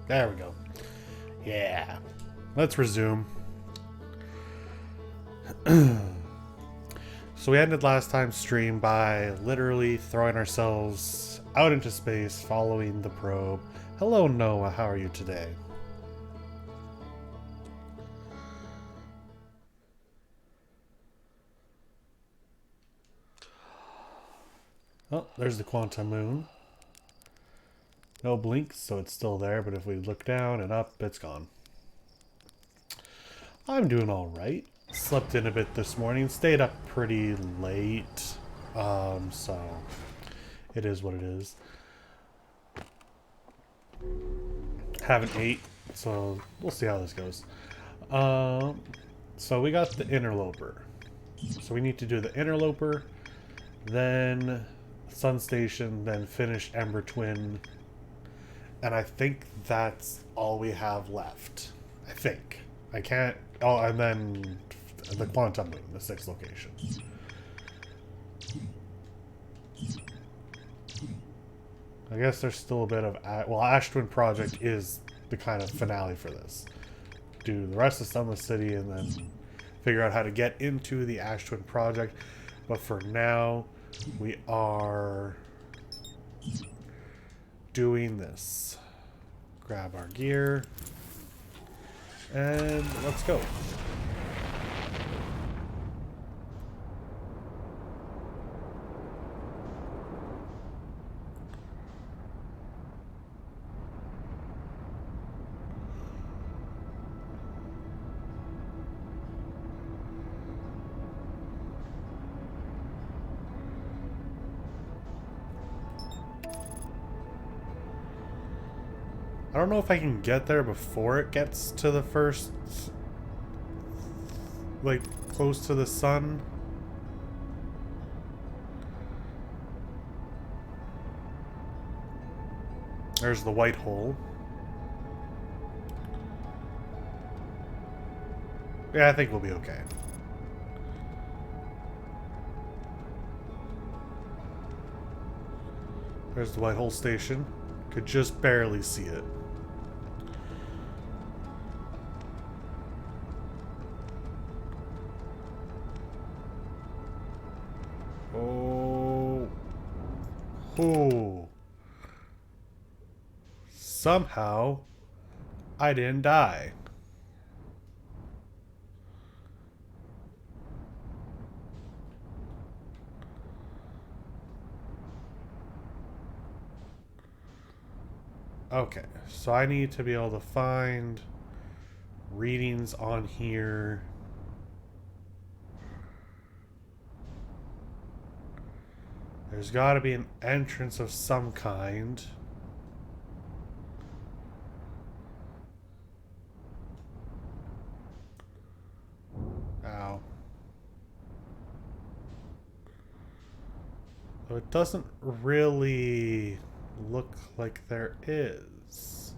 There we go. Yeah. Let's resume. So we ended last time's stream by literally throwing ourselves out into space following the probe. Hello, Noah. How are you today? Oh, there's the quantum moon. No blinks, so it's still there, but if we look down and up, it's gone. I'm doing all right. Slept in a bit this morning. Stayed up pretty late. So it is what it is. Haven't ate, so we'll see how this goes. So we got the interloper. So we need to do the interloper, then Sun Station, then finish Ember Twin. And I think that's all we have left. I think. I can't... Oh, and then the Quantum Moon, the 6th location. I guess there's still a bit of... Well, Ash Twin Project is the kind of finale for this. Do the rest of Sunless City and then figure out how to get into the Ash Twin Project. But for now, we are doing this. Grab our gear. And let's go. I don't know if I can get there before it gets to the first, like, close to the sun. There's the white hole. Yeah, I think we'll be okay. There's the white hole station. Could just barely see it. Oh. Somehow, I didn't die. Okay, so I need to be able to find readings on here. There's got to be an entrance of some kind. Ow. Though it doesn't really look like there is.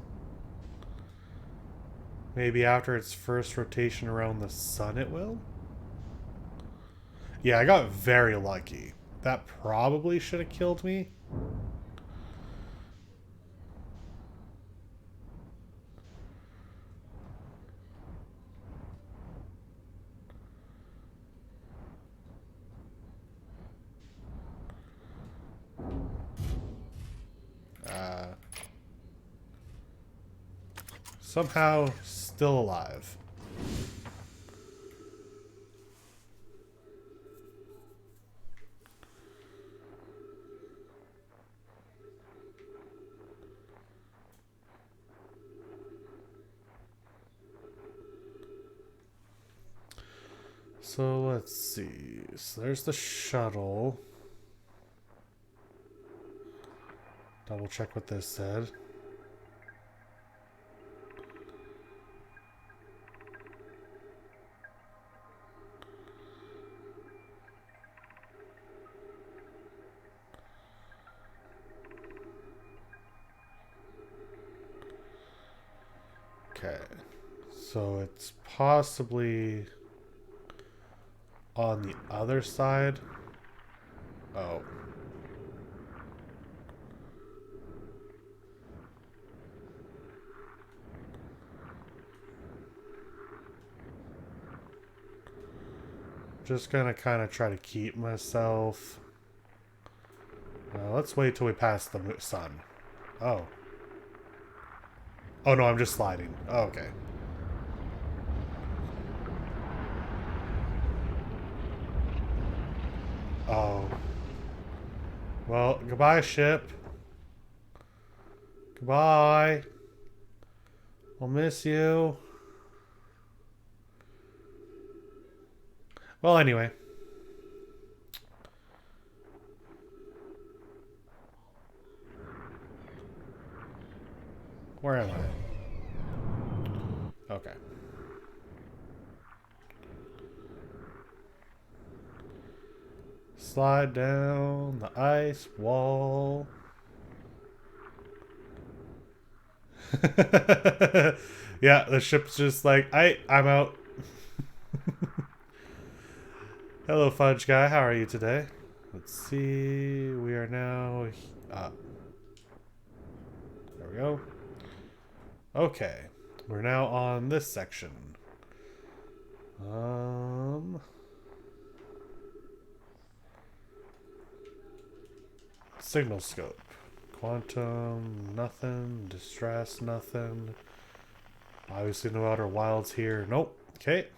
Maybe after its first rotation around the sun it will? Yeah, I got very lucky. That probably should have killed me. Somehow still alive. So let's see. So there's the shuttle. Double check what this said. Okay. So it's possibly on the other side. Oh. Just gonna kind of try to keep myself. Let's wait till we pass the sun. Oh. Oh no, I'm just sliding. Oh, okay. Oh. Well, goodbye, ship. Goodbye. I'll miss you. Well, anyway. Where am I? Okay. Slide down the ice wall. Yeah, the ship's just like, I'm out. Hello, Fudge Guy. How are you today? Let's see. We are now up. There we go. Okay. We're now on this section. Signal scope. Quantum, nothing. Distress, nothing. Obviously no outer wilds here. Nope. Okay.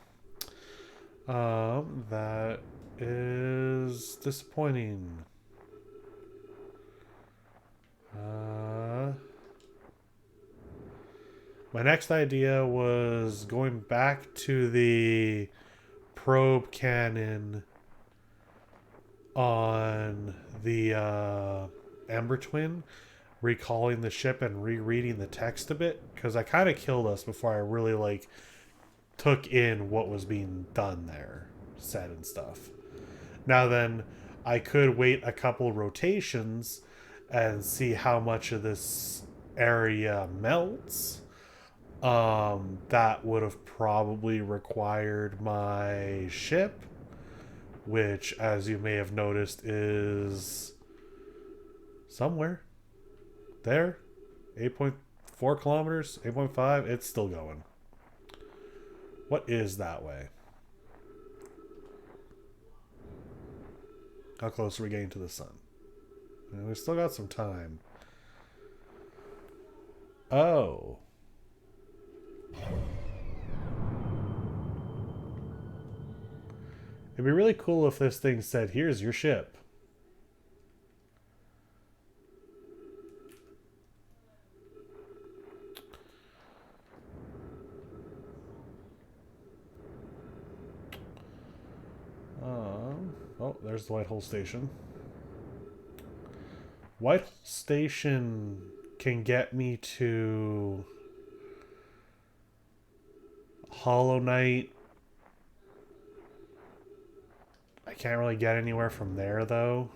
That is disappointing. My next idea was going back to the probe cannon on the Ember Twin, recalling the ship and rereading the text a bit, because I kind of killed us before I really like took in what was being done there, said and stuff. Now then, I could wait a couple rotations and see how much of this area melts. That would have probably required my ship, which, as you may have noticed, is somewhere there. 8.4 kilometers, 8.5. It's still going. What is that way? How close are we getting to the sun? And we still got some time. Oh. It'd be really cool if this thing said, here's your ship. Oh, there's the Whitehall Station. Whitehall Station can get me to Hollow Knight. I can't really get anywhere from there, though.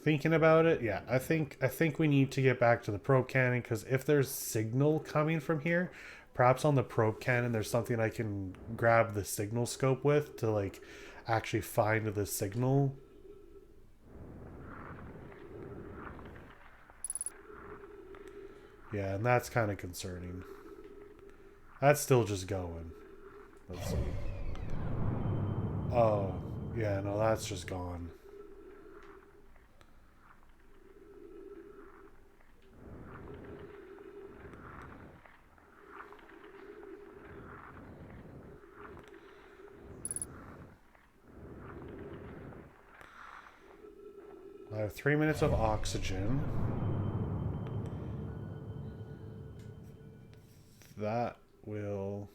Thinking about it, yeah, I think we need to get back to the probe cannon, because if there's signal coming from here, perhaps on the probe cannon there's something I can grab the signal scope with to like actually find the signal. Yeah, and that's kind of concerning. That's still just going. Let's see. Oh, yeah, no, that's just gone. I have 3 minutes of oxygen. That will...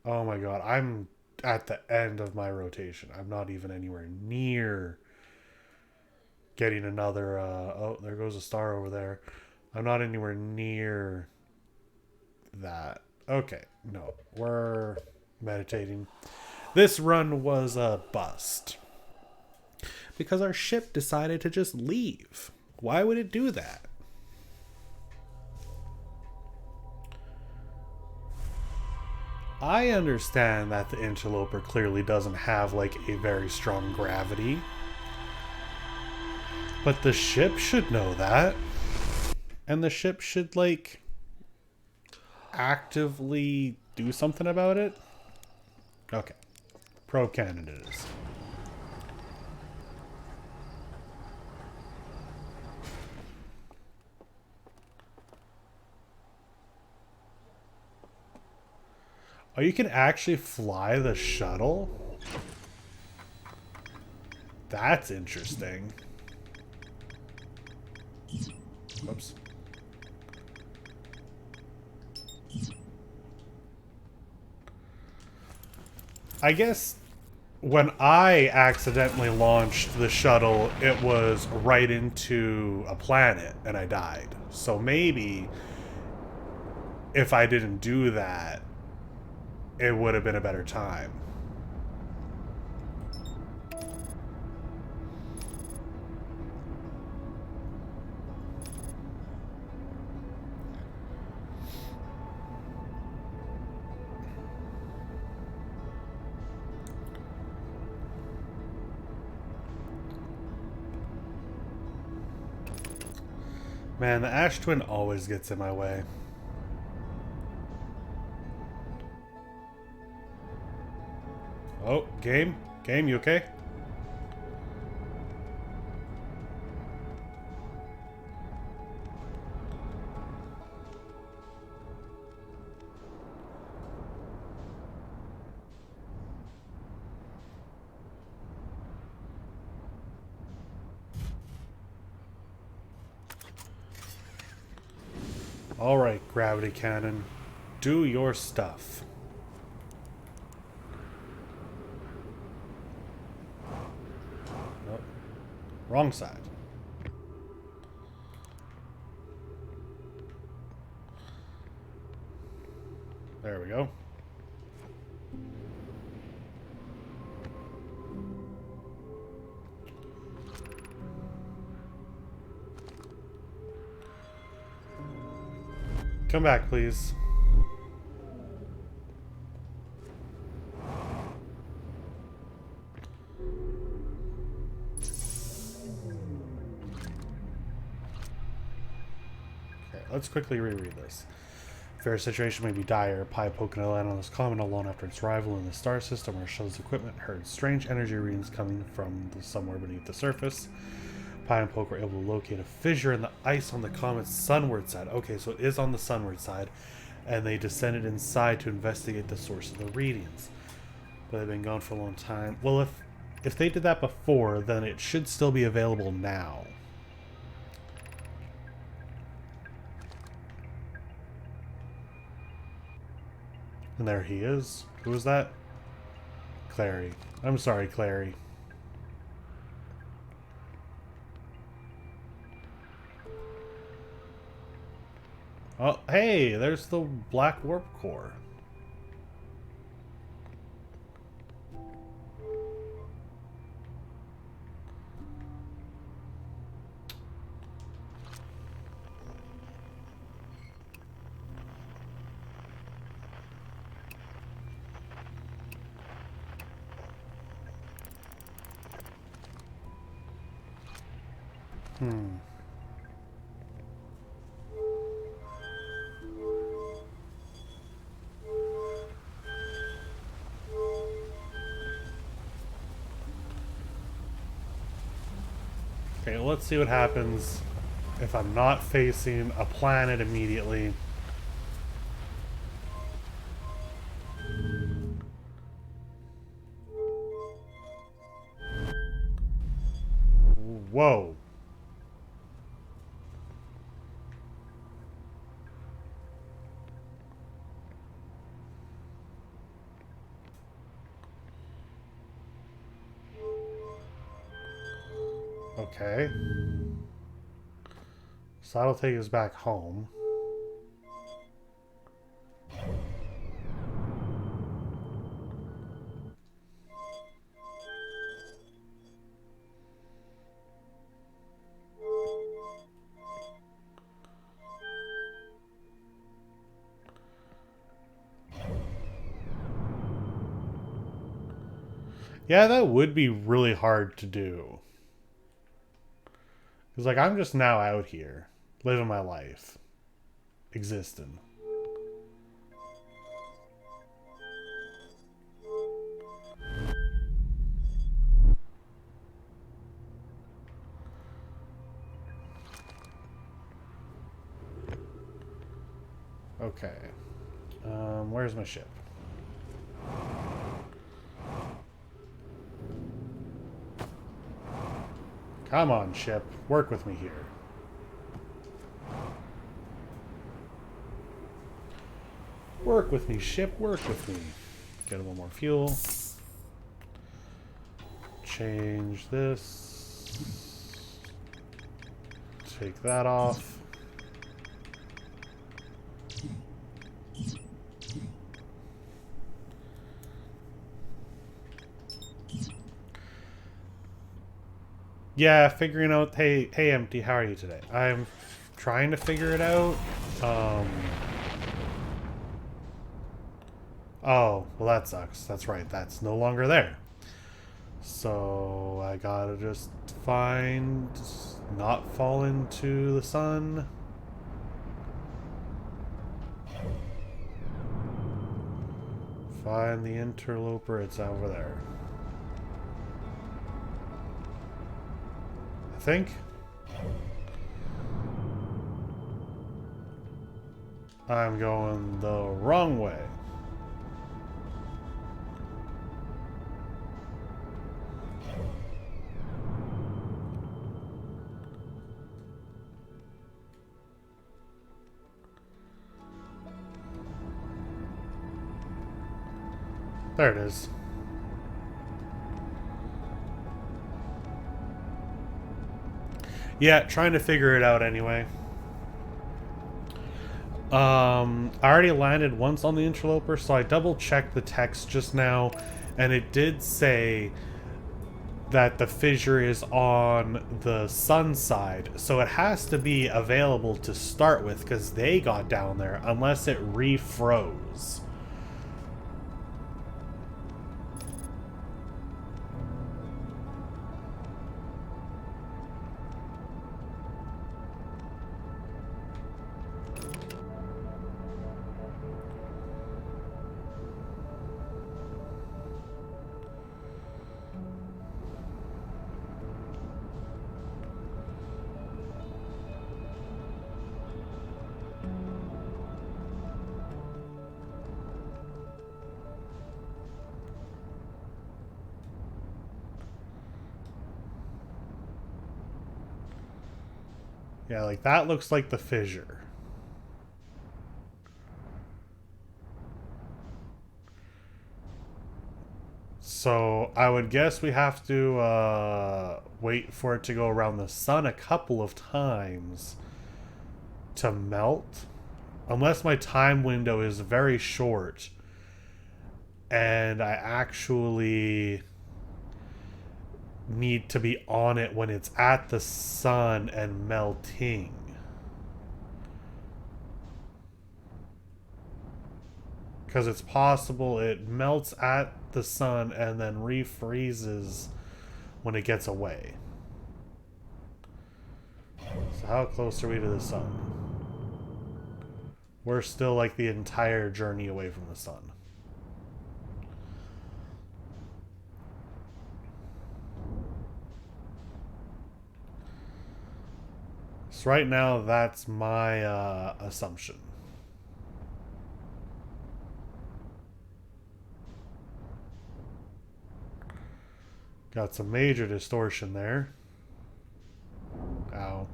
Oh my god, I'm at the end of my rotation. I'm not even anywhere near getting another... oh, there goes a star over there. I'm not anywhere near that. Okay, no, we're meditating. This run was a bust. Because our ship decided to just leave. Why would it do that? I understand that the interloper clearly doesn't have like a very strong gravity. But the ship should know that. and the ship should, like, actively do something about it. Okay. Probe cannon it is. Oh, you can actually fly the shuttle? That's interesting. Whoops. I guess when I accidentally launched the shuttle, it was right into a planet and I died. So maybe if I didn't do that, it would have been a better time. Man, the Ash Twin always gets in my way. Oh, game? Game, you okay? Alright, Gravity Cannon. Do your stuff. Nope. Wrong side. There we go. Come back, please. Okay, let's quickly reread this. Fair's situation may be dire. Pi poking a land on this comet alone after its arrival in the star system where Shell's equipment heard strange energy readings coming from somewhere beneath the surface. Pi and Poke were able to locate a fissure in the ice on the comet's sunward side. Okay, so it is on the sunward side. And they descended inside to investigate the source of the readings. But they've been gone for a long time. Well, if they did that before, then it should still be available now. And there he is. Who was that? Clary. I'm sorry, Clary. Oh, hey, there's the black warp core. Okay, let's see what happens if I'm not facing a planet immediately. Whoa. Okay. So that'll take us back home. Yeah, that would be really hard to do. Because, like, I'm just now out here. living my life, existing. Okay. Where's my ship? Come on, ship. Work with me here. Work with me, ship. Work with me. Get a little more fuel. Change this. Take that off. Yeah, figuring out. Hey, Empty, how are you today? I'm trying to figure it out. Oh, well, that sucks. That's right. That's no longer there. So I gotta just not fall into the sun. Find the interloper. It's over there. I think. I'm going the wrong way. There it is. Yeah, trying to figure it out anyway. I already landed once on the interloper, so I double checked the text just now, and it did say that the fissure is on the sun side, so it has to be available to start with because they got down there, unless it refroze. Yeah, like that looks like the fissure. So I would guess we have to wait for it to go around the sun a couple of times to melt. Unless my time window is very short and I actually need to be on it when it's at the sun and melting. Because it's possible it melts at the sun and then refreezes when it gets away. So how close are we to the sun? We're still like the entire journey away from the sun. So right now, that's my assumption. Got some major distortion there. Ow.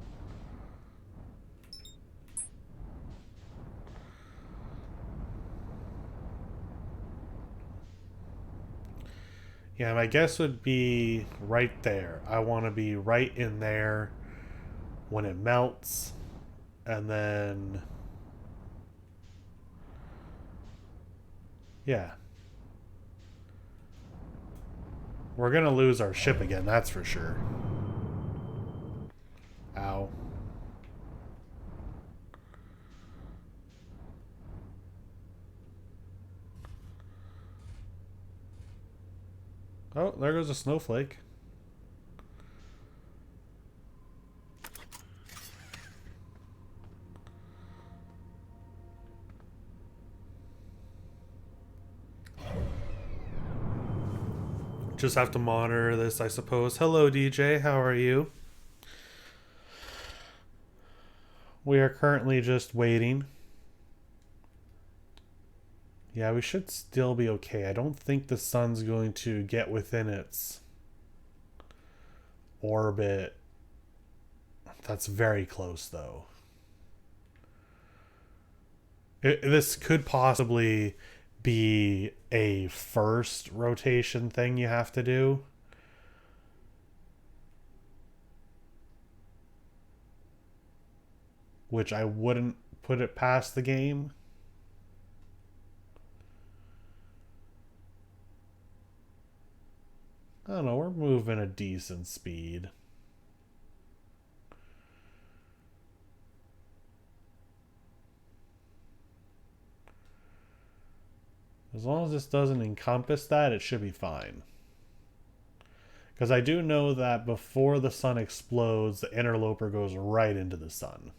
Yeah, my guess would be right there. I want to be right in there when it melts, and then yeah, we're gonna lose our ship again, that's for sure. Ow. Oh, there goes a snowflake. Just have to monitor this, I suppose. Hello, DJ. How are you? We are currently just waiting. Yeah, we should still be okay. I don't think the sun's going to get within its orbit. That's very close, though. This could possibly be a first rotation thing you have to do. Which I wouldn't put it past the game. I don't know, we're moving a decent speed. As long as this doesn't encompass that, it should be fine. Because I do know that before the sun explodes, the interloper goes right into the sun.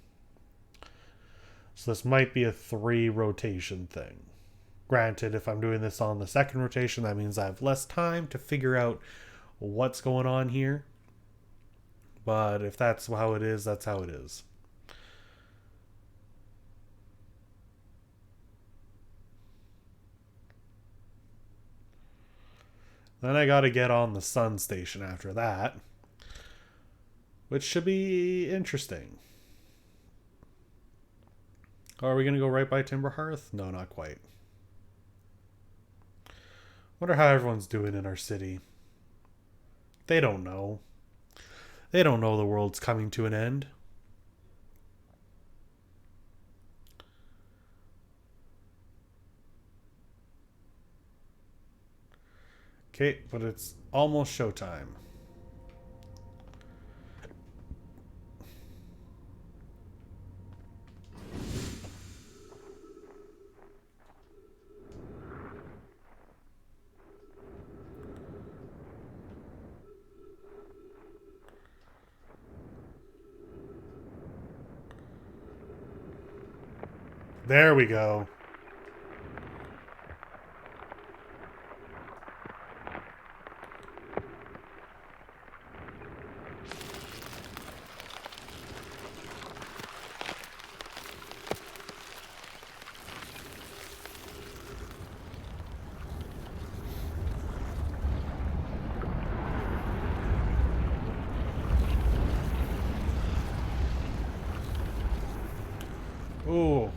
So this might be a 3 rotation thing. Granted, if I'm doing this on the second rotation, that means I have less time to figure out what's going on here. But if that's how it is, that's how it is. Then I gotta get on the sun station after that, which should be interesting. Oh, are we gonna go right by Timber Hearth? No, not quite. Wonder how everyone's doing in our city. They don't know. They don't know the world's coming to an end. Okay, but it's almost showtime. There we go. Ooh.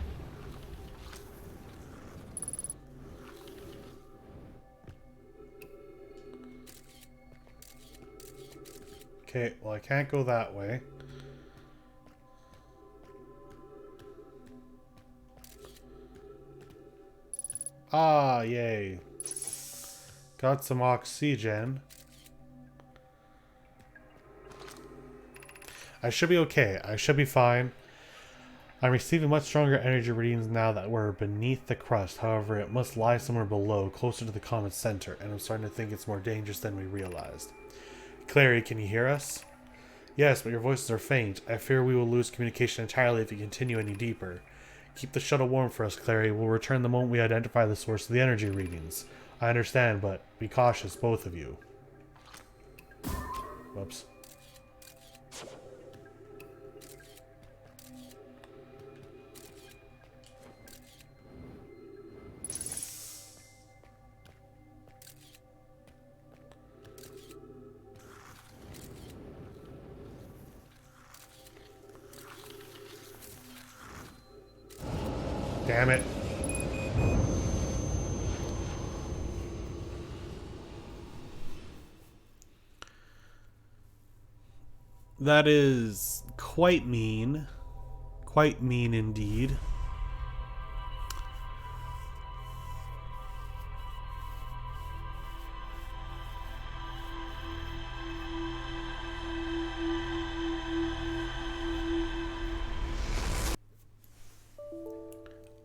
Okay, well I can't go that way. Ah, yay. Got some oxygen. I should be okay. I should be fine. I'm receiving much stronger energy readings now that we're beneath the crust. However, it must lie somewhere below, closer to the comet's center, and I'm starting to think it's more dangerous than we realized. Clary, can you hear us? Yes, but your voices are faint. I fear we will lose communication entirely if you continue any deeper. Keep the shuttle warm for us, Clary. We'll return the moment we identify the source of the energy readings. I understand, but be cautious, both of you. Whoops. Damn it. That is quite mean. Quite mean indeed.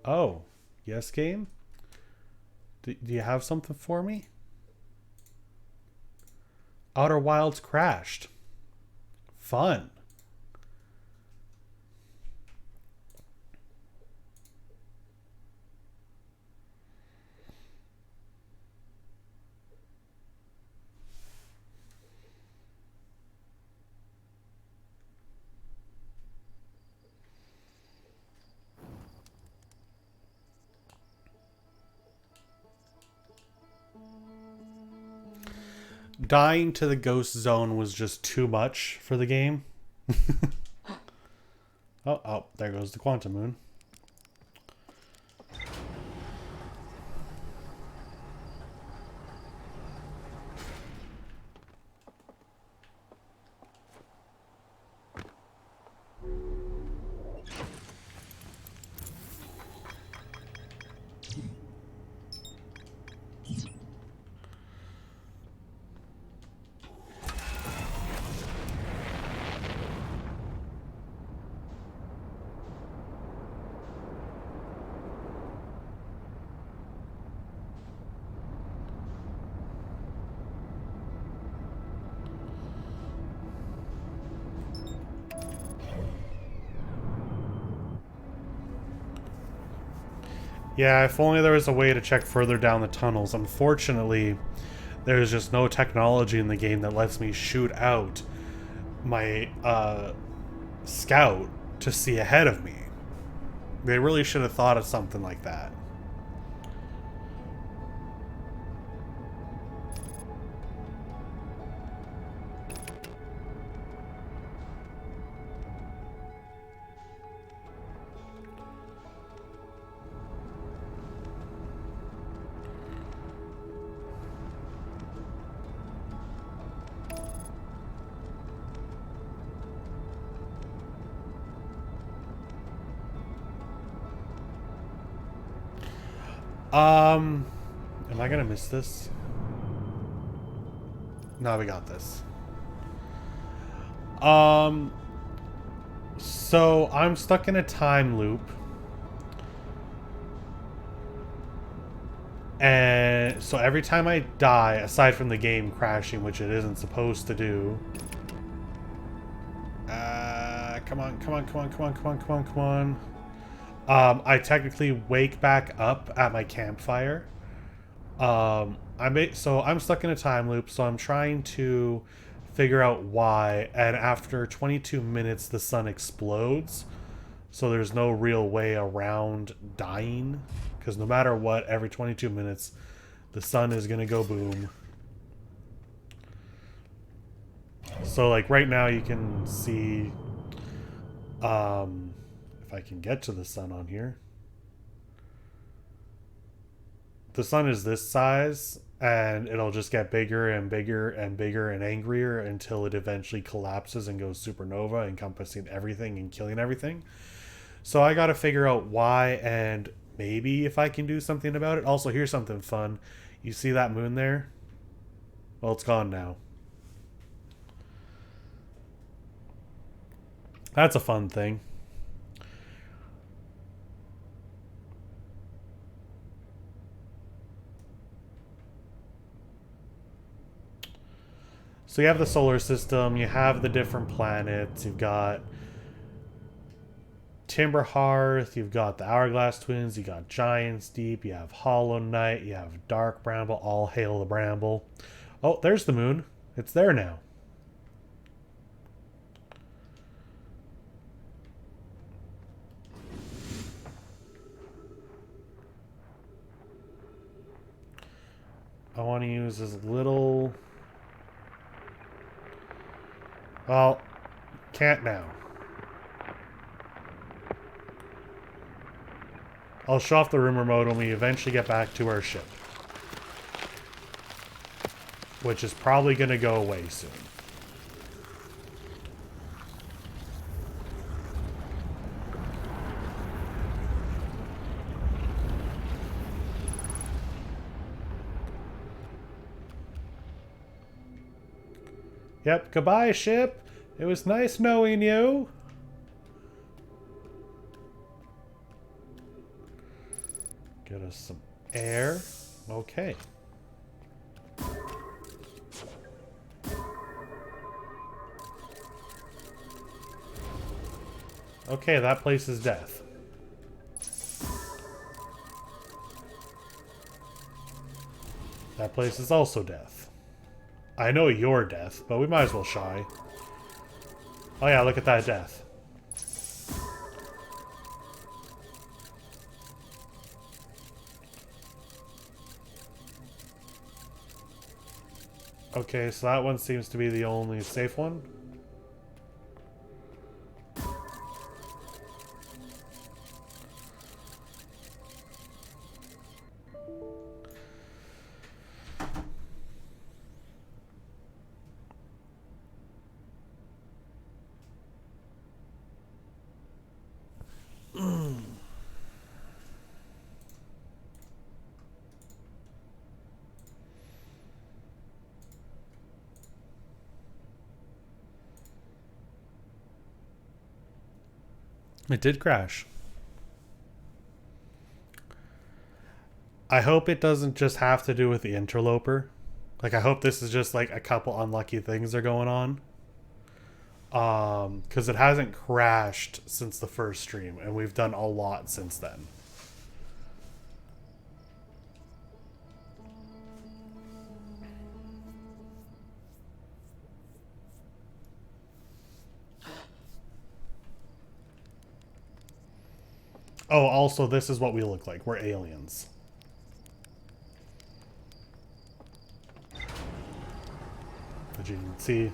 Oh, yes, game? Do you have something for me? Outer Wilds crashed. Fun. Dying to the ghost zone was just too much for the game. Oh, there goes the quantum moon. Yeah, if only there was a way to check further down the tunnels. Unfortunately, there's just no technology in the game that lets me shoot out my scout to see ahead of me. They really should have thought of something like that. Am I gonna miss this? No, we got this. So I'm stuck in a time loop. And so every time I die, aside from the game crashing, which it isn't supposed to do. Come on, come on, come on, come on, come on, come on, come on. I technically wake back up at my campfire. So I'm stuck in a time loop, so I'm trying to figure out why, and after 22 minutes the sun explodes, so there's no real way around dying, because no matter what, every 22 minutes the sun is gonna go boom. So like right now you can see if I can get to the sun on here. The sun is this size, and it'll just get bigger and bigger and bigger and angrier until it eventually collapses and goes supernova, encompassing everything and killing everything. So I gotta figure out why, and maybe if I can do something about it. Also, here's something fun. You see that moon there? Well, it's gone now. That's a fun thing. So you have the solar system, you have the different planets, you've got Timber Hearth, you've got the Hourglass Twins, you got Giant's Deep, you have Hollow Knight, you have Dark Bramble, all hail the Bramble. Oh, there's the moon. It's there now. I want to use as little... Well, can't now. I'll show off the rumor mode when we eventually get back to our ship. Which is probably going to go away soon. Yep, goodbye, ship. It was nice knowing you. Get us some air. Okay. Okay, that place is death. That place is also death. I know you're death, but we might as well shy. Oh yeah, look at that death. Okay, so that one seems to be the only safe one. It did crash. I hope it doesn't just have to do with the interloper. Like, I hope this is just like a couple unlucky things are going on. Because it hasn't crashed since the first stream, and we've done a lot since then. Oh, also, this is what we look like. We're aliens. As you can see.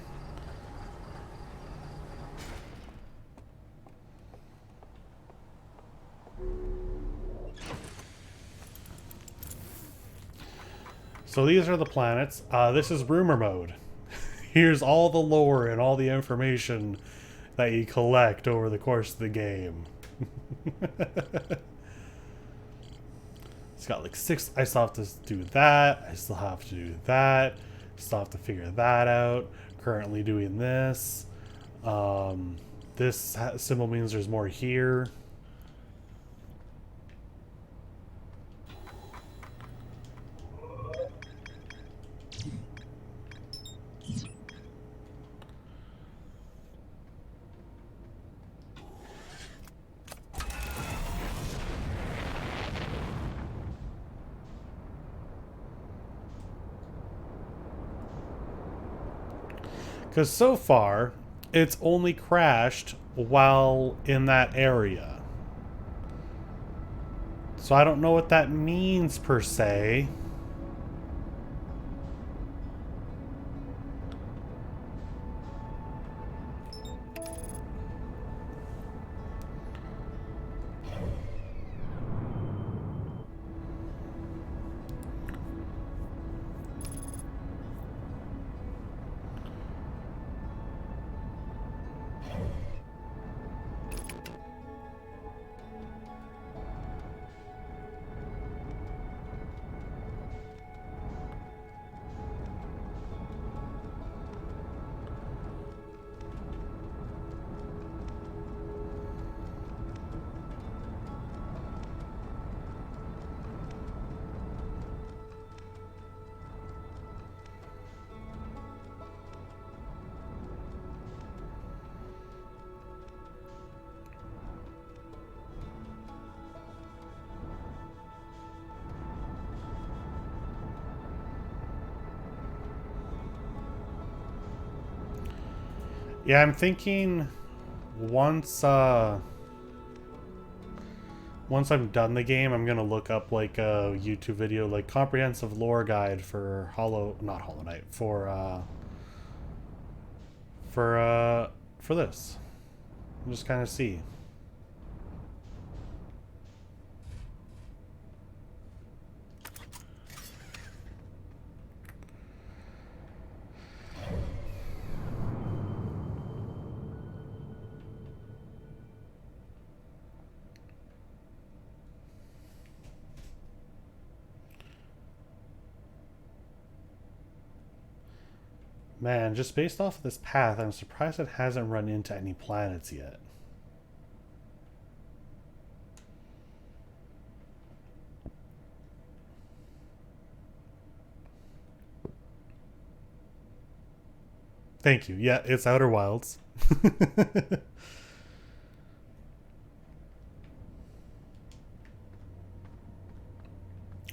So these are the planets. This is rumor mode. Here's all the lore and all the information that you collect over the course of the game. It's got like 6. I still have to do that. I still have to do that. Still have to figure that out. Currently doing this. This symbol means there's more here. Because so far, it's only crashed while in that area. So I don't know what that means per se. Yeah, I'm thinking once once I'm done the game, I'm gonna look up like a YouTube video, like comprehensive lore guide for not Hollow Knight, for this. Just kind of see. Man, just based off of this path, I'm surprised it hasn't run into any planets yet. Thank you. Yeah, it's Outer Wilds.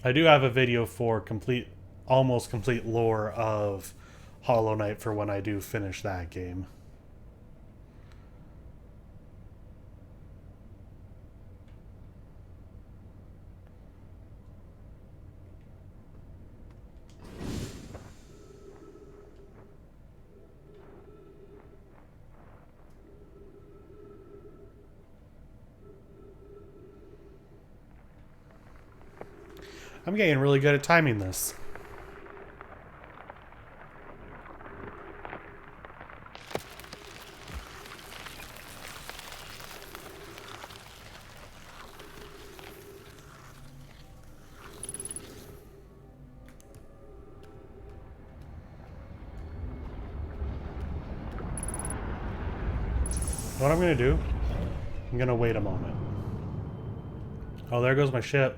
I do have a video for almost complete lore of Hollow Knight for when I do finish that game. I'm getting really good at timing this. What I'm going to do, I'm going to wait a moment. Oh, there goes my ship.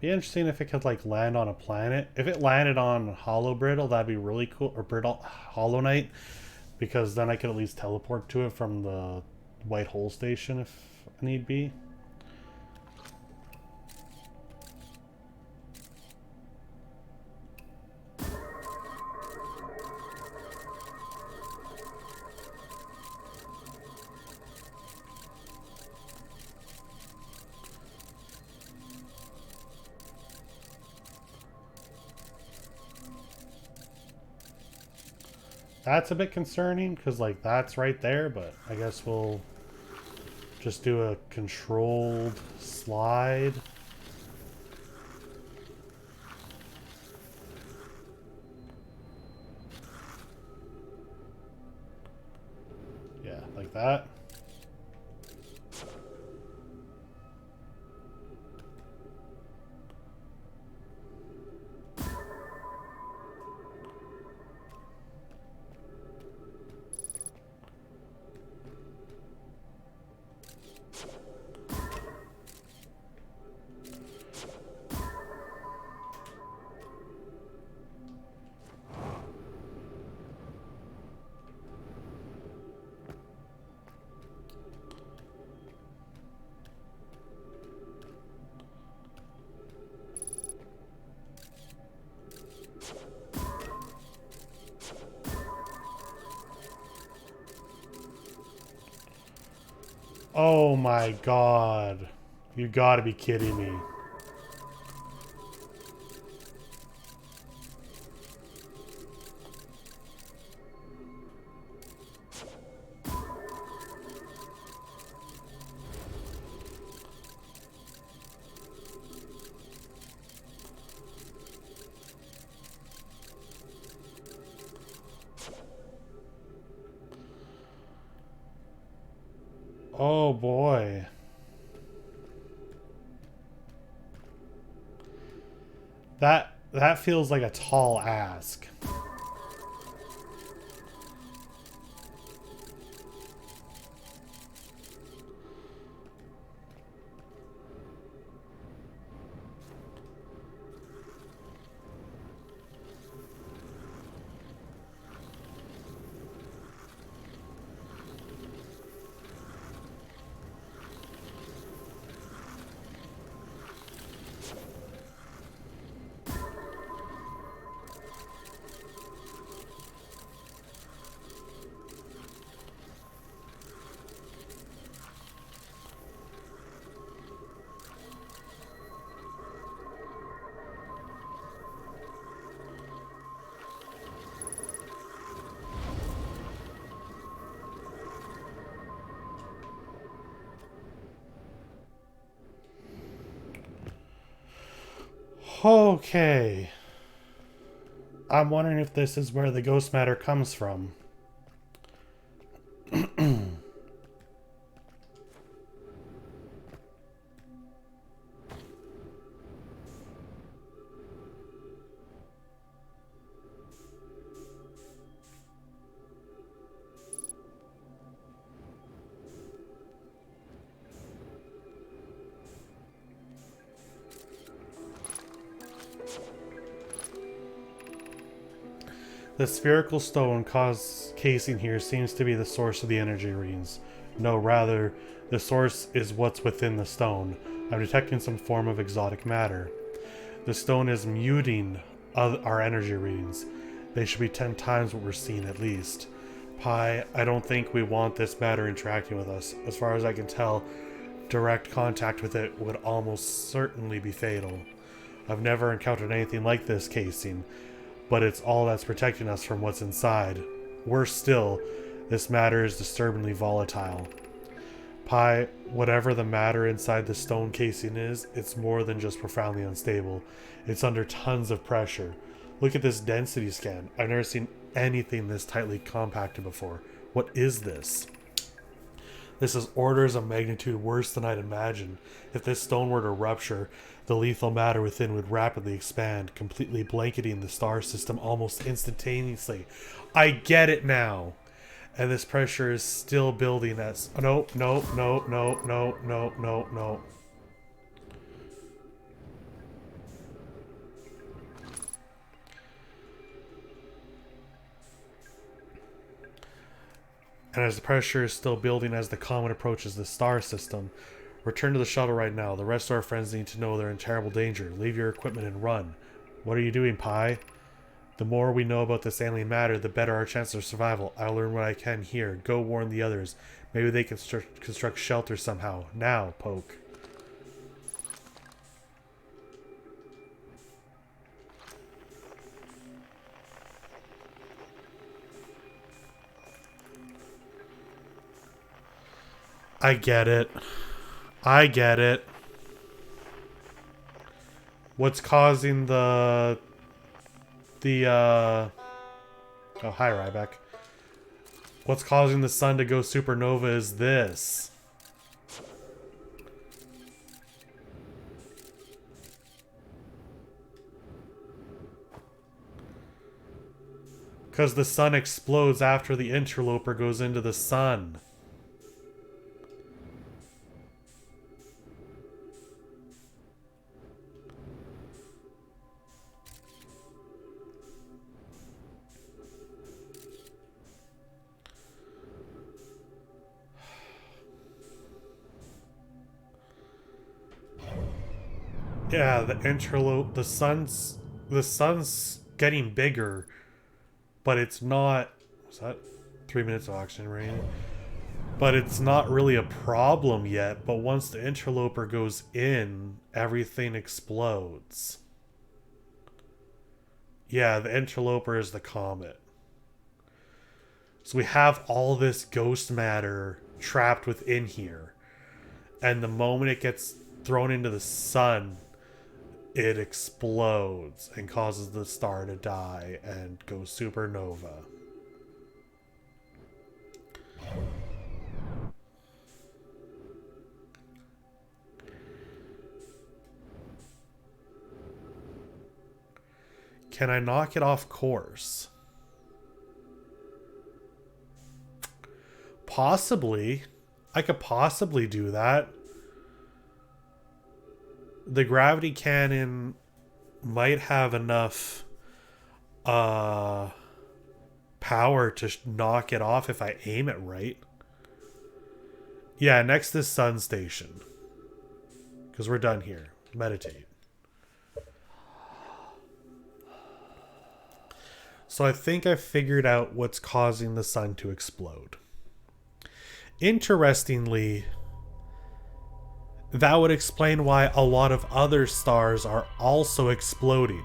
Be interesting if it could like land on a planet. If it landed on Hollow Brittle, that'd be really cool. Or Brittle Hollow Knight, because then I could at least teleport to it from the White Hole Station if need be. That's a bit concerning because like that's right there, but I guess we'll just do a controlled slide. Yeah, like that. Oh my god. You gotta be kidding me. Oh boy. That feels like a tall ask. Okay. I'm wondering if this is where the ghost matter comes from. The spherical stone casing here seems to be the source of the energy readings. No, rather, the source is what's within the stone. I'm detecting some form of exotic matter. The stone is muting our energy readings. They should be 10 times what we're seeing at least. Pi, I don't think we want this matter interacting with us. As far as I can tell, direct contact with it would almost certainly be fatal. I've never encountered anything like this casing, but it's all that's protecting us from what's inside. Worse still, This matter is disturbingly volatile. Pi, whatever the matter inside the stone casing is, it's more than just profoundly unstable. It's under tons of pressure. Look at this density scan. I've never seen anything this tightly compacted before. What is this? This is orders of magnitude worse than I'd imagined. If this stone were to rupture, the lethal matter within would rapidly expand, completely blanketing the star system almost instantaneously. I get it now. And this pressure is still building as... No. And as the pressure is still building as the comet approaches the star system, return to the shuttle right now. The rest of our friends need to know they're in terrible danger. Leave your equipment and run. What are you doing, Pi? The more we know about this alien matter, the better our chances of survival. I'll learn what I can here. Go warn the others. Maybe they can construct shelter somehow. Now, Poke. I get it. I get it. What's causing the... Oh, hi, Ryback. What's causing the sun to go supernova is this. Because the sun explodes after the interloper goes into the sun. Yeah, the sun's getting bigger, but it's not. Was that 3 minutes of oxygen rain? But it's not really a problem yet. But once the interloper goes in, everything explodes. Yeah, the interloper is the comet. So we have all this ghost matter trapped within here, and the moment it gets thrown into the sun, it explodes and causes the star to die and go supernova. Can I knock it off course? Possibly. I could possibly do that. The gravity cannon might have enough power to knock it off if I aim it right. Yeah, next to Sun Station. Because we're done here. Meditate. So I think I figured out what's causing the sun to explode. Interestingly, that would explain why a lot of other stars are also exploding.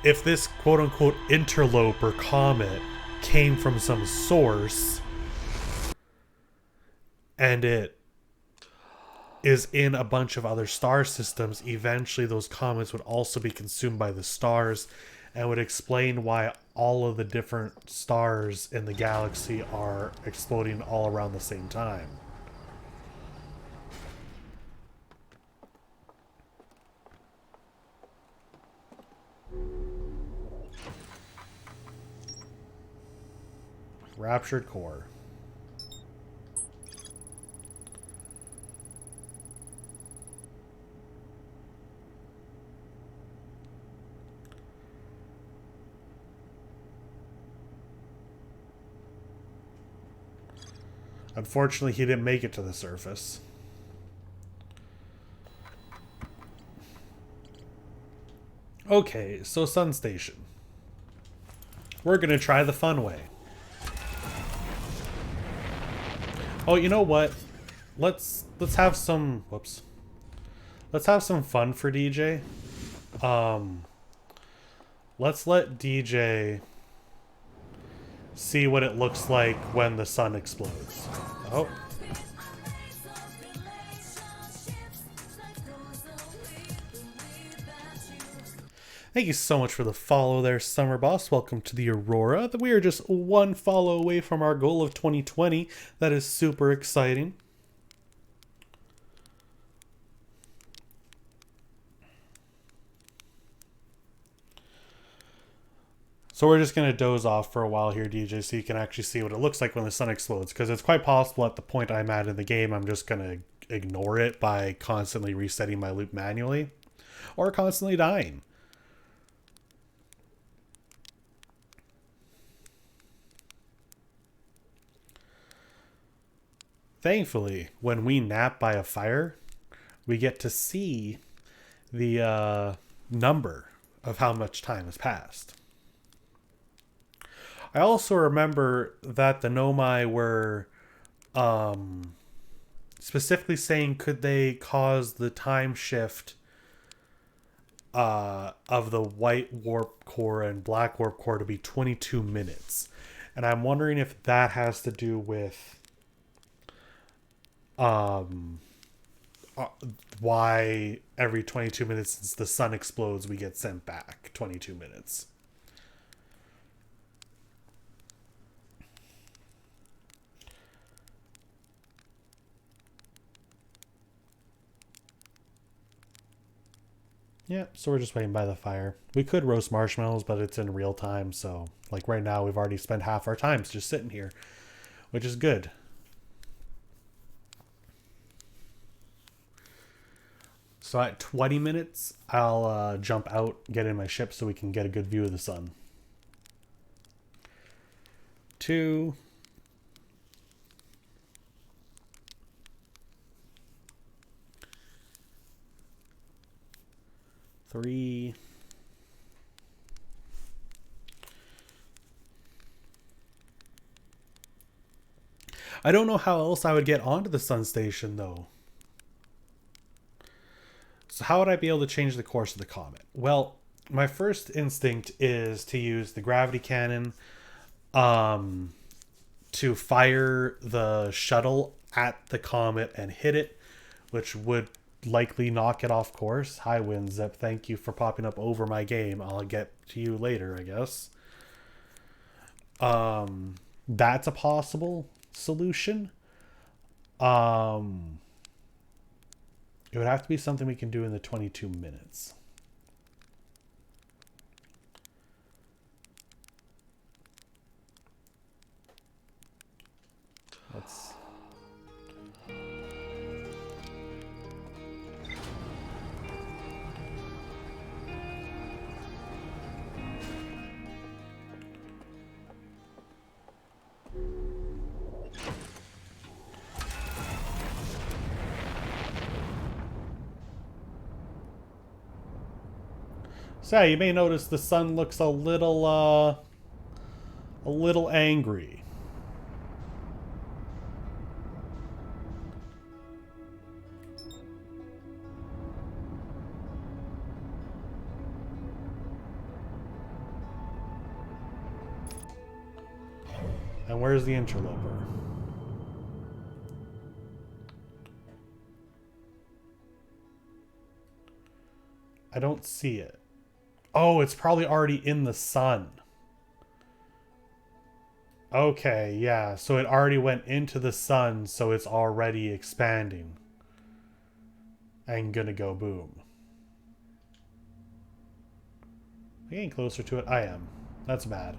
If this quote-unquote interloper comet came from some source and it is in a bunch of other star systems, eventually those comets would also be consumed by the stars, and would explain why all of the different stars in the galaxy are exploding all around the same time. Raptured core. Unfortunately, he didn't make it to the surface. Okay, so Sun Station. We're gonna try the fun way. Oh, you know what? Let's have some Let's have some fun for DJ. Let's let DJ see what it looks like when the sun explodes. Oh. Thank you so much for the follow there, Summer Boss. Welcome to the Aurora. We are just one follow away from our goal of 2020. That is super exciting. So we're just going to doze off for a while here, DJ, so you can actually see what it looks like when the sun explodes. Because it's quite possible at the point I'm at in the game, I'm just going to ignore it by constantly resetting my loop manually. Or constantly dying. Thankfully, when we nap by a fire, we get to see the number of how much time has passed. I also remember that the Nomai were specifically saying could they cause the time shift of the white warp core and black warp core to be 22 minutes. And I'm wondering if that has to do with why every 22 minutes since the sun explodes we get sent back 22 minutes. Yeah, so we're just waiting by the fire. We could roast marshmallows, but it's in real time, so like right now we've already spent half our time just sitting here, which is good. So at 20 minutes, I'll jump out, get in my ship so we can get a good view of the sun. 2. 3. I don't know how else I would get onto the sun station, though. So how would I be able to change the course of the comet? Well, my first instinct is to use the gravity cannon to fire the shuttle at the comet and hit it, which would likely knock it off course. Hi, WinZip. Thank you for popping up over my game. I'll get to you later, I guess. That's a possible solution. It would have to be something we can do in the 22 minutes. Let's... So yeah, you may notice the sun looks a little angry. And where's the interloper? I don't see it. Oh, it's probably already in the sun. Okay, yeah. So it already went into the sun, so it's already expanding. And gonna go boom. Am I getting closer to it? I am. That's bad.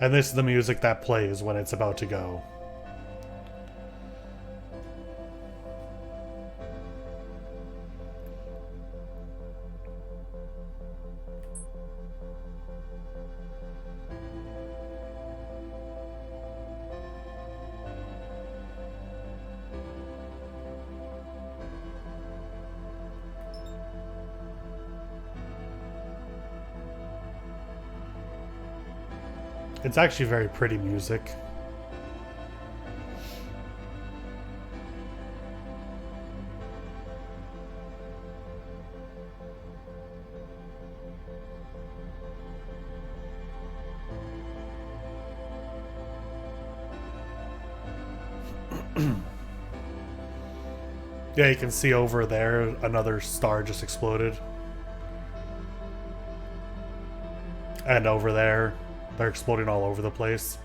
And this is the music that plays when it's about to go. It's actually very pretty music. Yeah, you can see over there another star just exploded. And over there, they're exploding all over the place.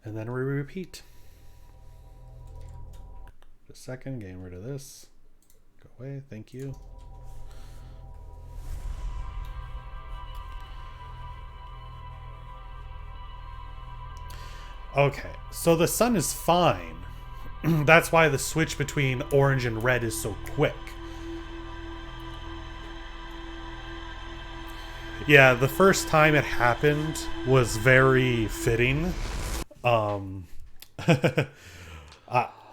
And then we repeat. Just a second, getting rid of this. Go away, thank you. Okay, so the sun is fine. That's why the switch between orange and red is so quick. Yeah, the first time it happened was very fitting.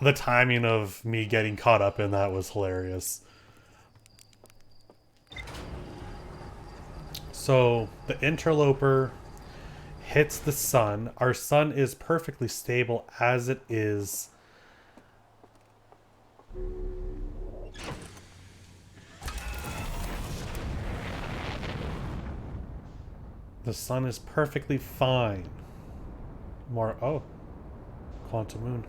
The timing of me getting caught up in that was hilarious. So the interloper hits the sun. Our sun is perfectly stable as it is. The sun is perfectly fine. More, oh, quantum moon.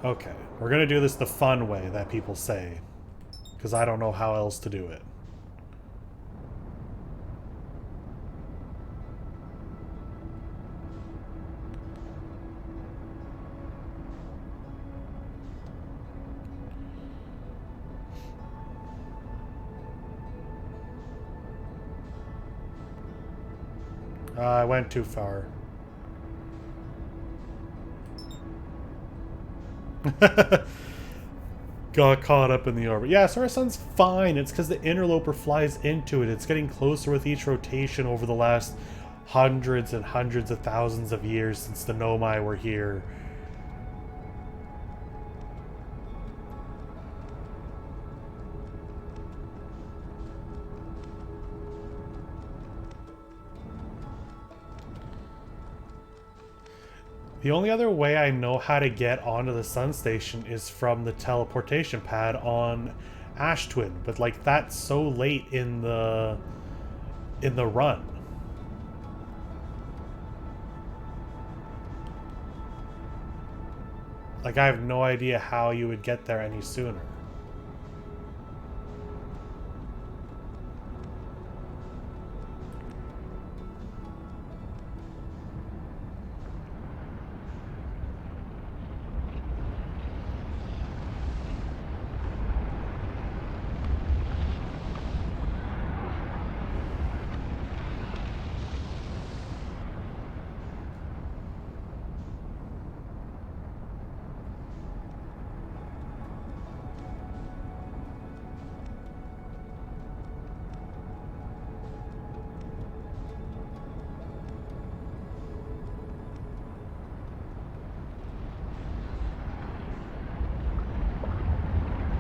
Okay, we're gonna do this the fun way that people say, because I don't know how else to do it. I went too far. Got caught up in the orbit. Yeah, so our sun's fine. It's because the interloper flies into it. It's getting closer with each rotation over the last hundreds and hundreds of thousands of years since the Nomai were here. The only other way I know how to get onto the sun station is from the teleportation pad on Ash Twin, but like that's so late in the run. Like I have no idea how you would get there any sooner.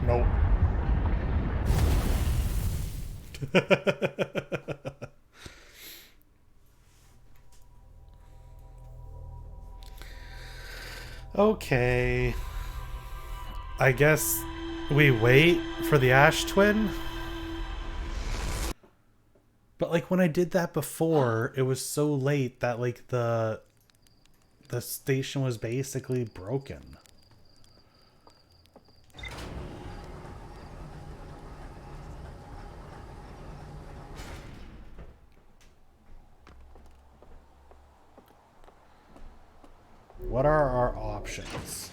Nope. Okay. I guess we wait for the Ash Twin? But like when I did that before, it was so late that like the station was basically broken. What are our options?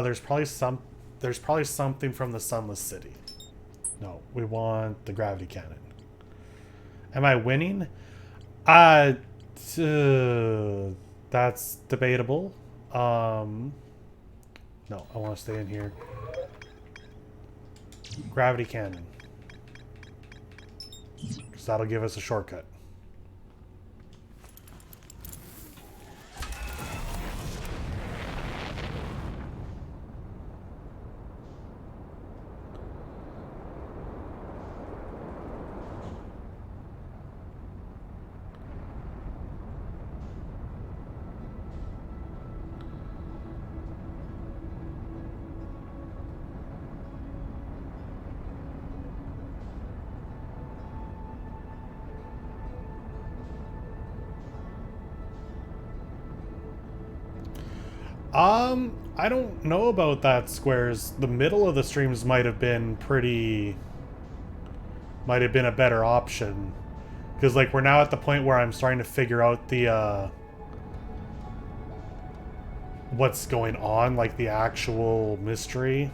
There's probably some... there's probably something from the Sunless City. No, we want the gravity cannon. Am I winning? That's debatable. No, I want to stay in here. Gravity cannon. Because that'll give us a shortcut. I don't know about that, Squares. The middle of the streams might have been a better option. Because, like, we're now at the point where I'm starting to figure out the, what's going on, like, the actual mystery.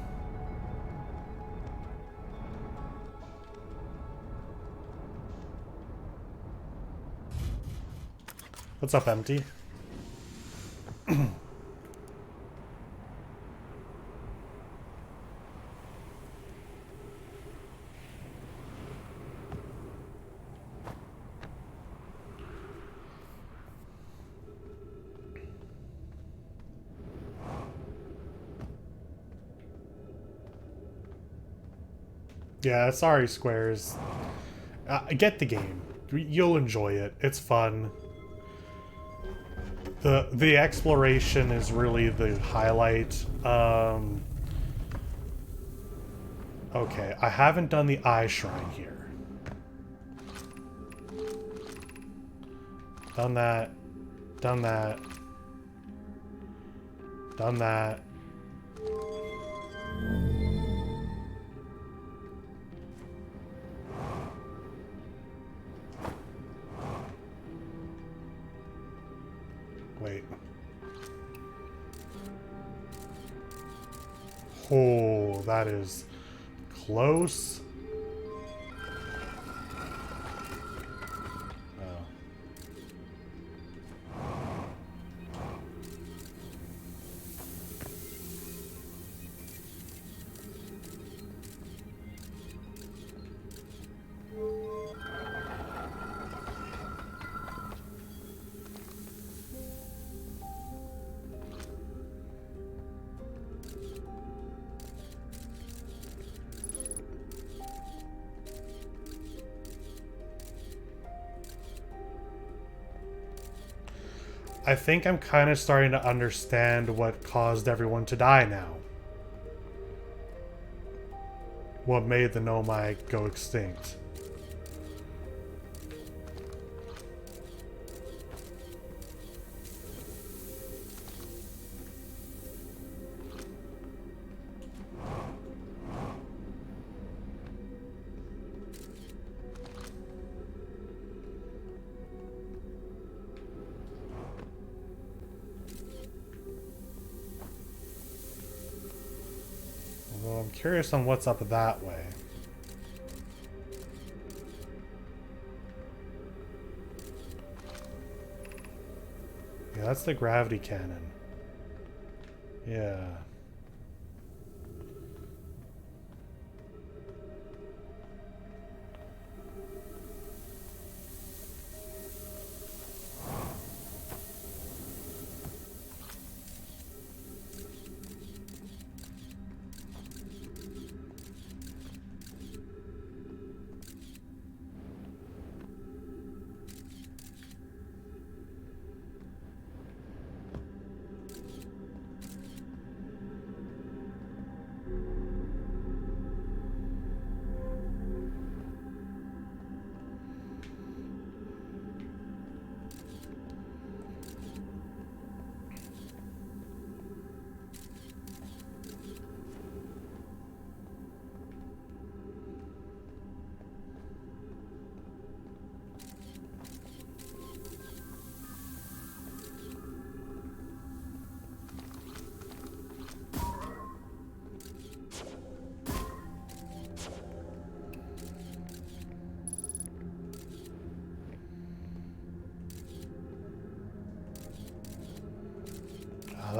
What's up, Empty? Yeah, sorry, Squares. Get the game. You'll enjoy it. It's fun. The exploration is really the highlight. Okay, I haven't done the eye shrine here. Done that. Done that. Done that. Wait. Oh, that is close. Oh. I think I'm kind of starting to understand what caused everyone to die now. What made the Nomai go extinct. Well, I'm curious on what's up that way. Yeah, that's the gravity cannon. Yeah.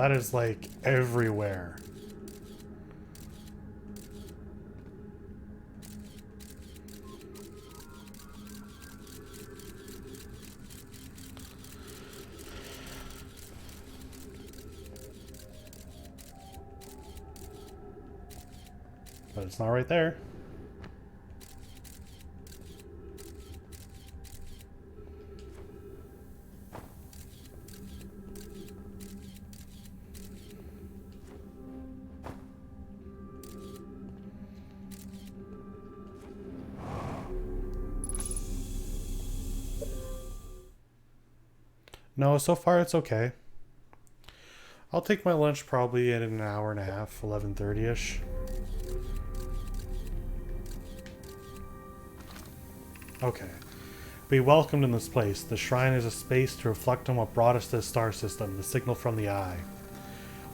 that is like everywhere. But it's not right there. No, so far it's okay. I'll take my lunch probably in an hour and a half, 11:30ish. Okay. Be welcomed in this place. The shrine is a space to reflect on what brought us to the star system, the signal from the eye.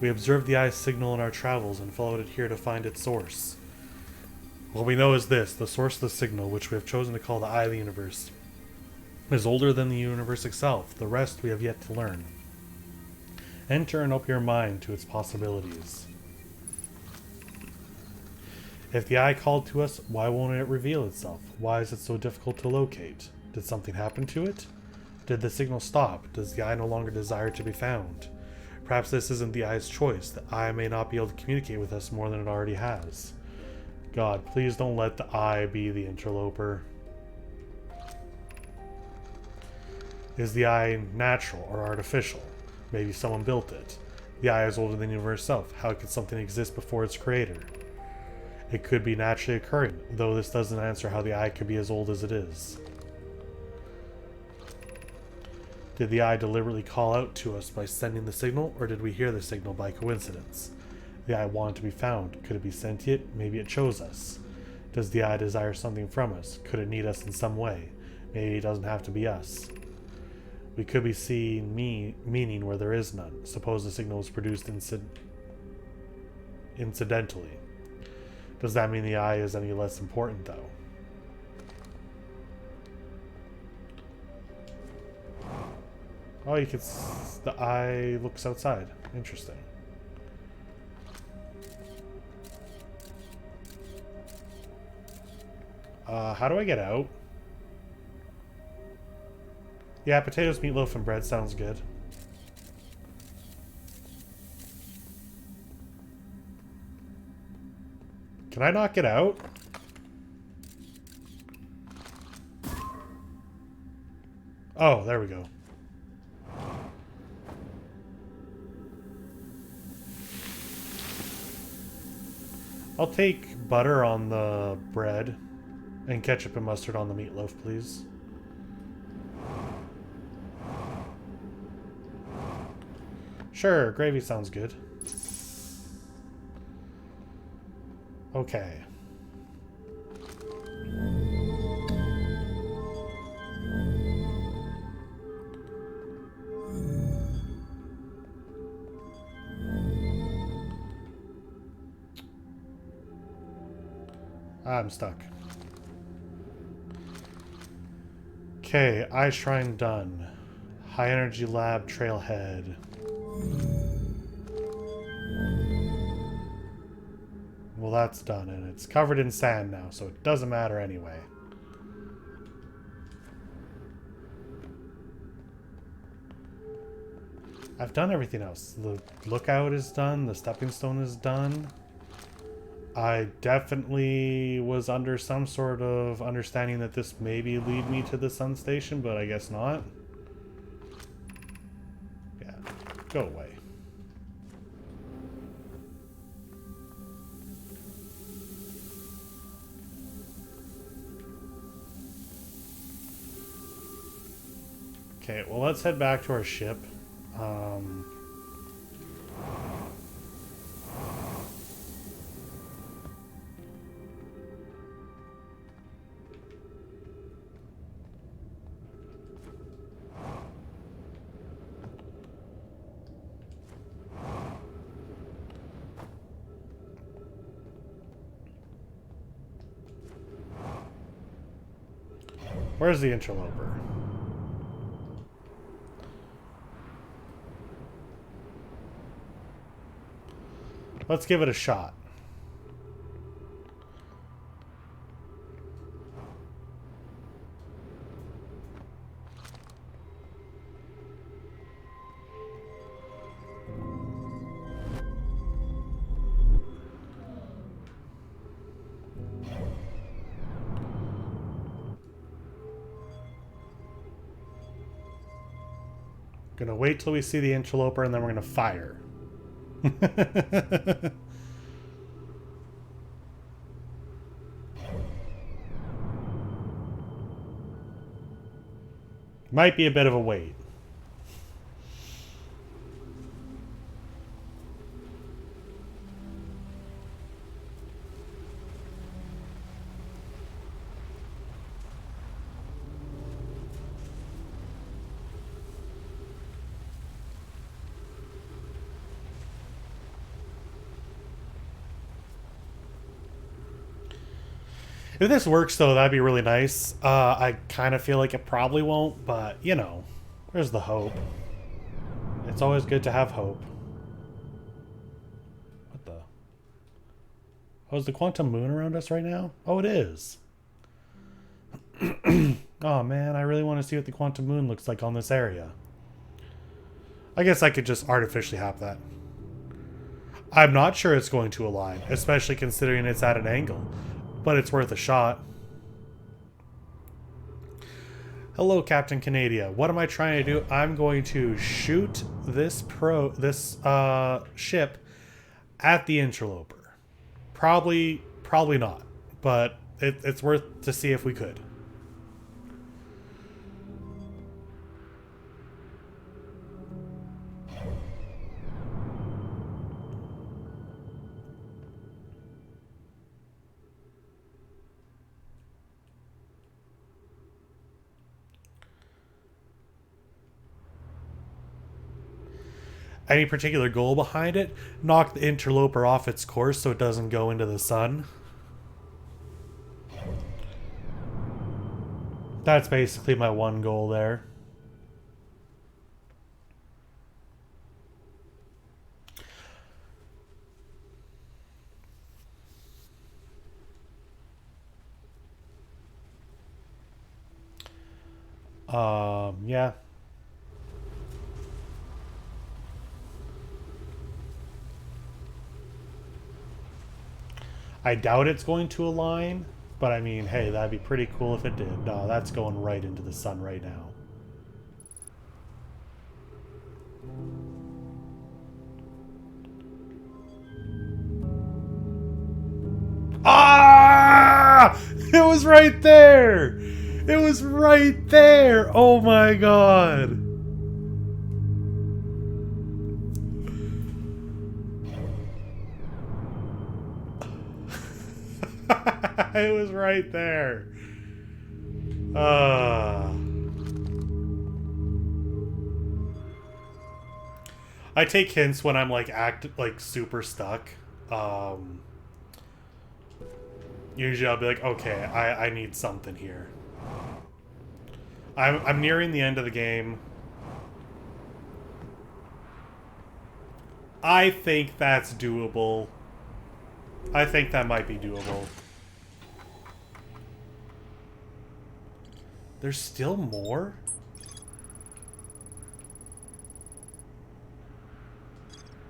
We observed the eye's signal in our travels and followed it here to find its source. What we know is this: the source of the signal, which we have chosen to call the eye of the universe, is older than the universe itself. The rest we have yet to learn. Enter and open your mind to its possibilities. If the eye called to us, why won't it reveal itself? Why is it so difficult to locate? Did something happen to it? Did the signal stop? Does the eye no longer desire to be found? Perhaps this isn't the eye's choice. The eye may not be able to communicate with us more than it already has. God, please don't let the eye be the interloper. Is the eye natural or artificial? Maybe someone built it. The eye is older than the universe itself. How could something exist before its creator? It could be naturally occurring, though this doesn't answer how the eye could be as old as it is. Did the eye deliberately call out to us by sending the signal, or did we hear the signal by coincidence? The eye wanted to be found. Could it be sentient? Maybe it chose us. Does the eye desire something from us? Could it need us in some way? Maybe it doesn't have to be us. We could be seeing meaning where there is none. Suppose the signal was produced incidentally. Does that mean the eye is any less important, though? Oh, you can... the eye looks outside. Interesting. How do I get out? Yeah, potatoes, meatloaf, and bread sounds good. Can I not get out? Oh, there we go. I'll take butter on the bread and ketchup and mustard on the meatloaf, please. Sure, gravy sounds good. Okay. I'm stuck. Okay, Eye Shrine done. High Energy Lab Trailhead. Well, that's done, and it's covered in sand now, so it doesn't matter anyway. I've done everything else. The lookout is done, the stepping stone is done. I definitely was under some sort of understanding that this maybe lead me to the sun station, but I guess not. Yeah, go away. Okay, well, let's head back to our ship. Where's the interloper? let's give it a shot. Gonna wait till we see the interloper and then we're gonna fire. Might be a bit of a wait. If this works, though, that'd be really nice. I kind of feel like it probably won't, but, you know, there's the hope. It's always good to have hope. What the? Oh, is the quantum moon around us right now? Oh, it is. Oh, man, I really want to see what the quantum moon looks like on this area. I guess I could just artificially have that. I'm not sure it's going to align, especially considering it's at an angle. But it's worth a shot. Hello, Captain Canadia. What am I trying to do? I'm going to shoot this ship at the interloper. Probably not. But it's worth to see if we could. Any particular goal behind it? Knock the interloper off its course so it doesn't go into the sun. That's basically my one goal there. Yeah. I doubt it's going to align, but I mean, hey, that'd be pretty cool if it did. No, that's going right into the sun right now. Ah! It was right there! It was right there! Oh my god! It was right there. I take hints when I'm like super stuck. Usually I'll be like, okay, I need something here. I'm nearing the end of the game. I think that's doable. I think that might be doable. There's still more?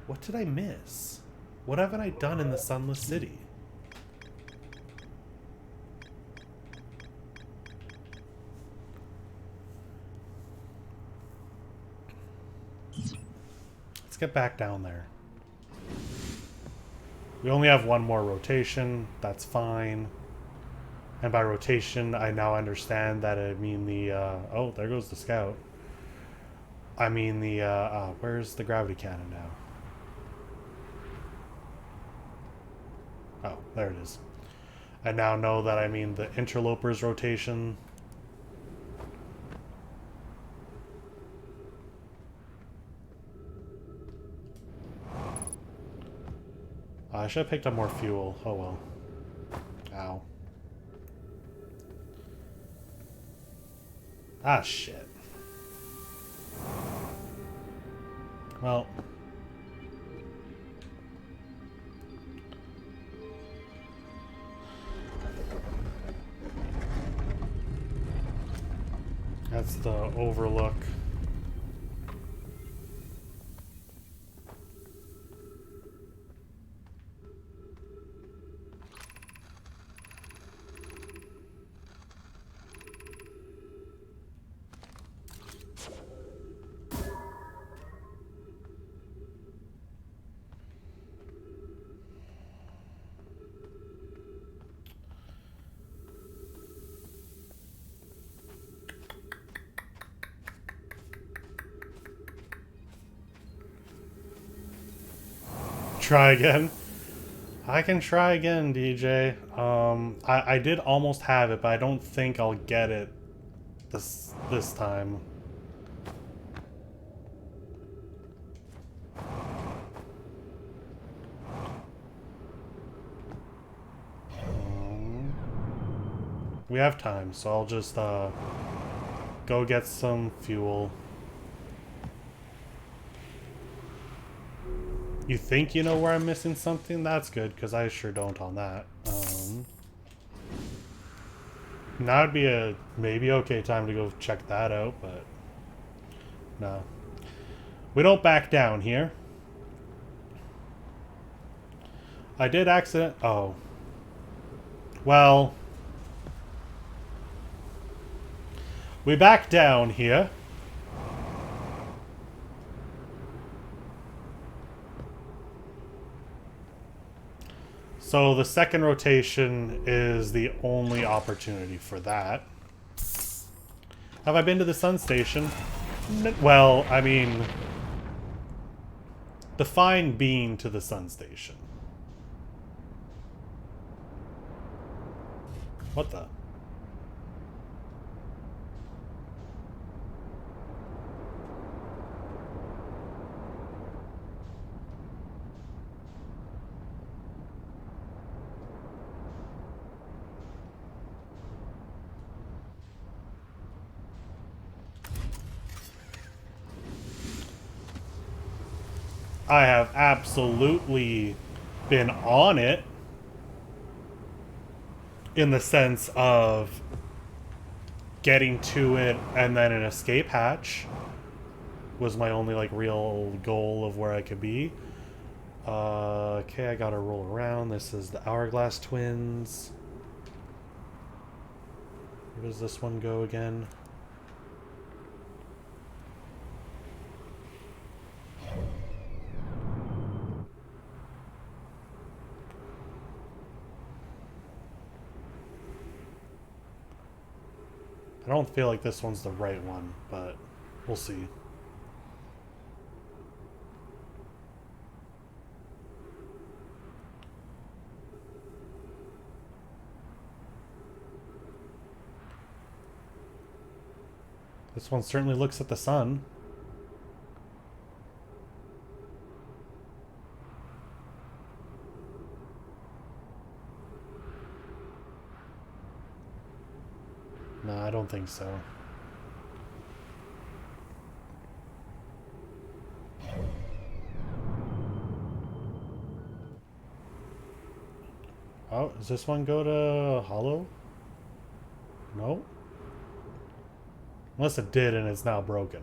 What did I miss? What haven't I done in the Sunless City? Let's get back down there. We only have one more rotation. That's fine. And by rotation, I now understand that I mean the, oh, there goes the scout. I mean the, where's the gravity cannon now? Oh, there it is. I now know that I mean the interloper's rotation. I should have picked up more fuel. Oh well. Ow. Ah, shit. Well. That's the overlook. Try again. I can try again, DJ. I did almost have it, but I don't think I'll get it this time. We have time, so I'll just go get some fuel. You think you know where I'm missing something? That's good, because I sure don't on that. Now would be a maybe okay time to go check that out, but no. We don't back down here. I did accident. Oh. Well. We back down here. So the second rotation is the only opportunity for that. Have I been to the sun station? Well, I mean, define being to the sun station. What the? I have absolutely been on it in the sense of getting to it and then an escape hatch was my only like real goal of where I could be. Okay, I gotta roll around. This is the Hourglass Twins. Where does this one go again? I don't feel like this one's the right one, but we'll see. This one certainly looks at the sun. No, I don't think so. Oh, does this one go to Hollow? No? Unless it did and it's now broken.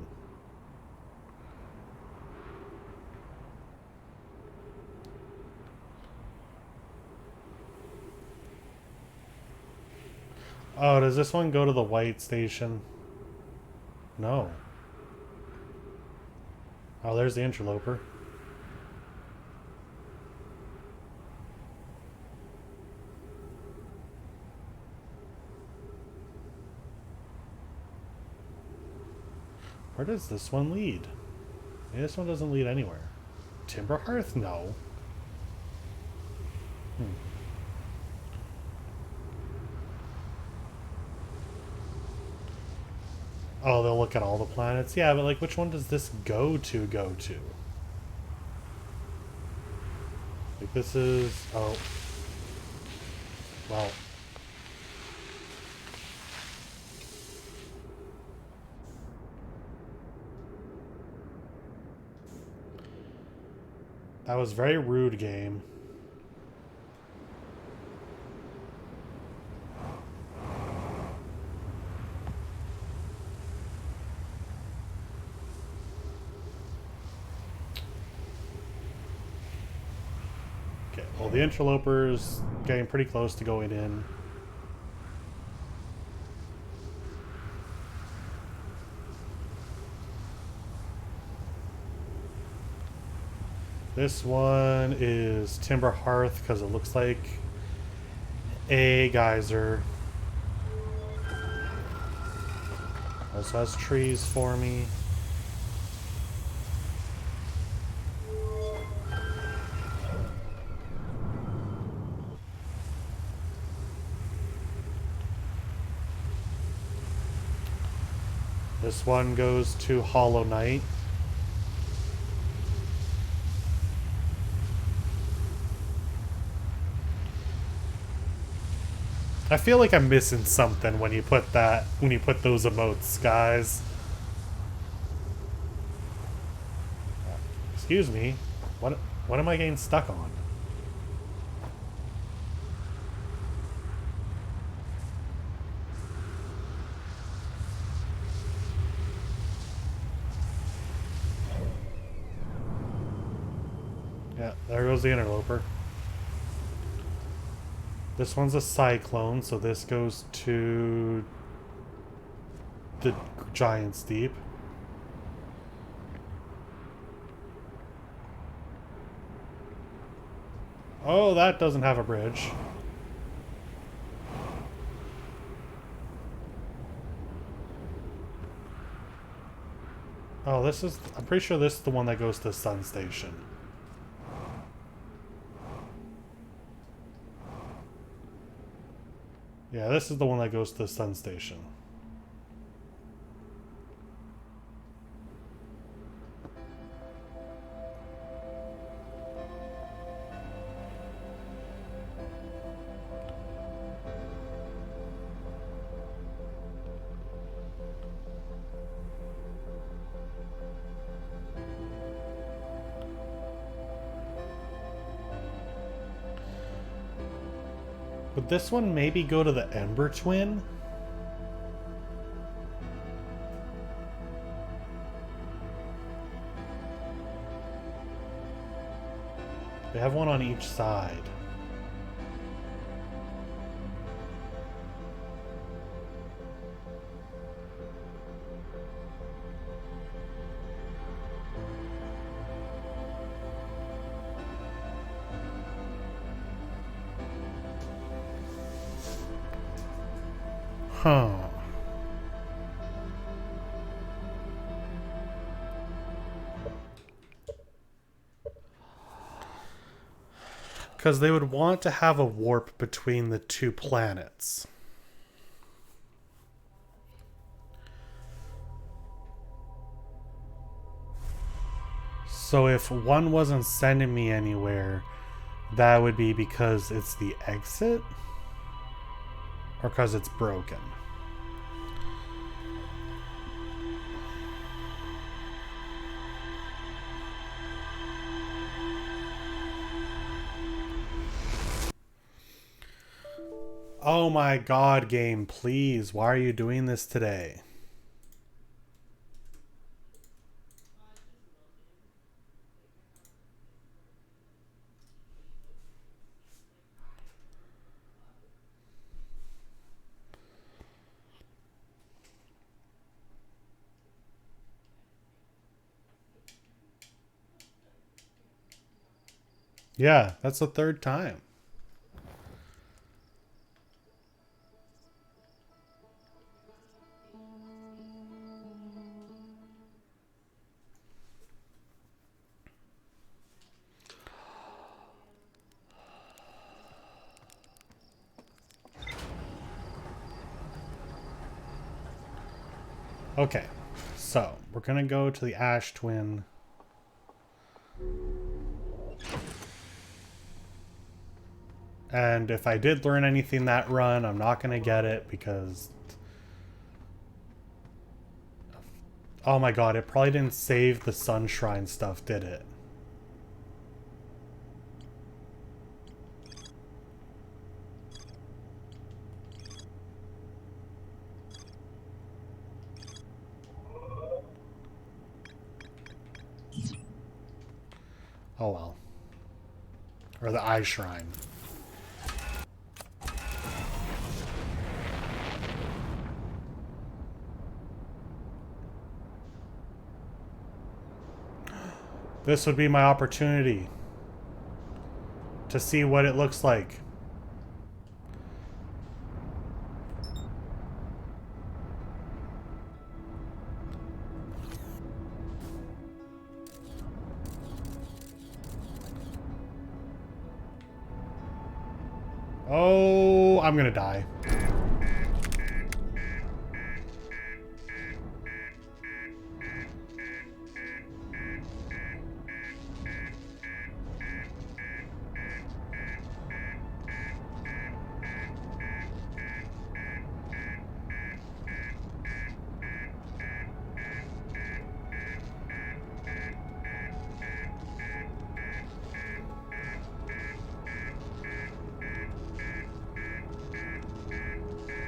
Oh, does this one go to the white station? No. Oh, there's the interloper. Where does this one lead? Maybe this one doesn't lead anywhere. Timber Hearth? No. Oh, they'll look at all the planets? Yeah, but like, which one does this go to? Like, this is... Oh. Well. That was very rude, game. Okay, well, the interloper's getting pretty close to going in. This one is Timber Hearth because it looks like a geyser. Also has trees for me. This one goes to Hollow Knight. I feel like I'm missing something when you put those emotes, guys. Excuse me. What am I getting stuck on? Yeah, there goes the interloper. This one's a cyclone, so this goes to the Giant's Deep. Oh, that doesn't have a bridge. Oh, I'm pretty sure this is the one that goes to Sun Station. Yeah, this is the one that goes to the Sun Station. Would this one maybe go to the Ember Twin? They have one on each side. Huh. Because they would want to have a warp between the two planets. So if one wasn't sending me anywhere, that would be because it's the exit? Or because it's broken? Oh my god, game, please. Why are you doing this today? Yeah, that's the third time. Okay, so we're gonna go to the Ash Twin. And if I did learn anything that run, I'm not gonna get it because... Oh my god, it probably didn't save the Sunshrine stuff, did it? Oh well. Or the eye shrine. This would be my opportunity to see what it looks like. Oh, I'm gonna die.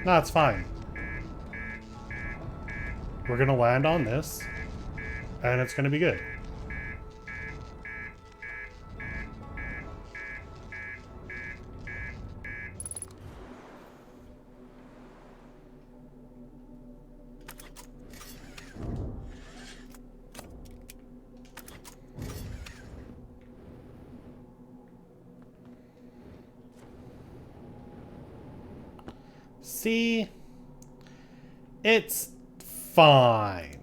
No, it's fine. We're gonna land on this, and it's gonna be good. See? It's fine.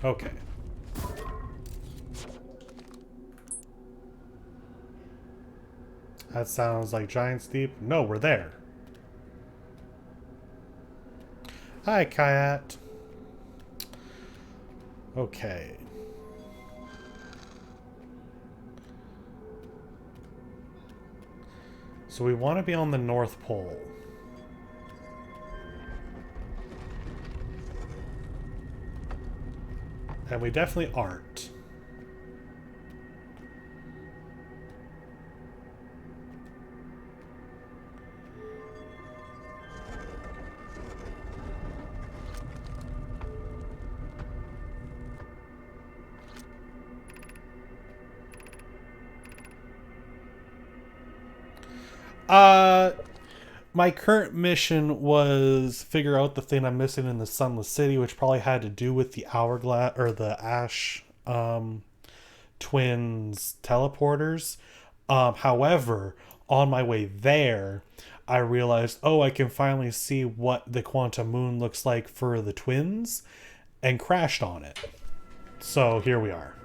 Okay. That sounds like Giant's Deep. No, we're there. Hi, Kayat. Okay. So we want to be on the North Pole. And we definitely aren't. My current mission was figure out the thing I'm missing in the Sunless City, which probably had to do with the Hourglass or the Ash Twins teleporters. However, on my way there, I realized, oh, I can finally see what the quantum moon looks like for the twins, and crashed on it. So here we are.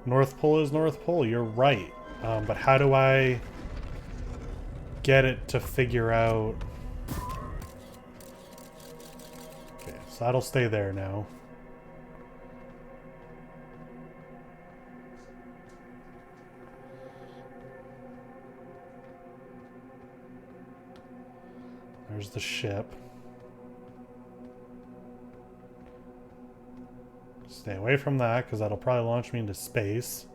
North Pole is North Pole, you're right. But how do I get it to figure out... Okay, so that'll stay there now. There's the ship. Stay away from that, because that'll probably launch me into space.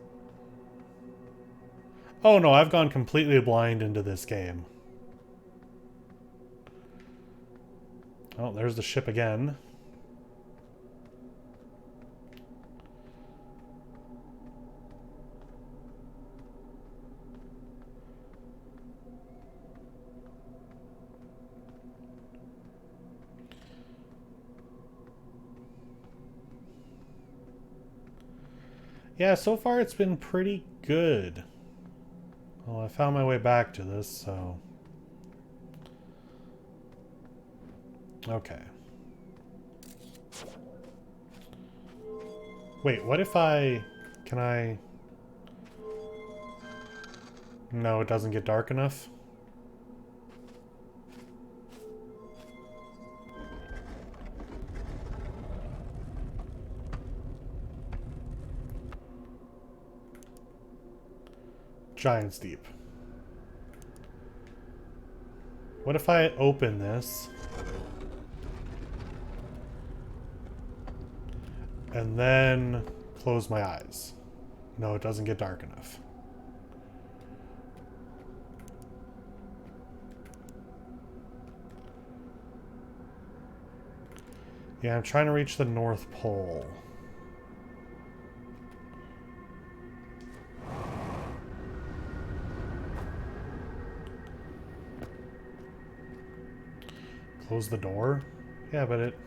Oh no, I've gone completely blind into this game. Oh, there's the ship again. Yeah, so far it's been pretty good. Well, I found my way back to this, so... Okay. Wait, what if I... Can I... No, it doesn't get dark enough? Giant's Deep. What if I open this and then close my eyes? No, it doesn't get dark enough. Yeah, I'm trying to reach the North Pole. Close the door? Yeah, but it...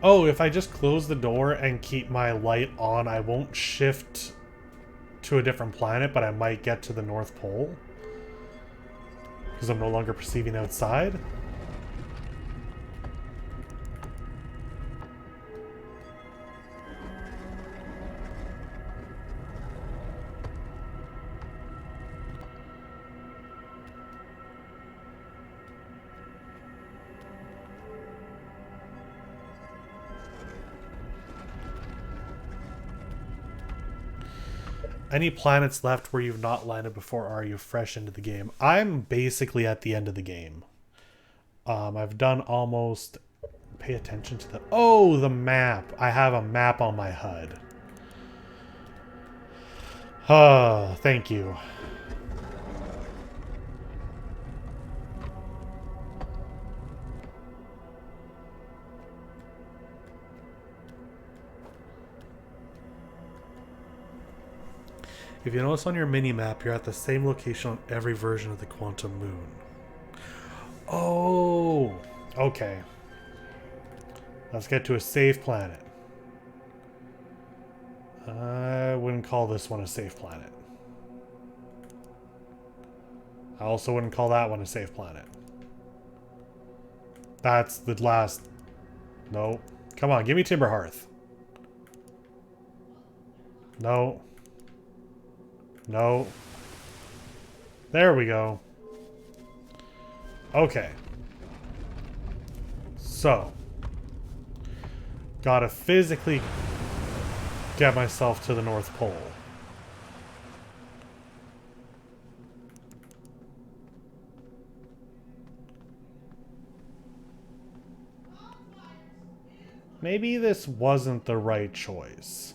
Oh, if I just close the door and keep my light on, I won't shift to a different planet, but I might get to the North Pole. Because I'm no longer perceiving outside. Any planets left where you've not landed before? Are you fresh into the game? I'm basically at the end of the game. I've done almost... Pay attention to the... Oh, the map. I have a map on my HUD. Thank you. If you notice on your mini-map, you're at the same location on every version of the Quantum Moon. Oh, okay. Let's get to a safe planet. I wouldn't call this one a safe planet. I also wouldn't call that one a safe planet. That's the last... No. Come on, give me Timber Hearth. No. No. There we go. Okay. So. Gotta physically get myself to the North Pole. Maybe this wasn't the right choice.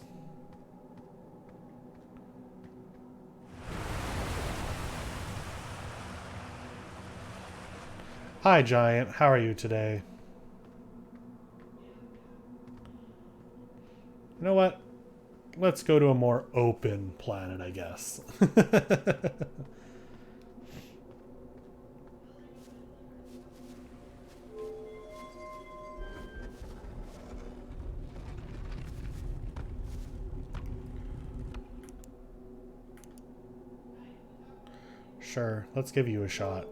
Hi, Giant. How are you today? You know what? Let's go to a more open planet, I guess. Sure, let's give you a shot.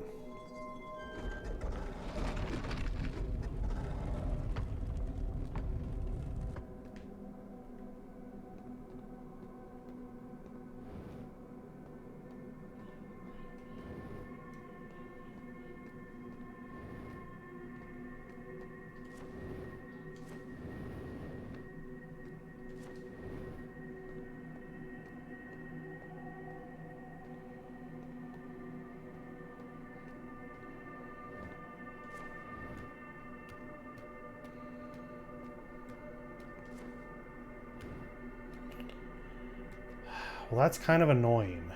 Well, that's kind of annoying.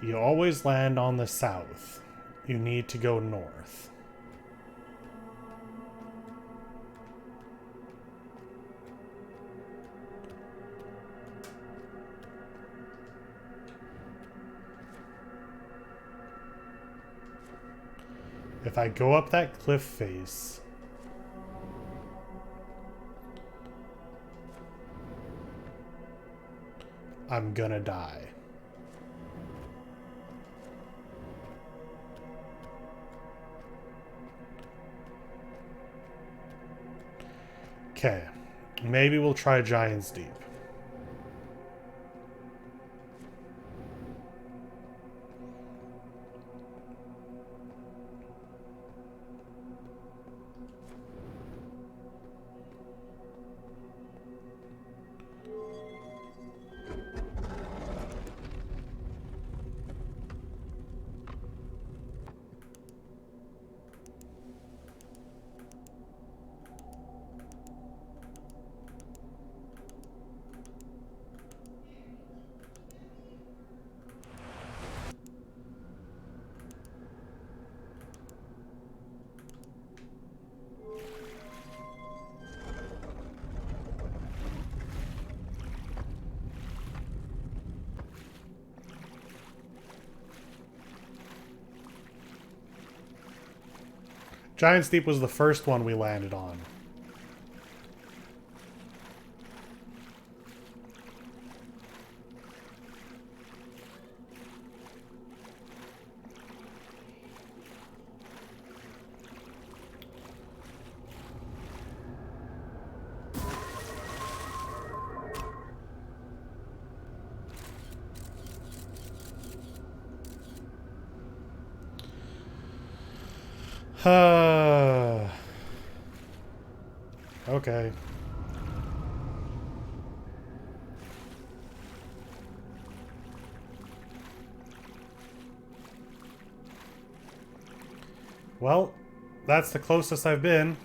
You always land on the south. You need to go north. If I go up that cliff face... I'm gonna die. Okay. Maybe we'll try Giant's Deep. Giant's Deep was the first one we landed on. Okay. Well, that's the closest I've been.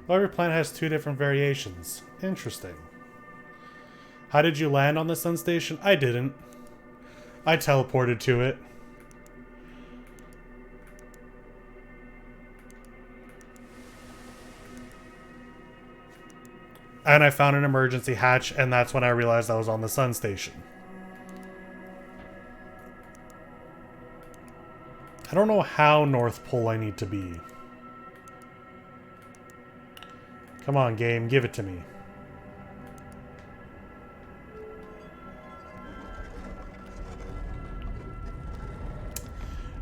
Well, every planet has 2 different variations. Interesting. How did you land on the sun station? I didn't. I teleported to it. And I found an emergency hatch, and that's when I realized I was on the sun station. I don't know how North Pole I need to be. Come on, game, give it to me.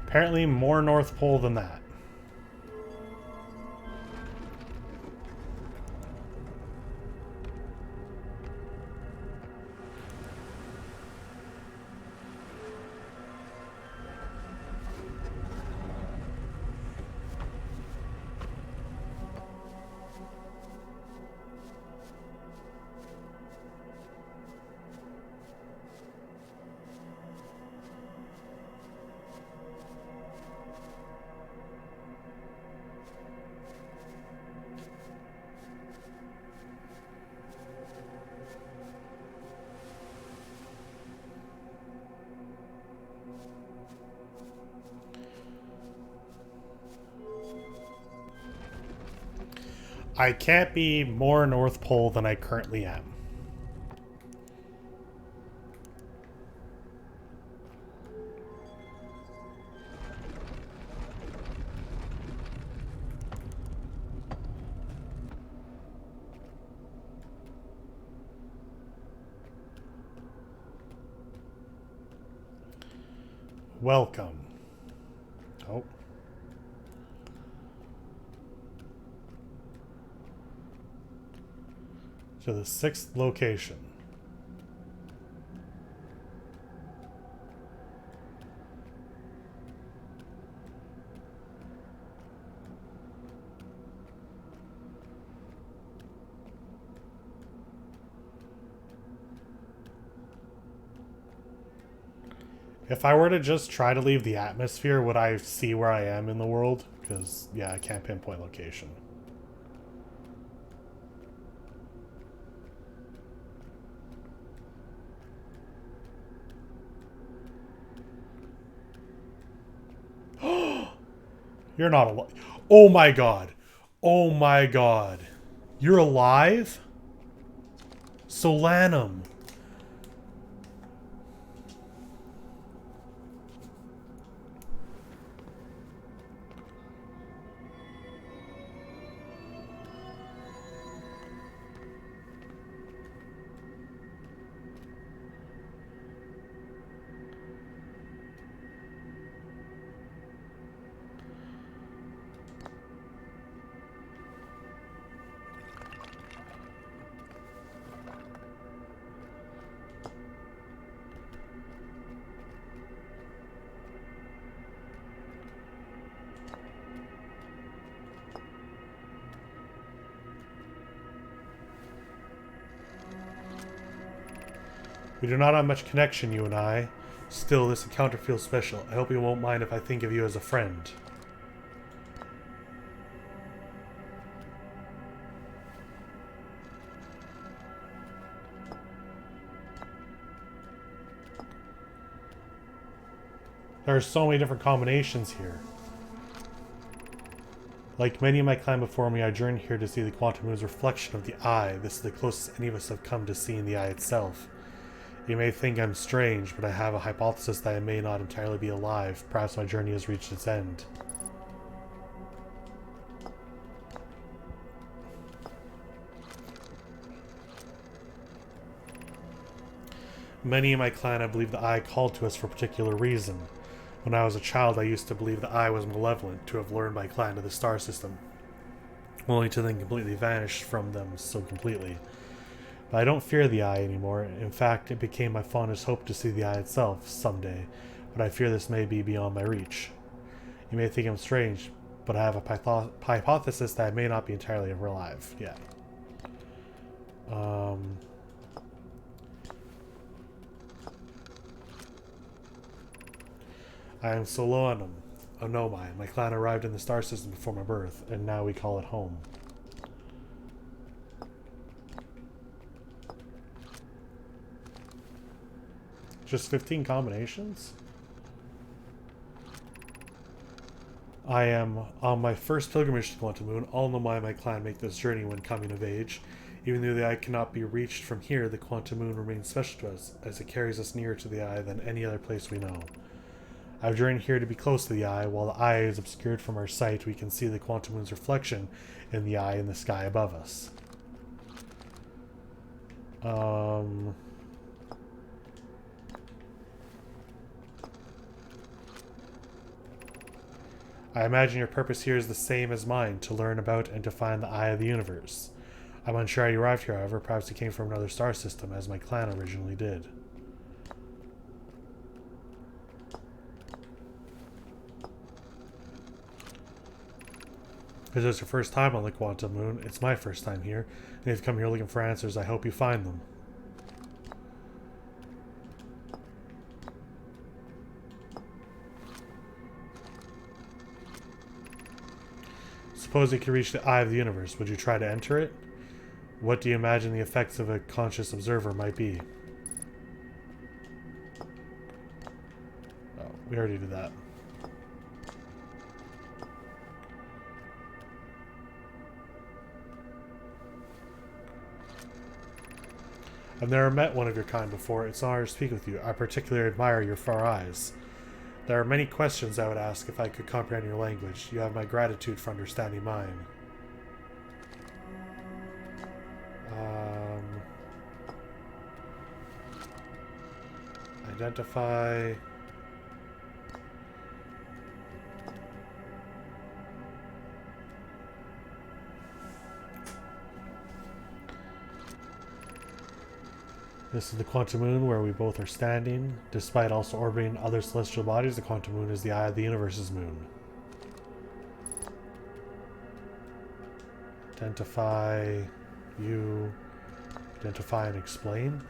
Apparently more North Pole than that. I can't be more North Pole than I currently am. Welcome. Oh. To the 6th location. If I were to just try to leave the atmosphere, would I see where I am in the world? Because, yeah, I can't pinpoint location. You're not alive. Oh my god. Oh my god. You're alive? Solanum. We do not have much connection, you and I. Still, this encounter feels special. I hope you won't mind if I think of you as a friend. There are so many different combinations here. Like many of my clan before me, I journeyed here to see the quantum moon's reflection of the eye. This is the closest any of us have come to seeing the eye itself. You may think I'm strange, but I have a hypothesis that I may not entirely be alive. Perhaps my journey has reached its end. Many in my clan, I believe the eye called to us for a particular reason. When I was a child, I used to believe the eye was malevolent, to have lured my clan to the star system, only to then completely vanish from them so completely. But I don't fear the eye anymore. In fact, it became my fondest hope to see the eye itself someday, but I fear this may be beyond my reach. You may think I'm strange, but I have a hypothesis that I may not be entirely alive yet. I am Solonum, Onomai. My clan arrived in the star system before my birth, and now we call it home. Just 15 combinations? I am on my first pilgrimage to the Quantum Moon. All Onomai and my clan make this journey when coming of age. Even though the eye cannot be reached from here, the Quantum Moon remains special to us, as it carries us nearer to the eye than any other place we know. I've journeyed here to be close to the eye. While the eye is obscured from our sight, we can see the quantum moon's reflection in the eye in the sky above us. I imagine your purpose here is the same as mine, to learn about and to find the eye of the universe. I'm unsure how you arrived here, however. Perhaps you came from another star system, as my clan originally did. If it's your first time on the Quantum Moon, it's my first time here, and if you've come here looking for answers, I hope you find them. Suppose you could reach the eye of the universe. Would you try to enter it? What do you imagine the effects of a conscious observer might be? Oh, we already did that. I've never met one of your kind before. It's an honor to speak with you. I particularly admire your far eyes. There are many questions I would ask if I could comprehend your language. You have my gratitude for understanding mine. Identify... This is the Quantum Moon where we both are standing. Despite also orbiting other celestial bodies, the Quantum Moon is the eye of the universe's moon. Identify you. Identify and explain.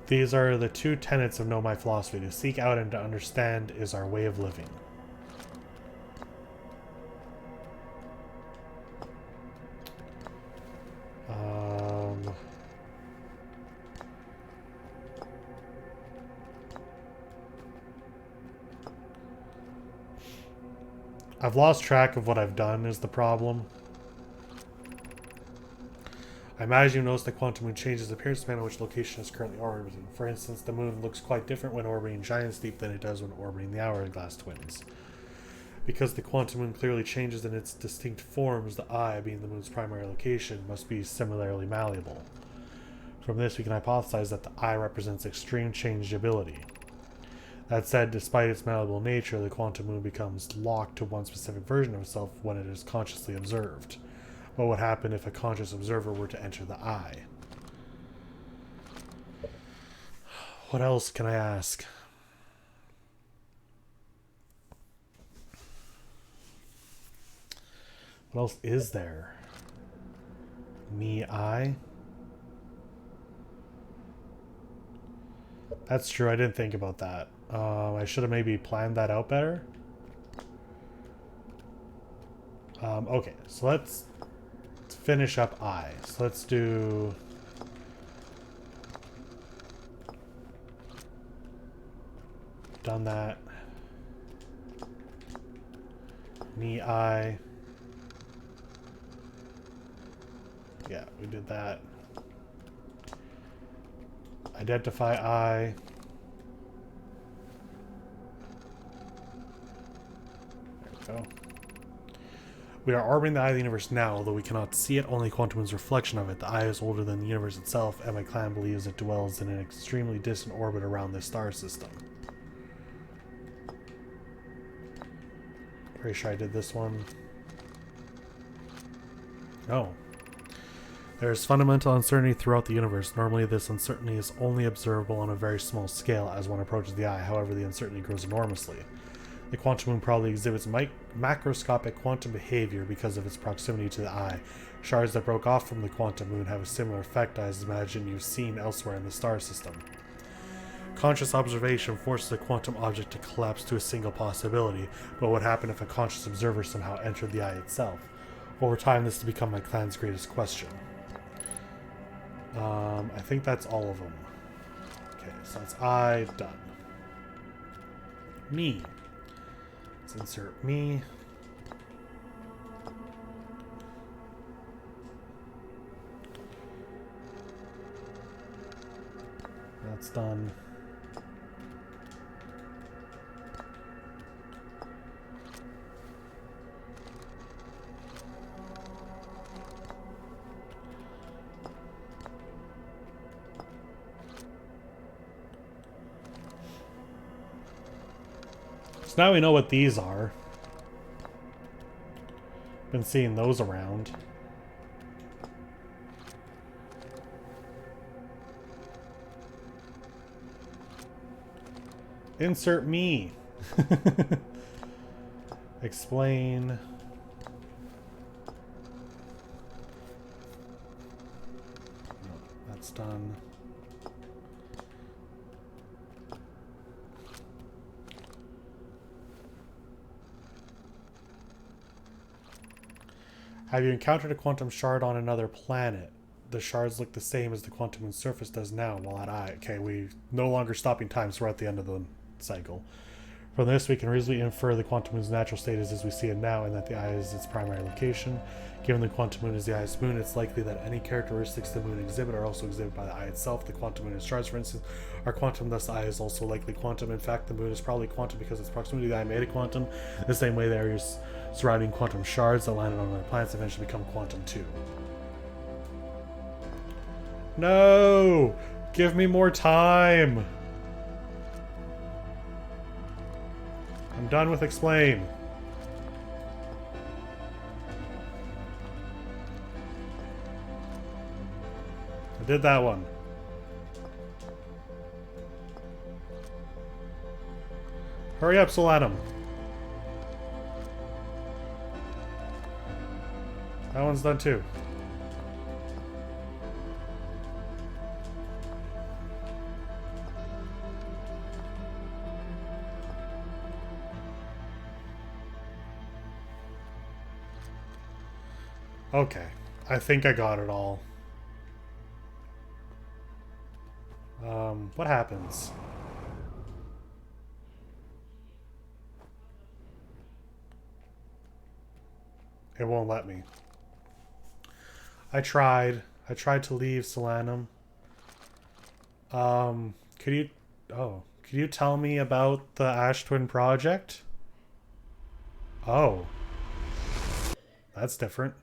These are the two tenets of Know My philosophy. To seek out and to understand is our way of living. I've lost track of what I've done is the problem. I imagine you notice the quantum moon changes appearance depending on which location is currently orbiting. For instance, the moon looks quite different when orbiting Giant's Deep than it does when orbiting the Hourglass Twins. Because the quantum moon clearly changes in its distinct forms, the eye, being the moon's primary location, must be similarly malleable. From this, we can hypothesize that the eye represents extreme changeability. That said, despite its malleable nature, the quantum moon becomes locked to one specific version of itself when it is consciously observed. What would happen if a conscious observer were to enter the eye? What else can I ask? What else is there? Me, I? That's true, I didn't think about that. I should have maybe planned that out better. Okay, so let's finish up I. So let's do... Done that. Me, I. Yeah, we did that. Identify I. There we go. We are orbiting the eye of the universe now, although we cannot see it, only quantum moon's reflection of it. The eye is older than the universe itself, and my clan believes it dwells in an extremely distant orbit around this star system. Pretty sure I did this one. No. There is fundamental uncertainty throughout the universe. Normally, this uncertainty is only observable on a very small scale as one approaches the eye. However, the uncertainty grows enormously. The quantum moon probably exhibits macroscopic quantum behavior because of its proximity to the eye. Shards that broke off from the quantum moon have a similar effect I imagine you've seen elsewhere in the star system. Conscious observation forces a quantum object to collapse to a single possibility, but what would happen if a conscious observer somehow entered the eye itself? Over time, this has become my clan's greatest question. I think that's all of them. Okay, so that's I, done. Me. Let's insert me. That's done. So now we know what these are. Been seeing those around. Insert me. Explain. No, that's done. Have you encountered a quantum shard on another planet? The shards look the same as the quantum moon's surface does now. While at I, okay, we no longer stopping time, so we're at the end of the cycle. From this, we can reasonably infer the quantum moon's natural state is as we see it now, and that the eye is its primary location. Given the quantum moon is the eye's moon, it's likely that any characteristics the moon exhibit are also exhibited by the eye itself. The quantum moon is shards, for instance, are quantum, thus the eye is also likely quantum. In fact, the moon is probably quantum because its proximity to the eye made it quantum. The same way the areas surrounding quantum shards that landed on other planets eventually become quantum too. No! Give me more time! I'm done with explain. I did that one. Hurry up, Solanum. That one's done too. Okay, I think I got it all. What happens? It won't let me. I tried. I tried to leave Solanum. Could you... Oh. Could you tell me about the Ash Twin project? Oh. That's different.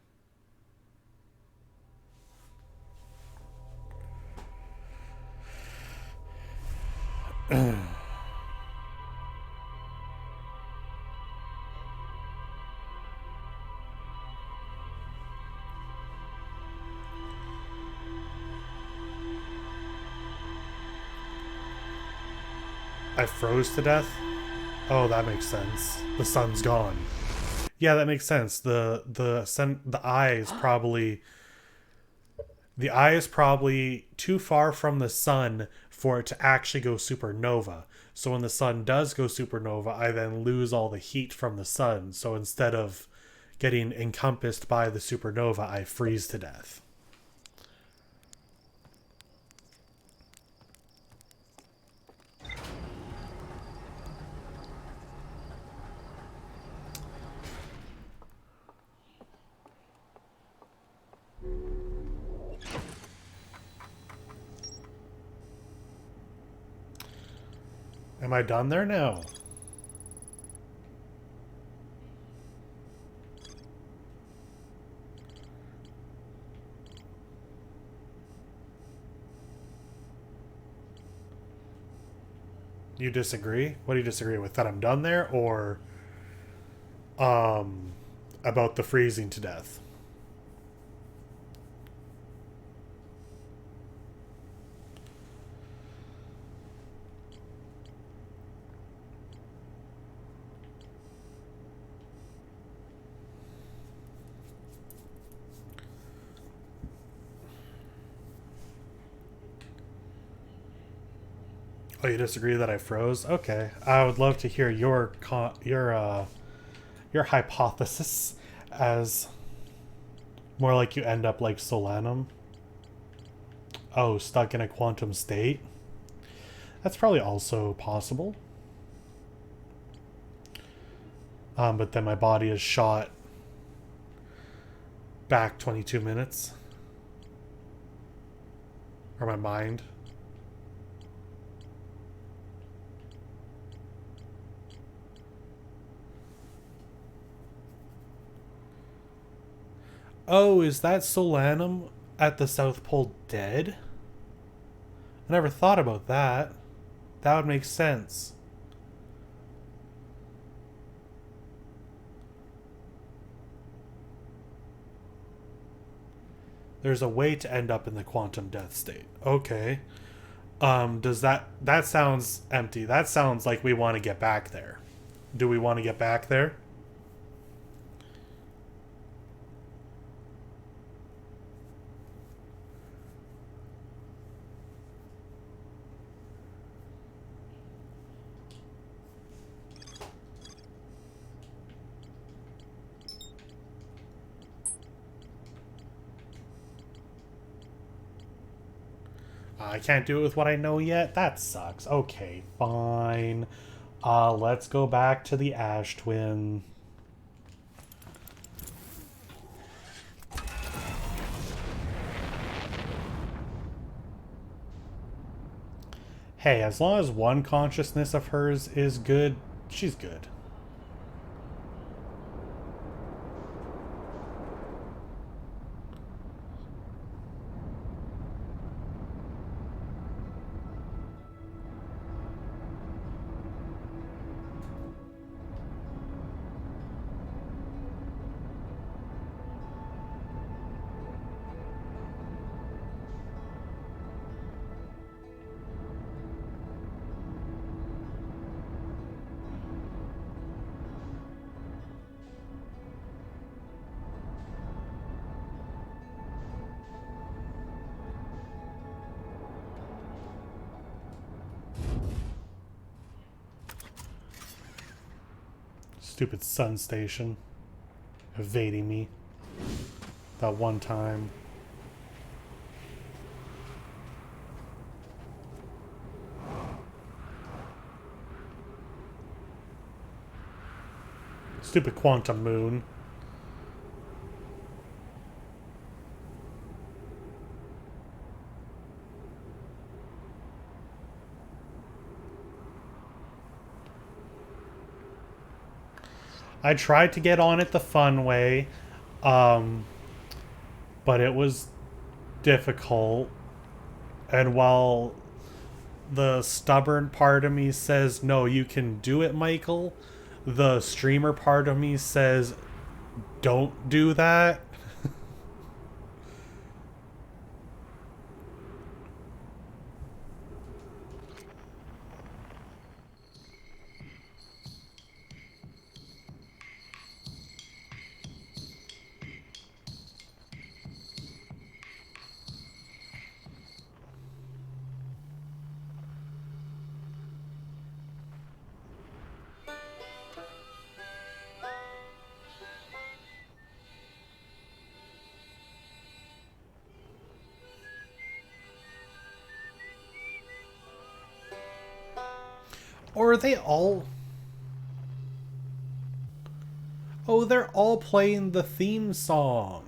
I froze to death? Oh, that makes sense. The sun's gone. Yeah, that makes sense. The eye is probably too far from the sun for it to actually go supernova. So when the sun does go supernova, I then lose all the heat from the sun. So instead of getting encompassed by the supernova, I freeze to death. Am I done there now? You disagree? What do you disagree with? That I'm done there, or about the freezing to death? Oh, you disagree that I froze? Okay, I would love to hear your hypothesis, as more like you end up like Solanum. Oh, stuck in a quantum state. That's probably also possible. But then my body is shot back 22 minutes. Or my mind. Oh, is that Solanum at the South Pole dead? I never thought about that. That would make sense. There's a way to end up in the quantum death state. Okay. Does that sounds empty. That sounds like we want to get back there. Do we want to get back there? I can't do it with what I know yet? That sucks. Okay, fine. Let's go back to the Ash Twin. Hey, as long as one consciousness of hers is good, she's good. Stupid sun station. Evading me. That one time. Stupid quantum moon. I tried to get on it the fun way, but it was difficult. And while the stubborn part of me says, no, you can do it, Michael, the streamer part of me says, don't do that. Or are they all... Oh, they're all playing the theme song.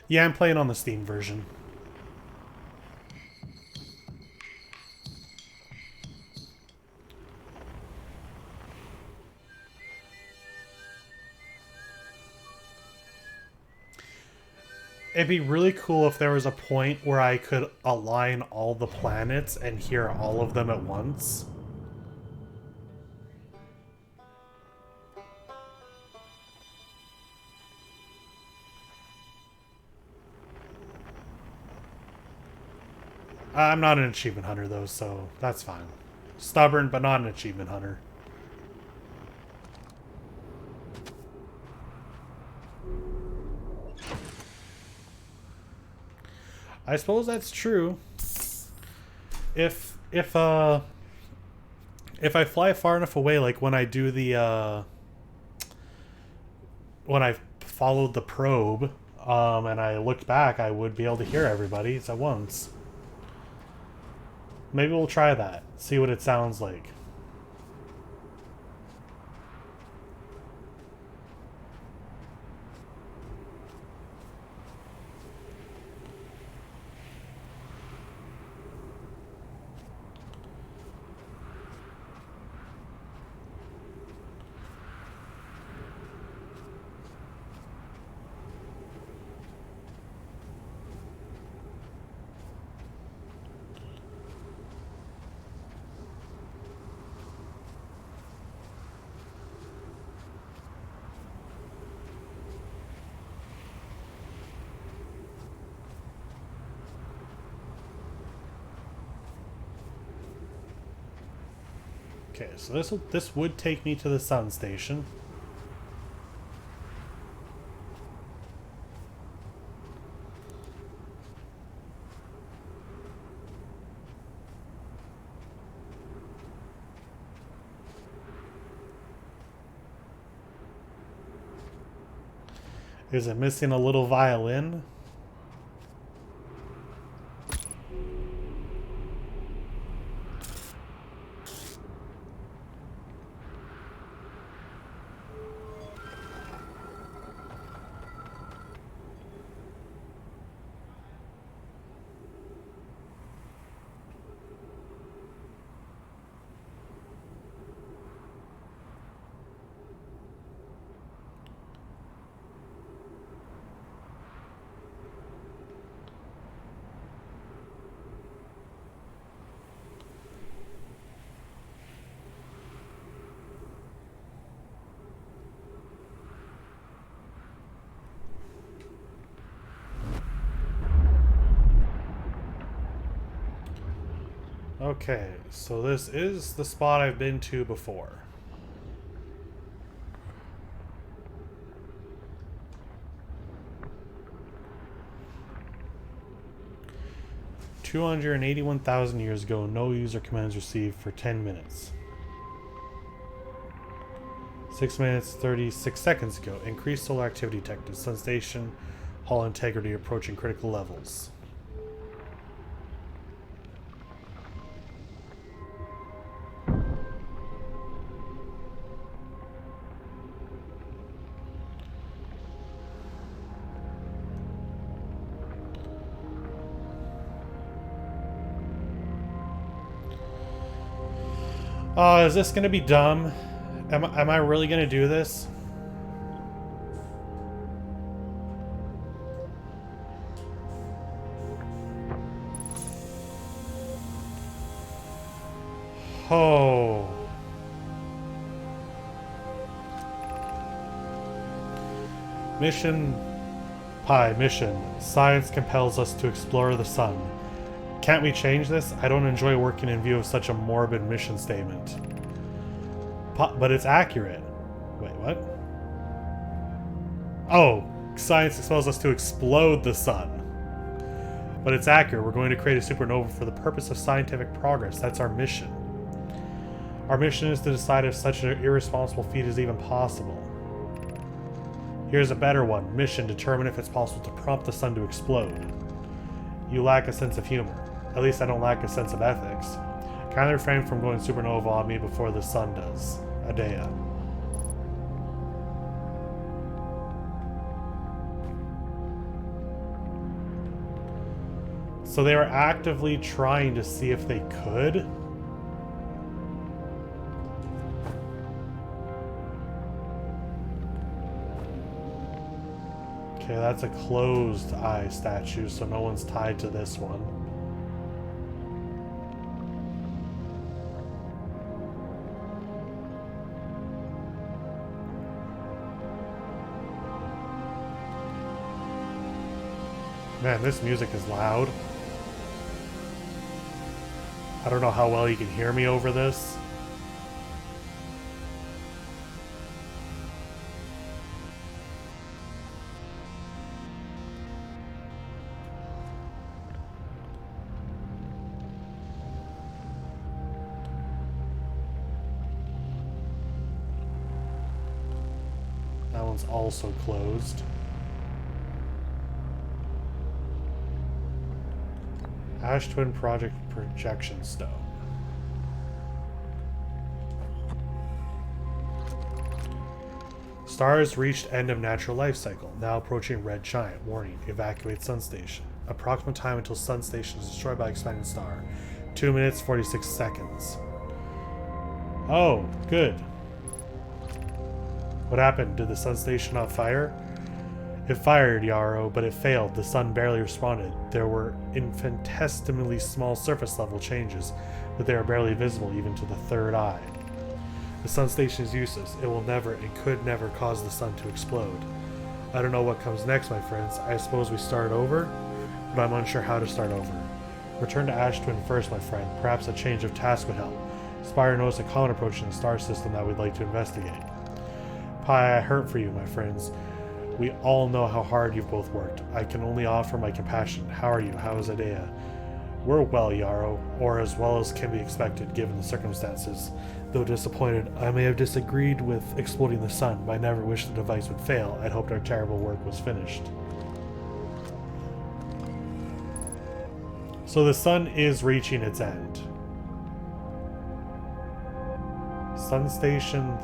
Yeah, I'm playing on the Steam version. It'd be really cool if there was a point where I could align all the planets and hear all of them at once. I'm not an achievement hunter, though, so that's fine. Stubborn, but not an achievement hunter. I suppose that's true. If I fly far enough away, like when I do the when I followed the probe, and I looked back, I would be able to hear everybody at once. Maybe we'll try that. See what it sounds like. Okay, so this would take me to the sun station. Is it missing a little violin? Okay, so this is the spot I've been to before. $281,000 years ago, no user commands received for 10 minutes. 6 minutes, 36 seconds ago, increased solar activity detected. Sun station Hull integrity approaching critical levels. Is this going to be dumb? Am I really going to do this? Oh. Mission. Science compels us to explore the sun. Can't we change this? I don't enjoy working in view of such a morbid mission statement. But it's accurate. Wait, what? Oh, science compels us to explode the sun. But it's accurate. We're going to create a supernova for the purpose of scientific progress. That's our mission. Our mission is to decide if such an irresponsible feat is even possible. Here's a better one. Mission: determine if it's possible to prompt the sun to explode. You lack a sense of humor. At least I don't lack a sense of ethics. Kindly refrain from going supernova on me before the sun does. Adea. So they were actively trying to see if they could. Okay, that's a closed eye statue, so no one's tied to this one. Man, this music is loud. I don't know how well you can hear me over this. That one's also closed. Ash Twin Project Projection Stone. Stars reached end of natural life cycle. Now approaching red giant. Warning: evacuate Sun Station. Approximate time until Sun Station is destroyed by expanding star. 2 minutes 46 seconds. Oh, good. What happened? Did the Sun Station not fire? It fired, Yarrow, but it failed. The sun barely responded. There were infinitesimally small surface level changes, but they are barely visible even to the third eye. The sun station is useless. It will never and could never cause the sun to explode. I don't know what comes next, my friends. I suppose we start over, but I'm unsure how to start over. Return to Ash Twin first, my friend. Perhaps a change of task would help. Spire knows a common approach in the star system that we'd like to investigate. I hurt for you, my friends. We all know how hard you've both worked. I can only offer my compassion. How are you? How is Adea? We're well, Yarrow, or as well as can be expected given the circumstances. Though disappointed, I may have disagreed with exploding the sun, but I never wished the device would fail. I'd hoped our terrible work was finished. So the sun is reaching its end. Sun Station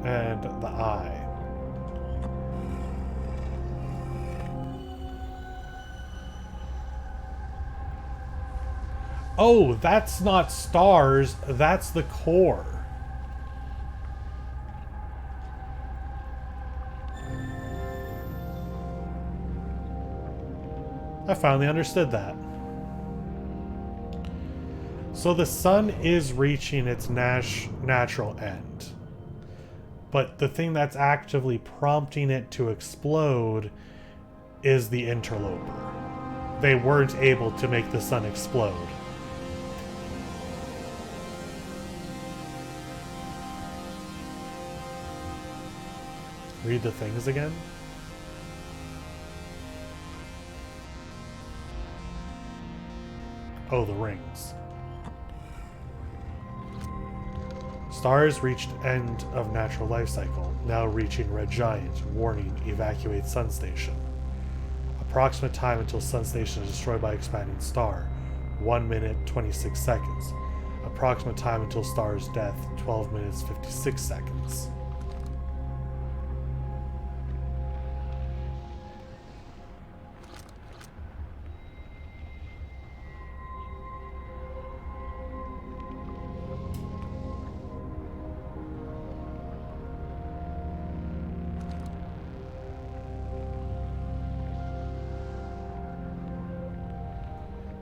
and the Eye. Oh, that's not stars, that's the core. I finally understood that. So the sun is reaching its natural end. But the thing that's actively prompting it to explode is the interloper. They weren't able to make the sun explode. Read the things again. Oh, the rings. Stars reached end of natural life cycle. Now reaching red giant. Warning: evacuate Sun Station. Approximate time until Sun Station is destroyed by expanding star, 1 minute 26 seconds. Approximate time until star's death, 12 minutes 56 seconds.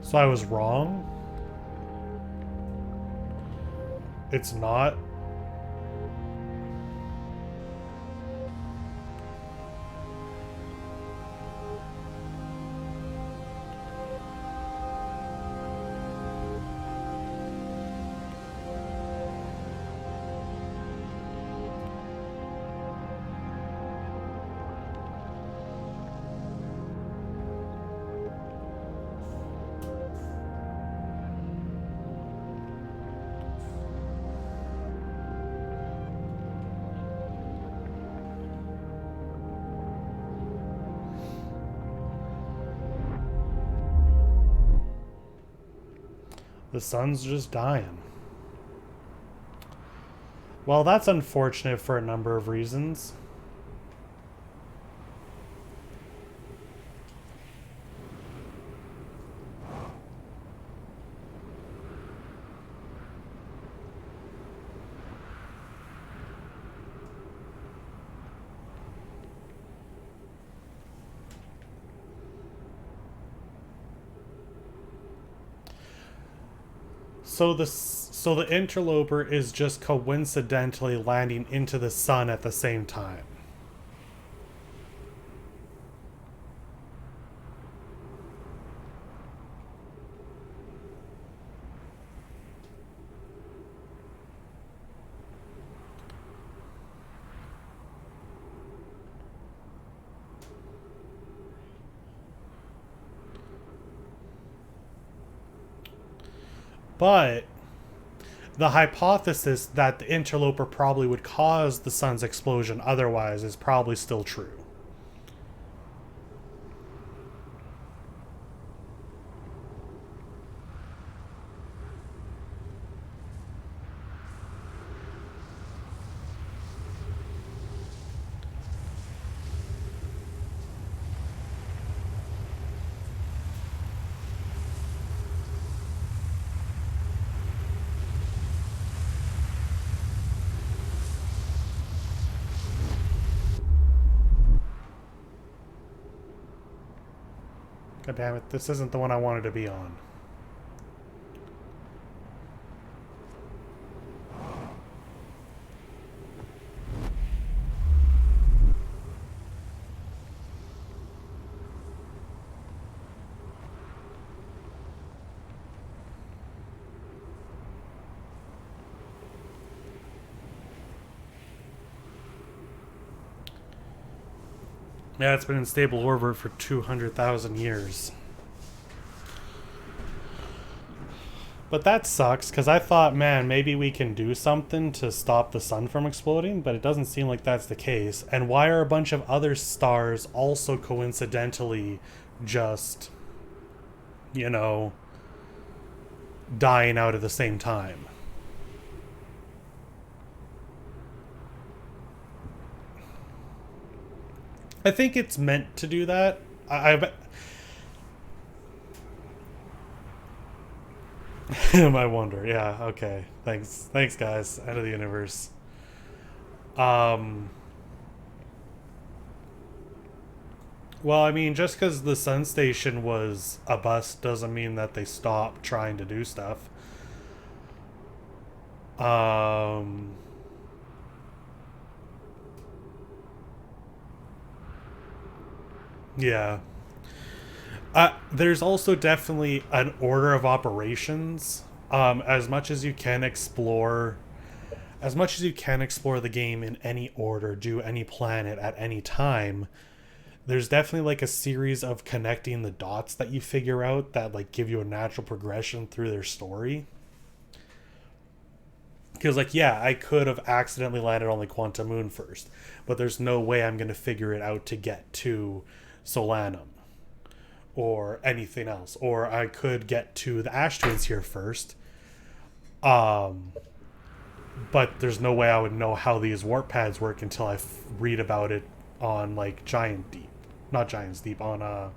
So I was wrong. It's not. The sun's just dying. Well, that's unfortunate for a number of reasons. So the interloper is just coincidentally landing into the sun at the same time. But the hypothesis that the interloper probably would cause the sun's explosion otherwise is probably still true. God damn it, this isn't the one I wanted to be on. Yeah, it's been in stable orbit for 200,000 years. But that sucks, because I thought, man, maybe we can do something to stop the sun from exploding, but it doesn't seem like that's the case. And why are a bunch of other stars also coincidentally just, you know, dying out at the same time? I think it's meant to do that. I wonder. Yeah, okay. Thanks, guys. End of the universe. Well, I mean, just because the sun station was a bust doesn't mean that they stopped trying to do stuff. Yeah. There's also definitely an order of operations. As much as you can explore the game in any order, do any planet at any time, there's definitely like a series of connecting the dots that you figure out that like give you a natural progression through their story. Because like, yeah, I could have accidentally landed on the Quantum Moon first, but there's no way I'm going to figure it out to get to Solanum. or anything else. Or I could get to the Ash Twins here first. But there's no way I would know how these warp pads work until I read about it on like Giant Deep. Not Giant's Deep, on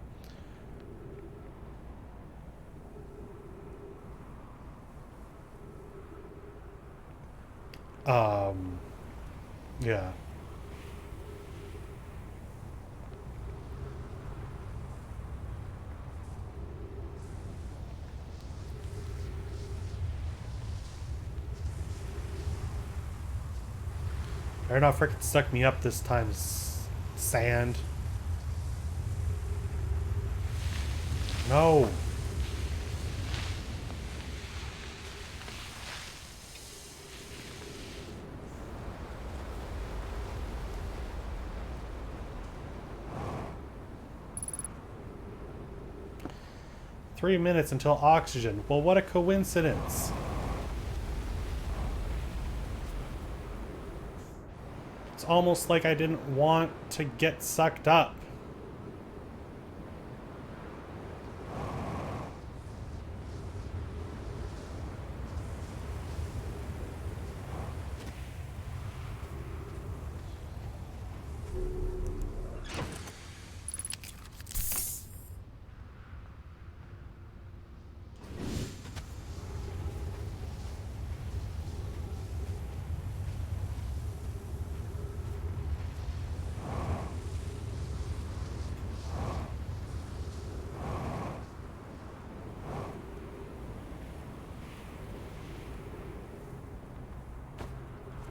yeah. Better not freaking suck me up this time, sand. No. Three minutes until oxygen. Well, what a coincidence. It's almost like I didn't want to get sucked up.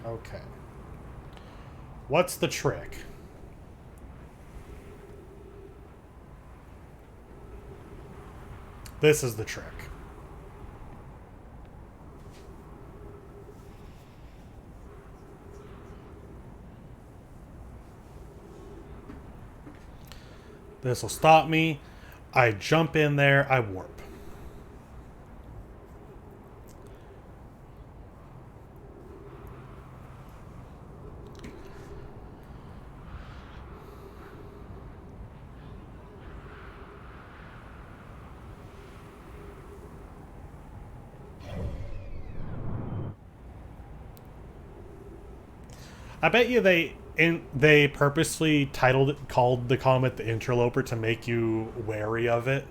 Okay. What's the trick? This is the trick. This will stop me. I jump in there, I warp. I bet you they purposely called the comet the Interloper to make you wary of it.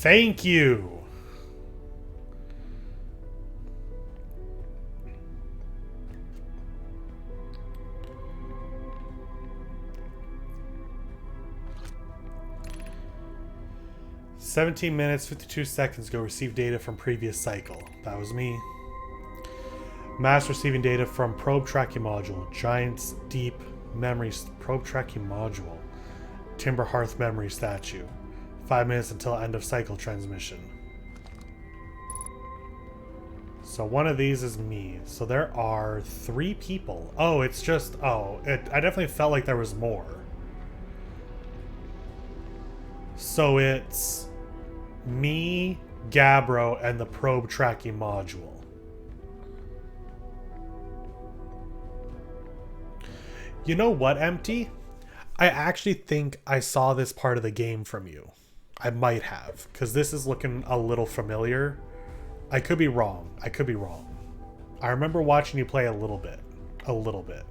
Thank you. "17 minutes, 52 seconds ago, received data from previous cycle." That was me. "Mass receiving data from probe tracking module. Giant's Deep memory probe tracking module. Timber Hearth memory statue. 5 minutes until end of cycle transmission." So one of these is me. So there are 3 people. Oh, it's just... Oh, I definitely felt like there was more. So it's me, Gabbro, and the probe tracking module. You know what, Empty? I actually think I saw this part of the game from you. I might have, because this is looking a little familiar. I could be wrong. I could be wrong. I remember watching you play a little bit. A little bit.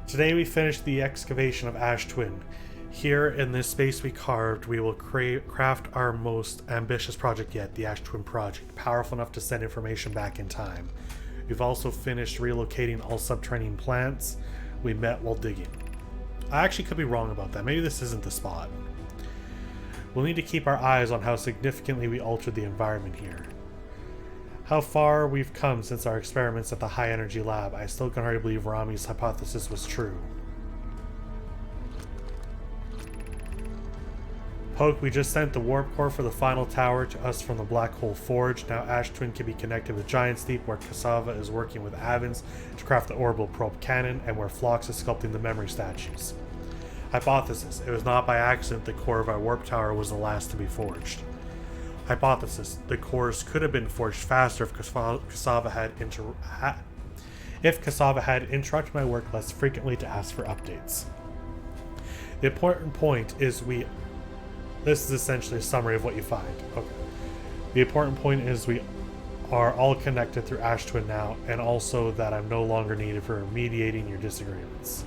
Today we finished the excavation of Ash Twin. Here in this space we carved, we will craft our most ambitious project yet, the Ash Twin project, powerful enough to send information back in time. We've also finished relocating all subterranean plants we met while digging. I actually could be wrong about that. Maybe this isn't the spot. We'll need to keep our eyes on how significantly we altered the environment here. how far we've come since our experiments at the high energy lab. I still can hardly believe Rami's hypothesis was true. Poke, we just sent the warp core for the final tower to us from the Black Hole Forge. Now Ash Twin can be connected with Giant's Deep, where Cassava is working with Avens to craft the orbital probe cannon, and where Phlox is sculpting the memory statues. Hypothesis: it was not by accident the core of our warp tower was the last to be forged. Hypothesis: the cores could have been forged faster if Cassava had interrupted my work less frequently to ask for updates. The important point is this is essentially a summary of what you find. Okay. The important point is we are all connected through Ash Twin now, and also that I'm no longer needed for mediating your disagreements.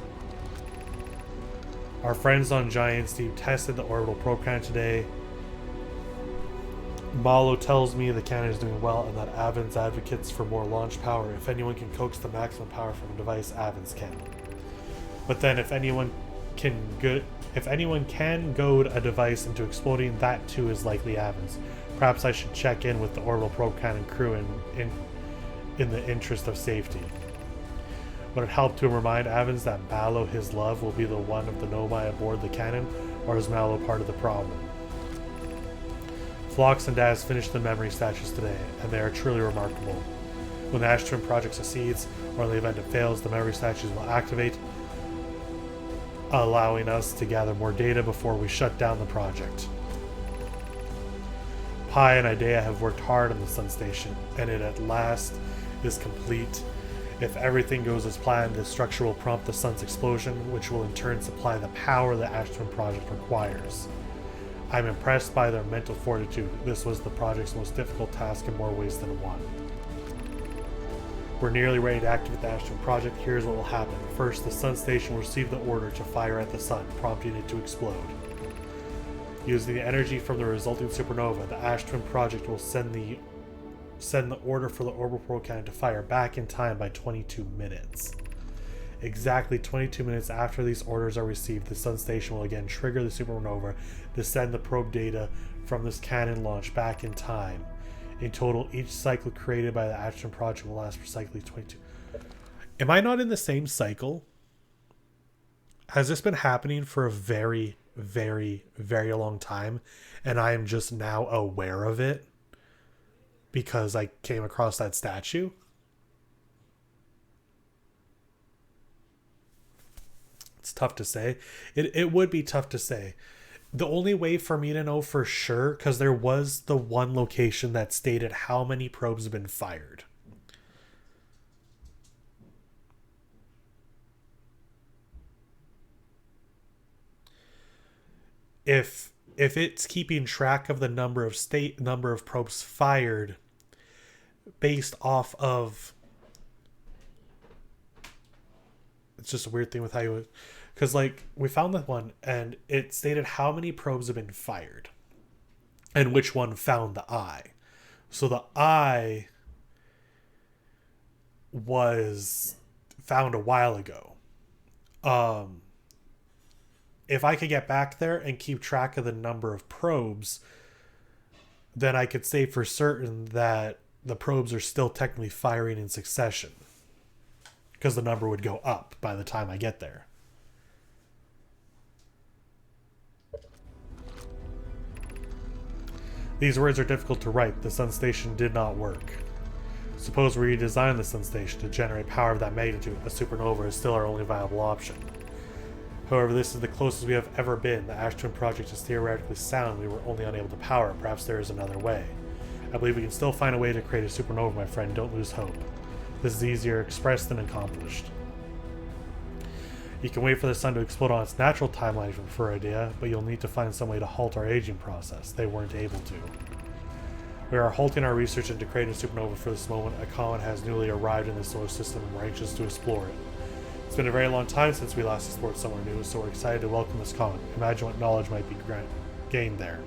Our friends on Giant's Deep tested the orbital probe cannon today. Malo tells me the cannon is doing well and that Avens advocates for more launch power. If anyone can coax the maximum power from a device, Avens can. But then if anyone can goad a device into exploding, that too is likely Avens. Perhaps I should check in with the orbital probe cannon crew in the interest of safety. Would it help to remind Avens that Malo, his love, will be the one of the Nomai aboard the cannon, or is Malo part of the problem? Phlox and Daz finished the memory statues today, and they are truly remarkable. When the Ash Twin project succeeds, or in the event it fails, the memory statues will activate, allowing us to gather more data before we shut down the project. Pi and Idea have worked hard on the Sun Station, and it at last is complete. If everything goes as planned, this structure will prompt the Sun's explosion, which will in turn supply the power the Ash Twin project requires. I'm impressed by their mental fortitude. This was the project's most difficult task in more ways than one. We're nearly ready to activate the Ash Twin project. Here's what will happen. First, the Sun Station will receive the order to fire at the Sun, prompting it to explode. Using the energy from the resulting supernova, the Ash Twin project will send the order for the orbital probe cannon to fire back in time by 22 minutes. Exactly 22 minutes after these orders are received, the Sun Station will again trigger the supernova to send the probe data from this cannon launch back in time. In total, each cycle created by the Ash Twin project will last precisely 22. Am I not in the same cycle? Has this been happening for a very, very, very long time, and I am just now aware of it because I came across that statue? It's tough to say. It would be tough to say. The only way for me to know for sure, because there was the one location that stated how many probes have been fired. If it's keeping track of the number of probes fired based off of, it's just a weird thing with how you, because like we found that one and it stated how many probes have been fired and which one found the eye. So the eye was found a while ago. If I could get back there and keep track of the number of probes, then I could say for certain that the probes are still technically firing in succession, because the number would go up by the time I get there. These words are difficult to write. The Sun Station did not work. Suppose we redesign the Sun Station to generate power of that magnitude. A supernova is still our only viable option. However, this is the closest we have ever been. The Ash Twin project is theoretically sound. We were only unable to power it. Perhaps there is another way. I believe we can still find a way to create a supernova, my friend. Don't lose hope. This is easier expressed than accomplished. You can wait for the sun to explode on its natural timeline if you prefer idea, but you'll need to find some way to halt our aging process. They weren't able to. We are halting our research into creating a supernova for this moment. A comet has newly arrived in the solar system and we're anxious to explore it. It's been a very long time since we last explored somewhere new, so we're excited to welcome this comet. Imagine what knowledge might be gained there.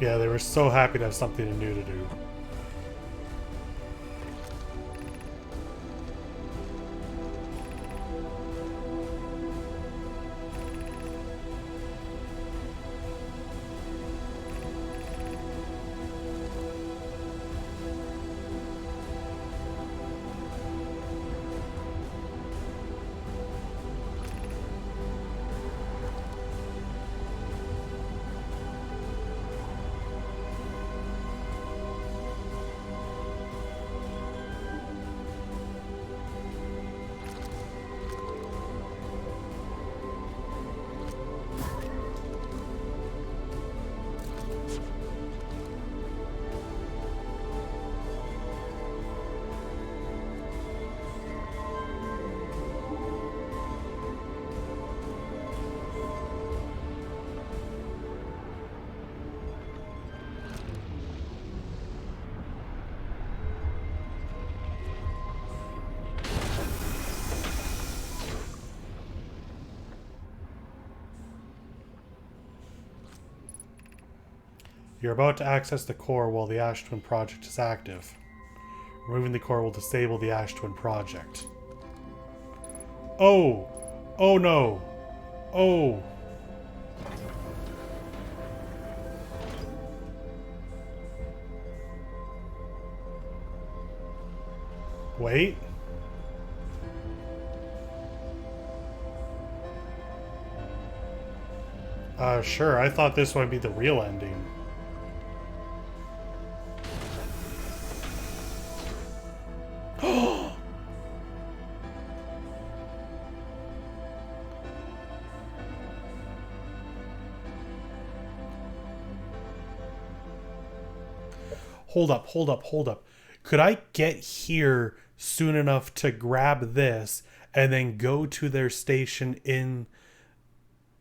Yeah, they were so happy to have something new to do. You're about to access the core while the Ash Twin project is active. Removing the core will disable the Ash Twin project. Oh! Oh no! Oh! Wait. Sure, I thought this would be the real ending. Hold up, hold up, hold up. Could I get here soon enough to grab this and then go to their station in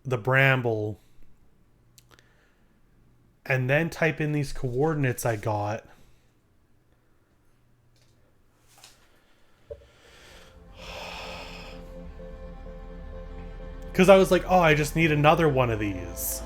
the Bramble and then type in these coordinates I got? Because I was like, oh, I just need another one of these.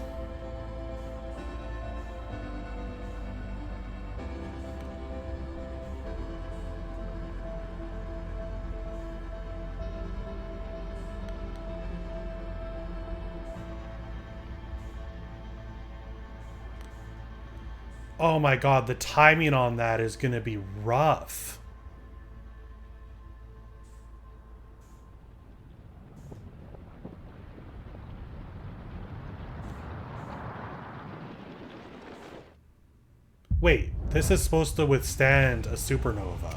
Oh my god, the timing on that is going to be rough. Wait, this is supposed to withstand a supernova.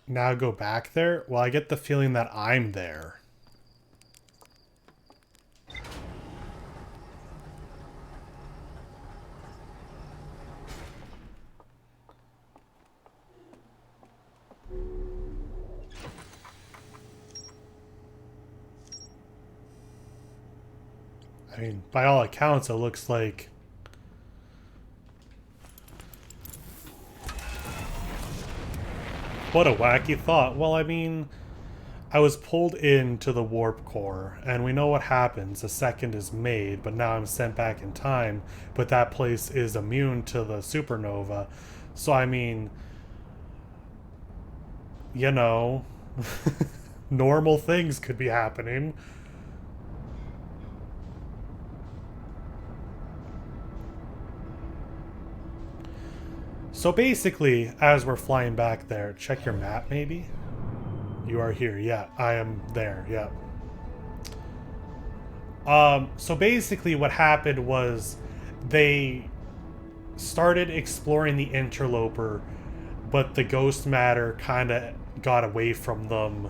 Now go back there? Well, I get the feeling that I'm there. I mean, by all accounts, it looks like... What a wacky thought. Well, I mean, I was pulled into the warp core, and we know what happens. A second is made, but now I'm sent back in time, but that place is immune to the supernova. So, I mean, you know, normal things could be happening. So basically, as we're flying back there, check your map maybe? You are here, yeah, I am there, yeah. So basically what happened was they started exploring the interloper, but the ghost matter kind of got away from them.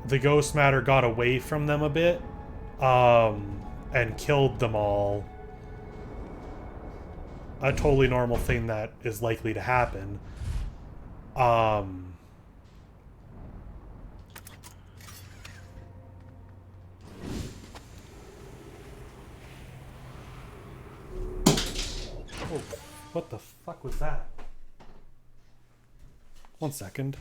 The ghost matter got away from them a bit. and killed them all, a totally normal thing that is likely to happen. Oh, what the fuck was that? 1 second.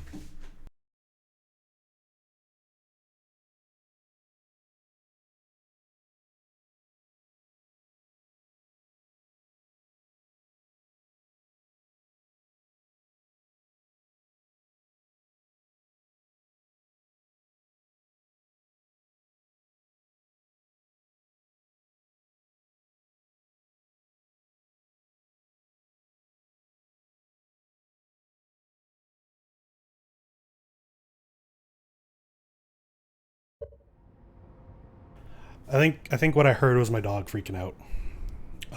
I think what I heard was my dog freaking out.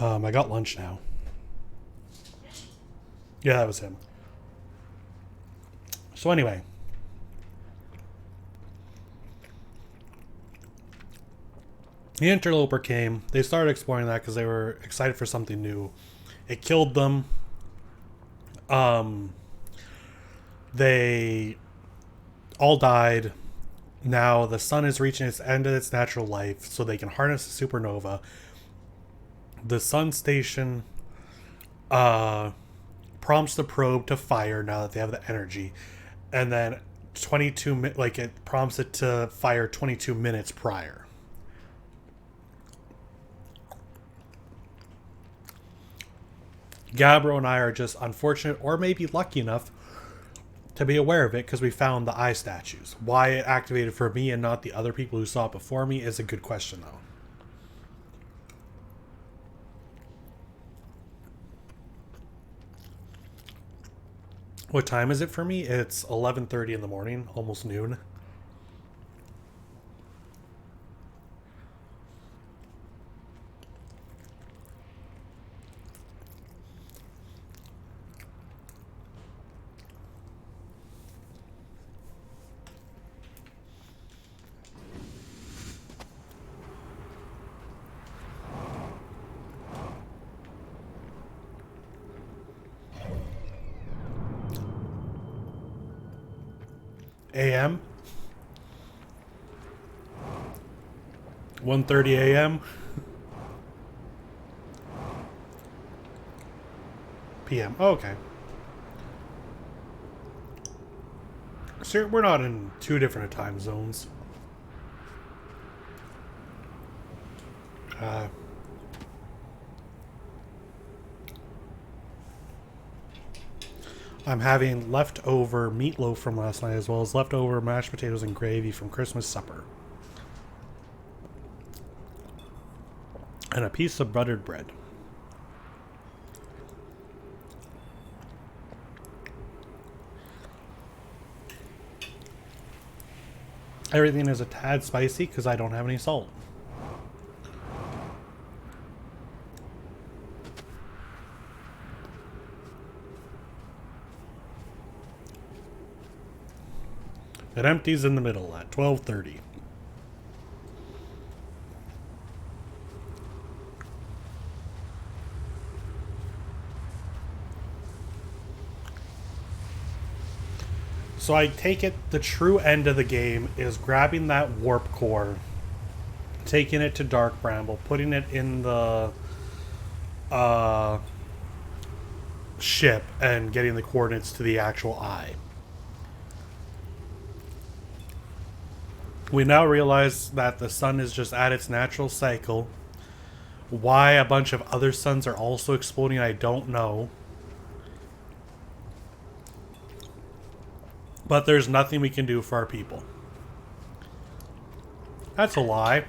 I got lunch now. Yeah, that was him. So anyway, the interloper came. They started exploring that because they were excited for something new. It killed them. They all died. Now the sun is reaching its end of its natural life, so they can harness the supernova. The sun station prompts the probe to fire now that they have the energy, and then 22 like it prompts it to fire 22 minutes prior. Gabbro and I are just unfortunate, or maybe lucky enough, to be aware of it because we found the eye statues. Why it activated for me and not the other people who saw it before me is a good question, though. What time is it for me? It's 11:30 in the morning, almost noon. AM 1:30 AM PM. Oh, okay. So we're not in two different time zones. I'm having leftover meatloaf from last night, as well as leftover mashed potatoes and gravy from Christmas supper. And a piece of buttered bread. Everything is a tad spicy because I don't have any salt. It empties in the middle at 12:30. So I take it the true end of the game is grabbing that warp core, taking it to Dark Bramble, putting it in the ship, and getting the coordinates to the actual eye. We now realize that the sun is just at its natural cycle. Why a bunch of other suns are also exploding, I don't know. But there's nothing we can do for our people. That's a lie.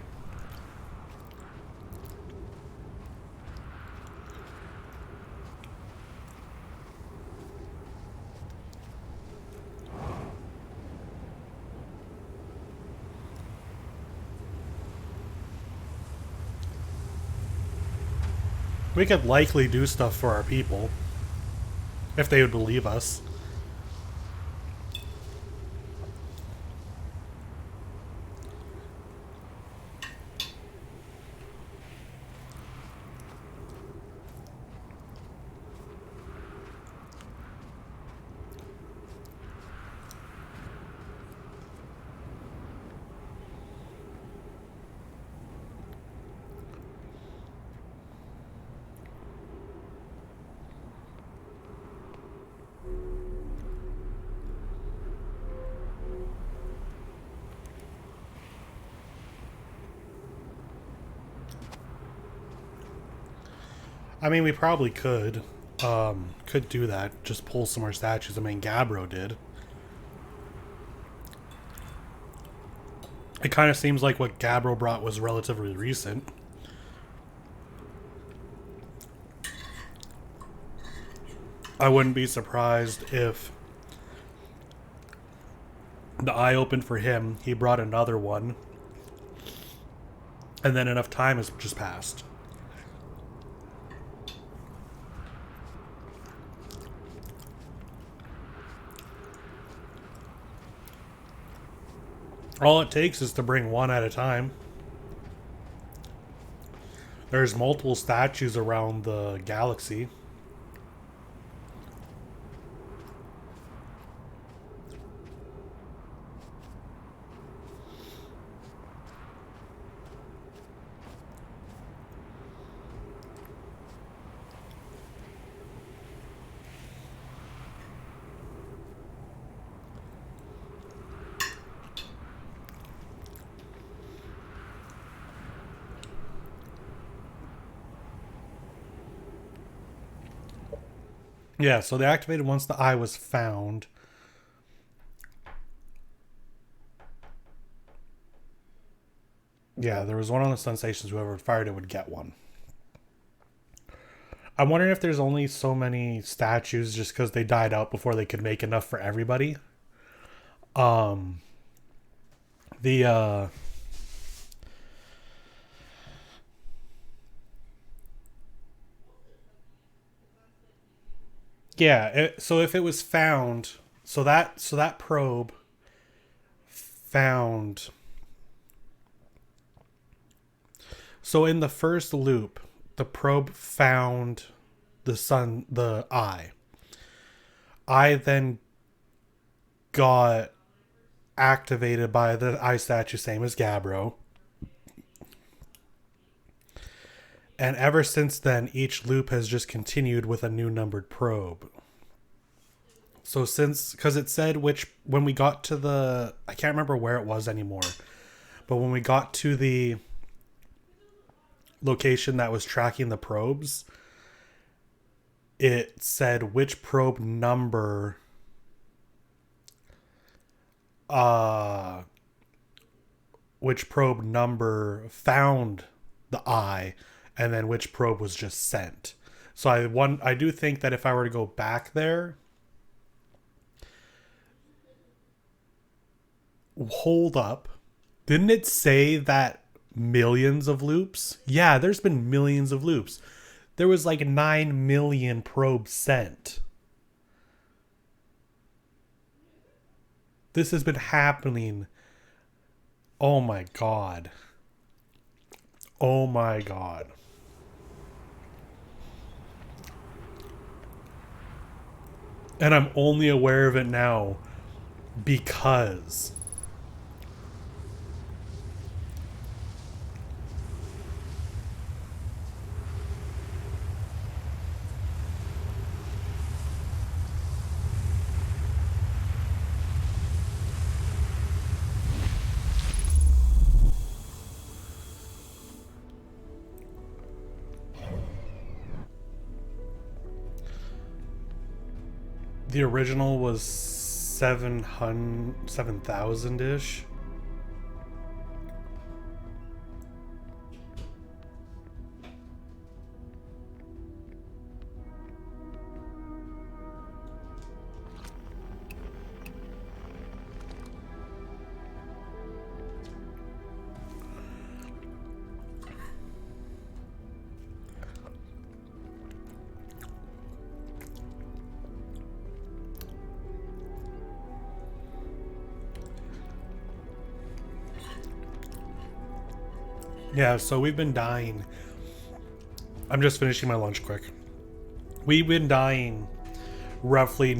We could likely do stuff for our people. If they would believe us. I mean, we probably could do that. Just pull some more statues. I mean, Gabbro did. It kind of seems like what Gabbro brought was relatively recent. I wouldn't be surprised if the eye opened for him, he brought another one, and then enough time has just passed. All it takes is to bring one at a time. There's multiple statues around the galaxy. Yeah, so they activated once the eye was found. Yeah, there was one on the Sun Stations. Whoever fired it would get one. I'm wondering if there's only so many statues just because they died out before they could make enough for everybody. Um, the yeah. So if it was found, so that probe found. So in the first loop, the probe found the eye. I then got activated by the eye statue, same as Gabbro. And ever since then, each loop has just continued with a new numbered probe. So because it said when we got to I can't remember where it was anymore, but when we got to the location that was tracking the probes, it said which probe number found the eye, and then which probe was just sent. So I do think that if I were to go back there, hold up, didn't it say that millions of loops? Yeah, there's been millions of loops. There was like 9 million probes sent. This has been happening. Oh my god. Oh my god. And I'm only aware of it now because the original was 7,000-ish. Yeah, so we've been dying. I'm just finishing my lunch quick. We've been dying roughly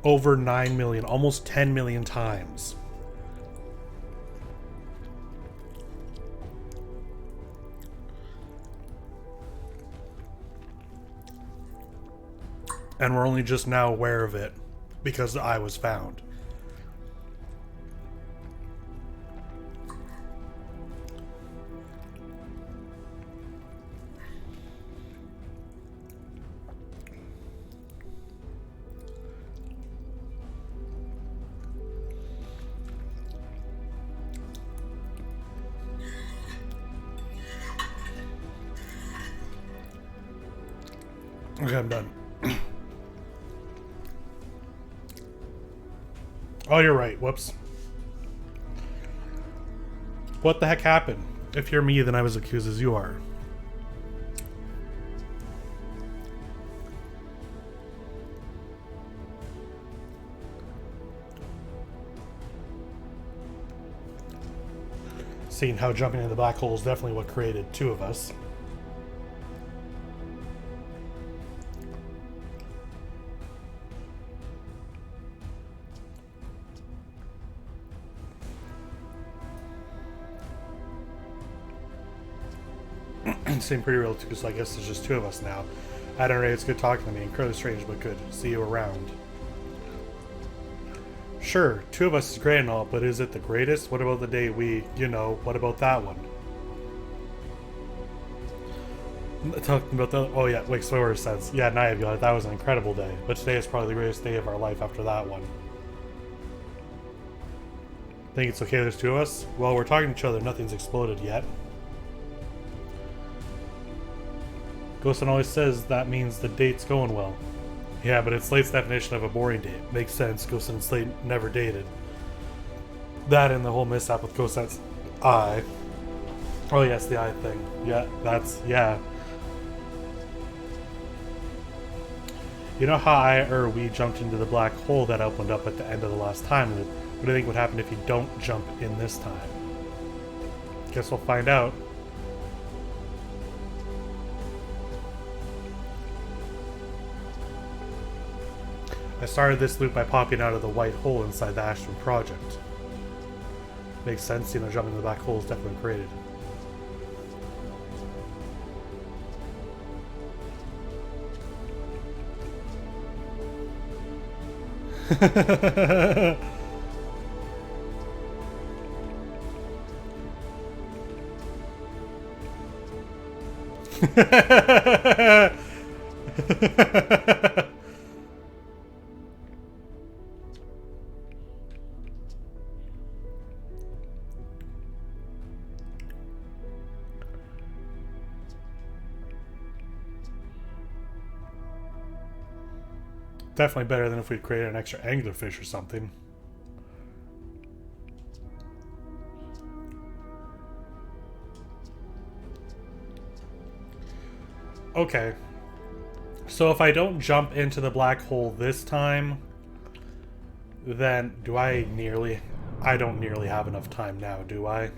over 9 million, almost 10 million times. And we're only just now aware of it because the eye was found. Okay, I'm done. Oh, you're right. Whoops. What the heck happened? If you're me, then I was accused as you are. Seeing how jumping into the black hole is definitely what created two of us. Seemed pretty real too, so I guess there's just two of us now. At any rate, it's good talking to me. Incredibly strange, but good. See you around. Sure, two of us is great and all, but is it the greatest? What about the day we, what about that one? Talking about the, oh yeah, like Sawyer says. Yeah, Naya, that was an incredible day, but today is probably the greatest day of our life after that one. Think it's okay there's two of us? Well, we're talking to each other, nothing's exploded yet. Ghostin always says that means the date's going well. Yeah, but it's Slate's definition of a boring date. Makes sense, Ghostin and Slate never dated. That and the whole mishap with Ghostin's eye. Oh yes, the eye thing. Yeah, yeah. You know how we jumped into the black hole that opened up at the end of the last time loop? What do you think would happen if you don't jump in this time? Guess we'll find out. I started this loop by popping out of the white hole inside the Ashton project. Makes sense, jumping in the black hole is definitely created. Definitely better than if we'd created an extra anglerfish or something. Okay. So if I don't jump into the black hole this time, then I don't nearly have enough time now, do I?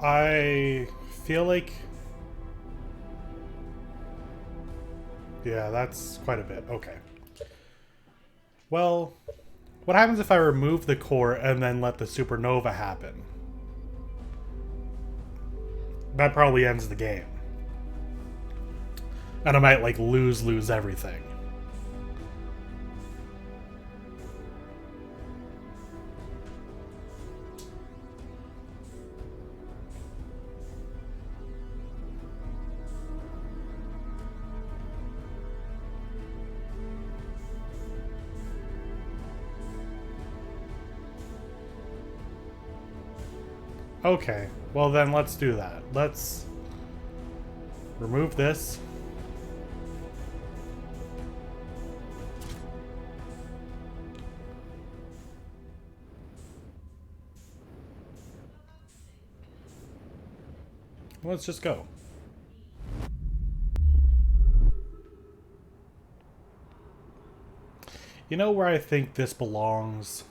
I feel like... Yeah, that's quite a bit. Okay. Well, what happens if I remove the core and then let the supernova happen? That probably ends the game. And I might, lose everything. Okay, well then let's do that. Let's remove this. Let's just go. You know where I think this belongs?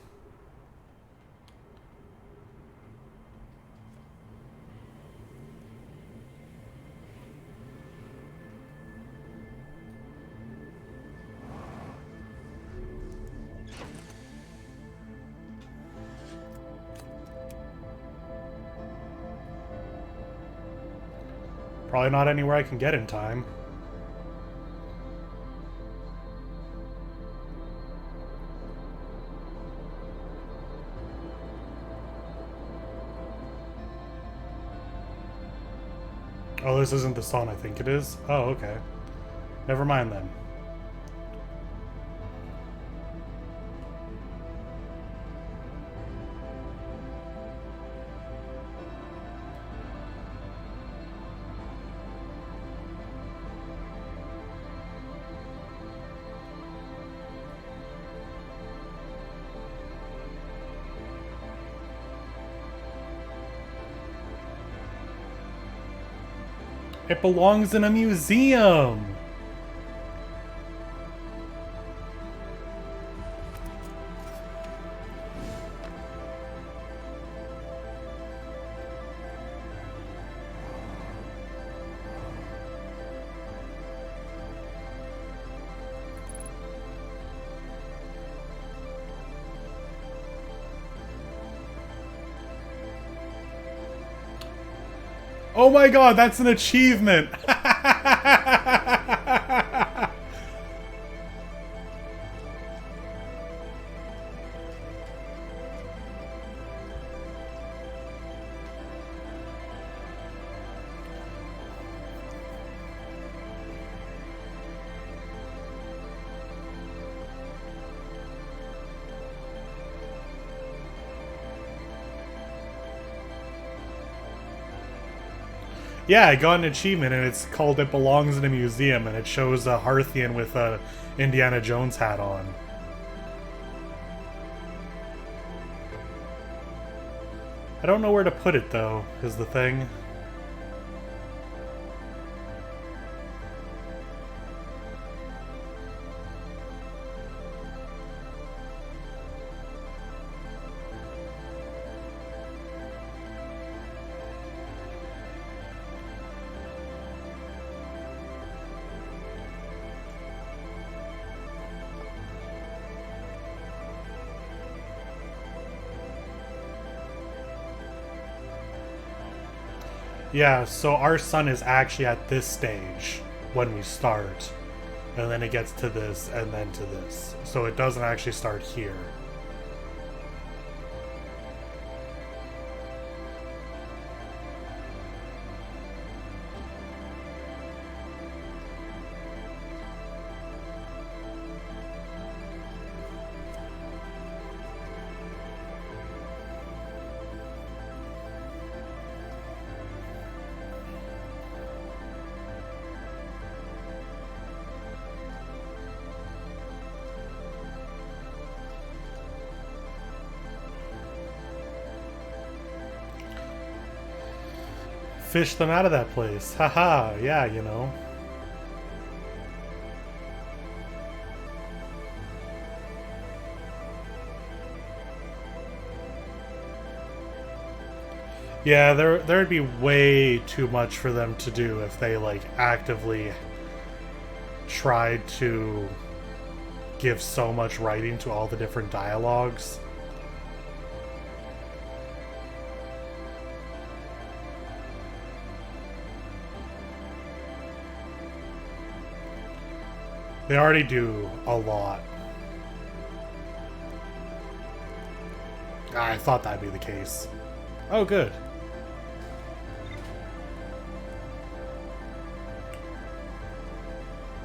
Probably not anywhere I can get in time. Oh, this isn't the sun I think it is? Oh, okay. Never mind then. It belongs in a museum! Oh my god, that's an achievement! Yeah, I got an achievement, and it's called It Belongs in a Museum, and it shows a Hearthian with a Indiana Jones hat on. I don't know where to put it, though, is the thing. Yeah, so our sun is actually at this stage when we start. And then it gets to this, and then to this. So it doesn't actually start here. Fish them out of that place. Haha, yeah, you know. Yeah, there'd be way too much for them to do if they, like, actively tried to give so much writing to all the different dialogues. They already do a lot. I thought that'd be the case. Oh, good.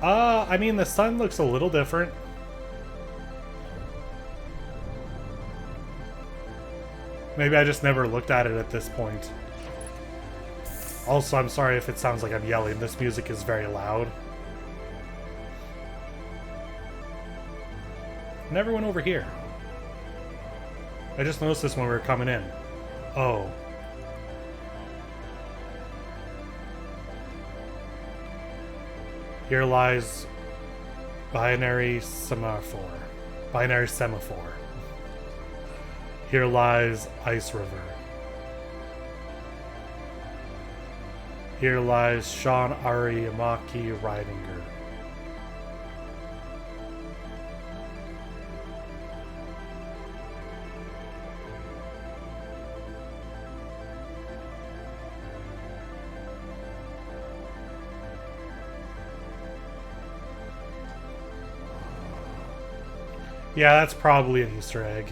I mean, the sun looks a little different. Maybe I just never looked at it at this point. Also, I'm sorry if it sounds like I'm yelling. This music is very loud. Never went over here. I just noticed this when we were coming in. Oh. Here lies binary semaphore. Binary semaphore. Here lies Ice River. Here lies Sean Ariamaki Ridinger. Yeah, that's probably an Easter egg.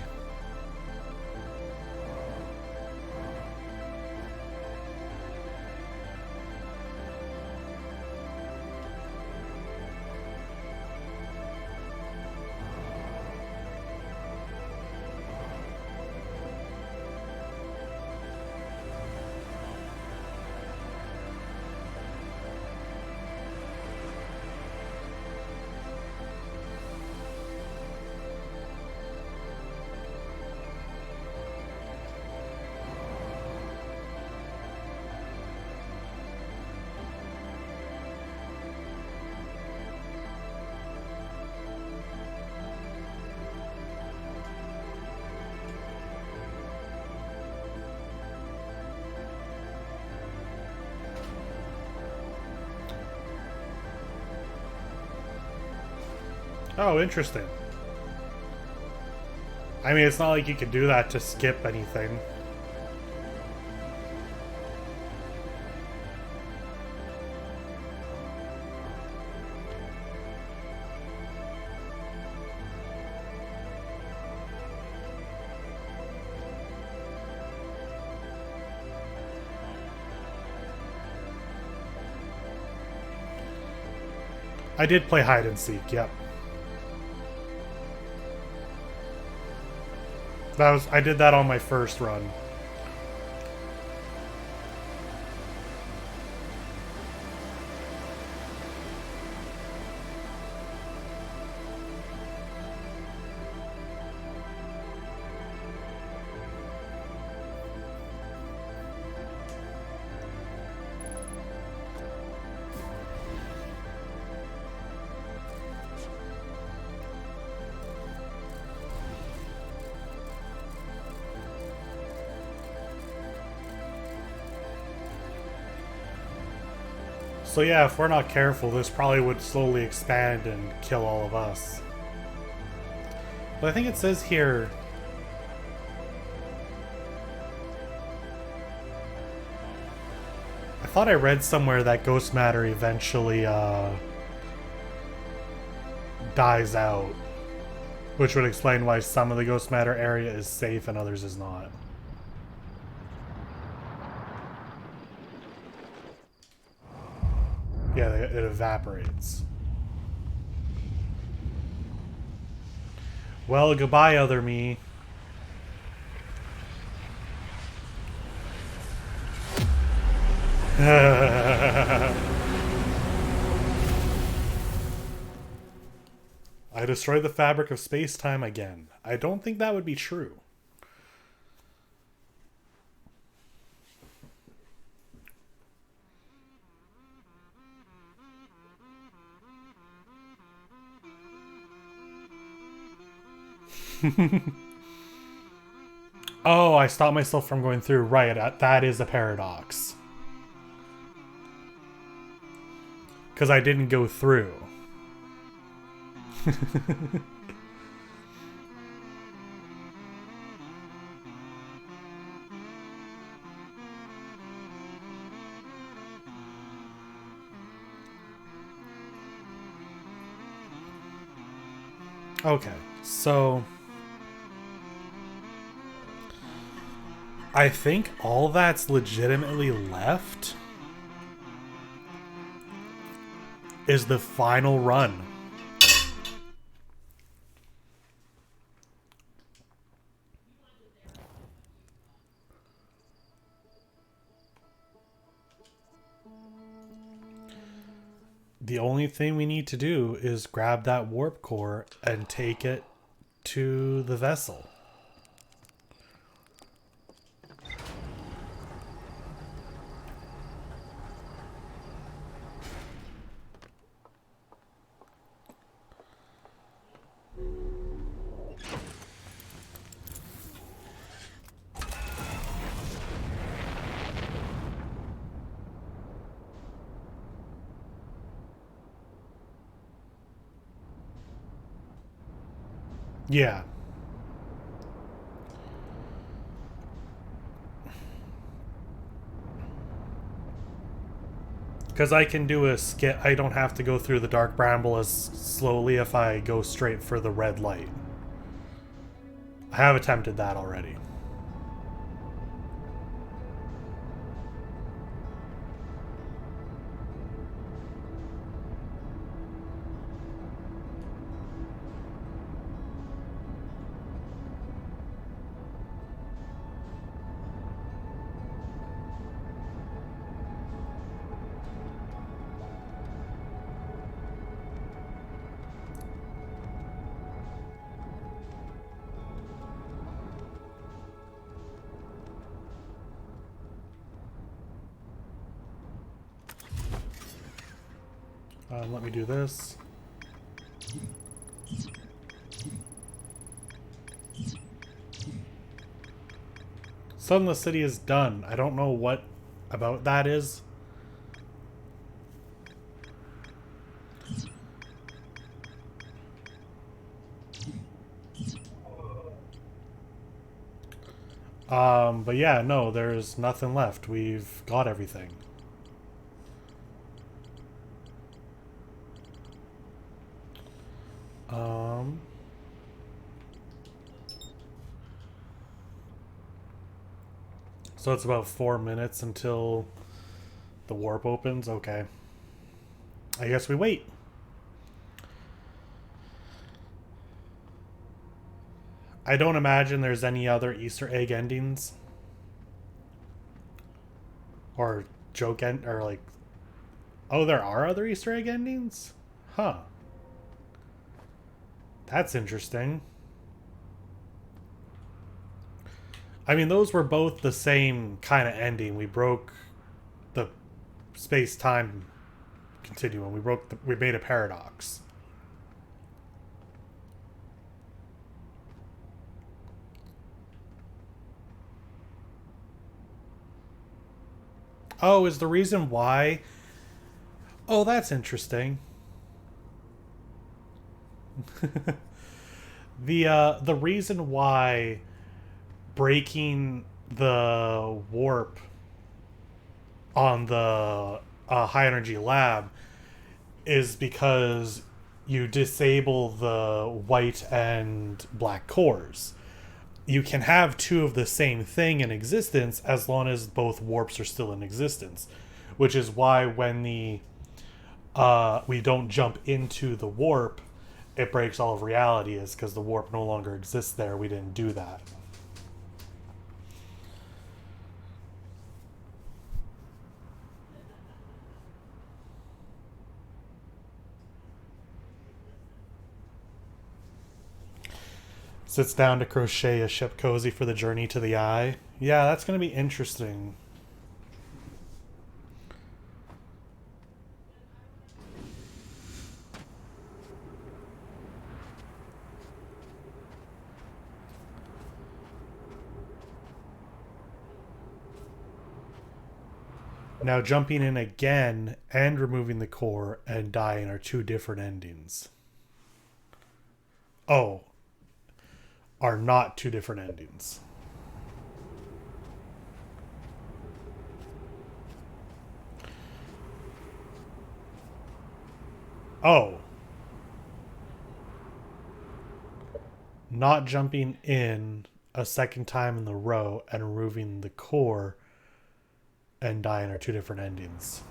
Oh, interesting. I mean, it's not like you could do that to skip anything. I did play hide and seek, yep. I did that on my first run. So yeah, if we're not careful, this probably would slowly expand and kill all of us. But I think it says here... I thought I read somewhere that ghost matter eventually dies out. Which would explain why some of the ghost matter area is safe and others is not. Yeah, it evaporates. Well, goodbye, other me. I destroyed the fabric of space-time again. I don't think that would be true. Oh, I stopped myself from going through. Right, that is a paradox. Because I didn't go through. Okay, so... I think all that's legitimately left is the final run. The only thing we need to do is grab that warp core and take it to the vessel. Yeah. Because I can do a skip. I don't have to go through the dark bramble as slowly if I go straight for the red light. I have attempted that already. Let me do this. Sunless City is done. I don't know what about that is. But yeah, no, there's nothing left. We've got everything. So it's about 4 minutes until the warp opens. Okay. I guess we wait. I don't imagine there's any other Easter egg endings. Or joke end, or like... Oh, there are other Easter egg endings? Huh. That's interesting. I mean, those were both the same kind of ending. We broke the space-time continuum. We made a paradox. Oh, is the reason why... Oh, that's interesting. The reason why breaking the warp on the high energy lab is because you disable the white and black cores. You can have two of the same thing in existence as long as both warps are still in existence, which is why when the we don't jump into the warp, it breaks all of reality, is because the warp no longer exists there. We didn't do that. Sits down to crochet a ship cozy for the journey to the eye. Yeah, that's going to be interesting. Now jumping in again and removing the core and dying are two different endings. Oh. Are not two different endings. Oh. Not jumping in a second time in the row and removing the core and dying are two different endings.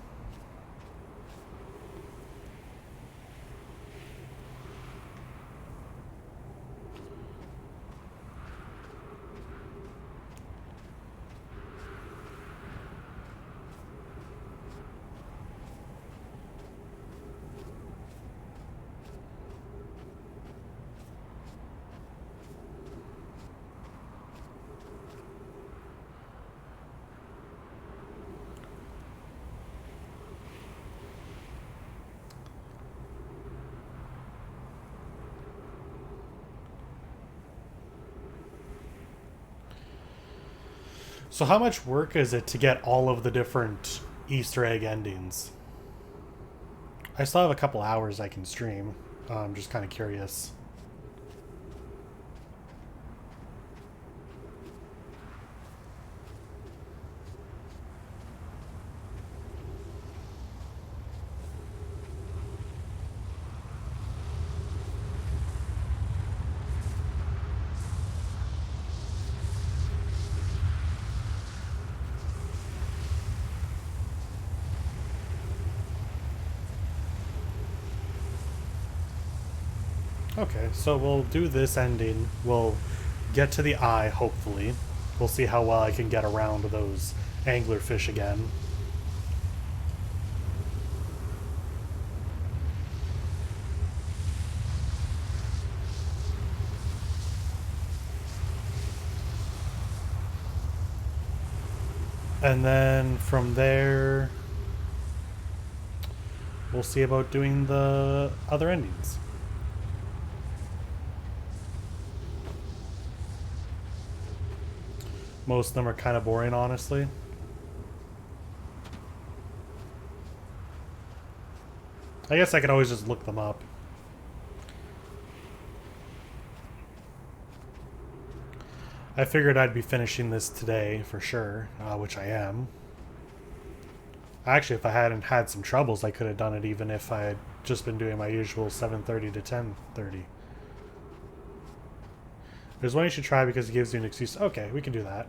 So how much work is it to get all of the different Easter egg endings? I still have a couple hours I can stream. I'm just kind of curious. Okay, so we'll do this ending. We'll get to the eye, hopefully. We'll see how well I can get around those anglerfish again. And then from there, we'll see about doing the other endings. Most of them are kind of boring, honestly. I guess I could always just look them up. I figured I'd be finishing this today for sure, which I am. Actually, if I hadn't had some troubles, I could have done it even if I had just been doing my usual 7:30 to 10:30. There's one you should try because it gives you an excuse. Okay, we can do that.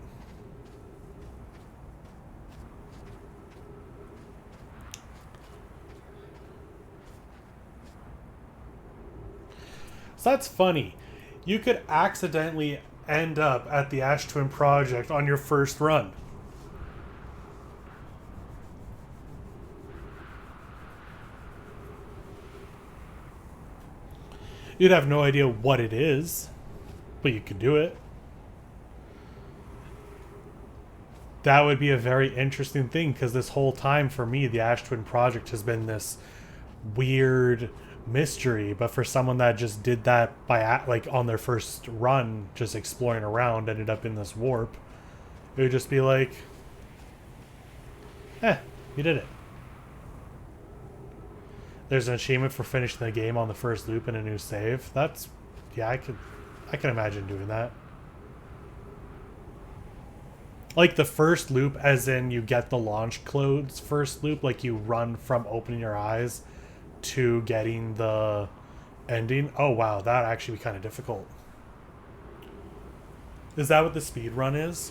So that's funny. You could accidentally end up at the Ash Twin Project on your first run. You'd have no idea what it is, but you could do it. That would be a very interesting thing because this whole time for me, the Ash Twin Project has been this weird mystery. But for someone that just did that by like on their first run, just exploring around, ended up in this warp, it would just be like, you did it. There's an achievement for finishing the game on the first loop in a new save. That's, yeah, I can imagine doing that. Like the first loop, as in you get the launch clothes first loop, like you run from opening your eyes to getting the ending. Oh wow, that'd actually be kind of difficult. Is that what the speed run is?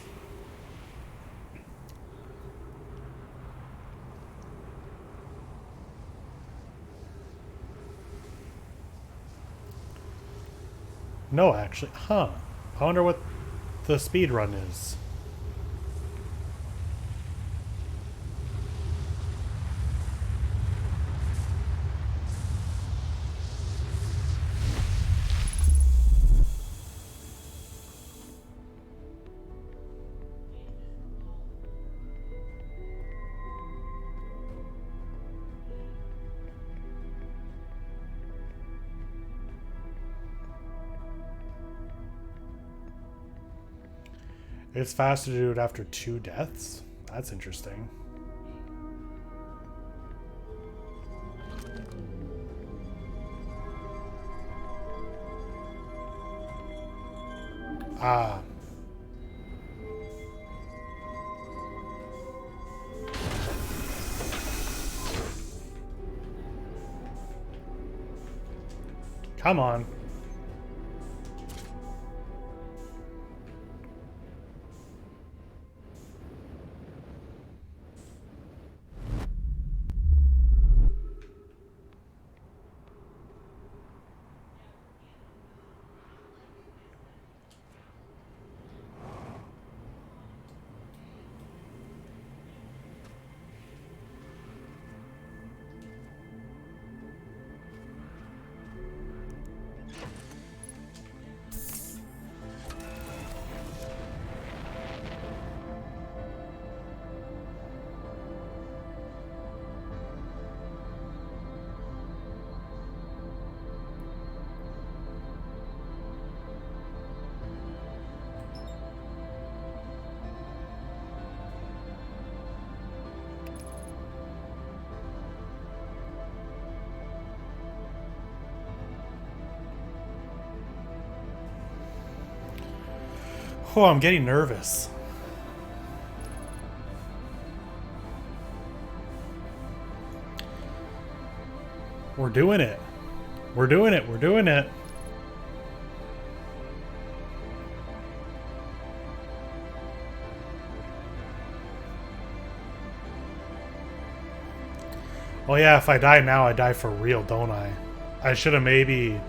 No, actually. Huh. I wonder what the speed run is. It's faster to do it after 2 deaths? That's interesting. Ah. Come on. Oh, I'm getting nervous. We're doing it. We're doing it. We're doing it. Oh yeah, if I die now, I die for real, don't I? I should have maybe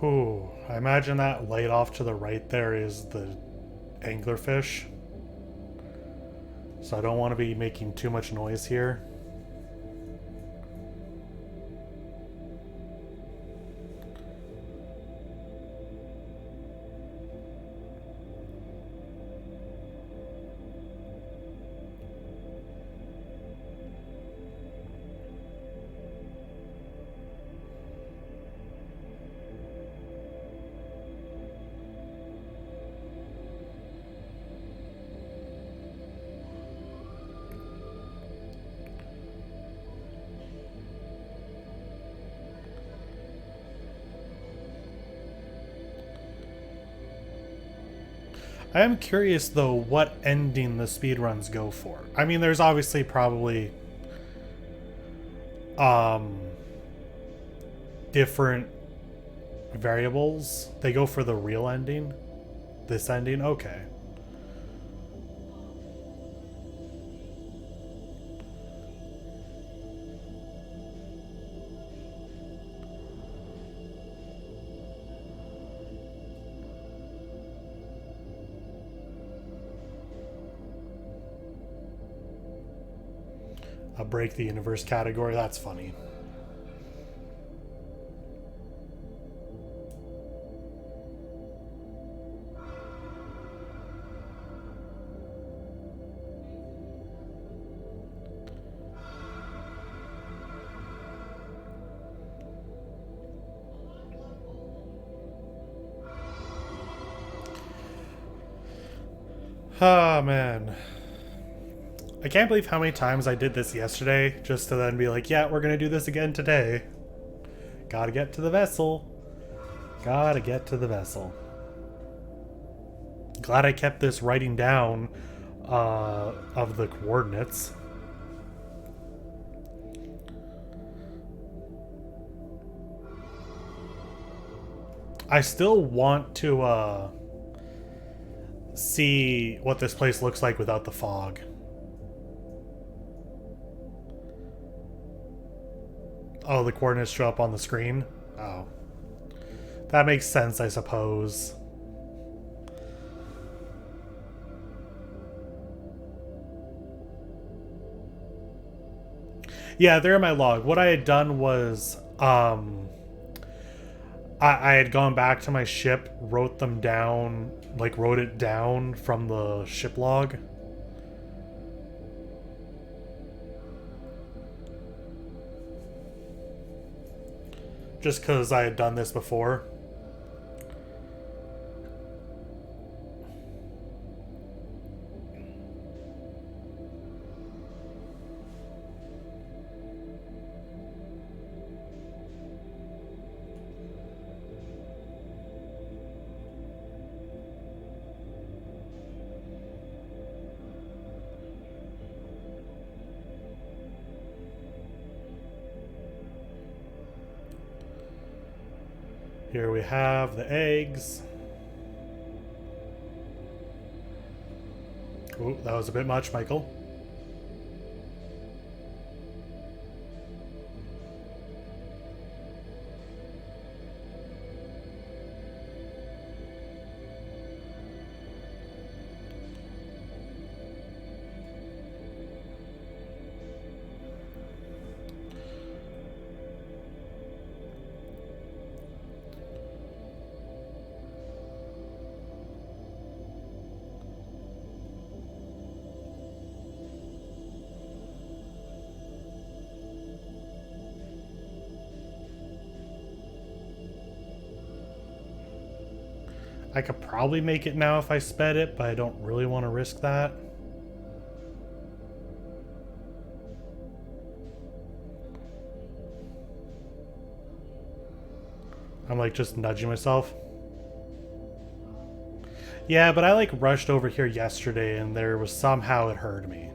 Whew. I imagine that light off to the right there is the anglerfish. So I don't want to be making too much noise here. I am curious, though, what ending the speedruns go for. I mean, there's obviously probably different variables. They go for the real ending? This ending? Okay. A break the universe category. That's funny. Oh, man. I can't believe how many times I did this yesterday just to then be like, yeah, we're going to do this again today. Gotta get to the vessel. Gotta get to the vessel. Glad I kept this writing down of the coordinates. I still want to see what this place looks like without the fog. Oh, the coordinates show up on the screen? Oh. That makes sense, I suppose. Yeah, they're in my log. What I had done was, I had gone back to my ship, wrote them down, like wrote it down from the ship log. Just because I had done this before. Here we have the eggs. Ooh, that was a bit much, Michael. I could probably make it now if I sped it, but I don't really want to risk that. I'm like just nudging myself. Yeah, but I like rushed over here yesterday and there was somehow it heard me.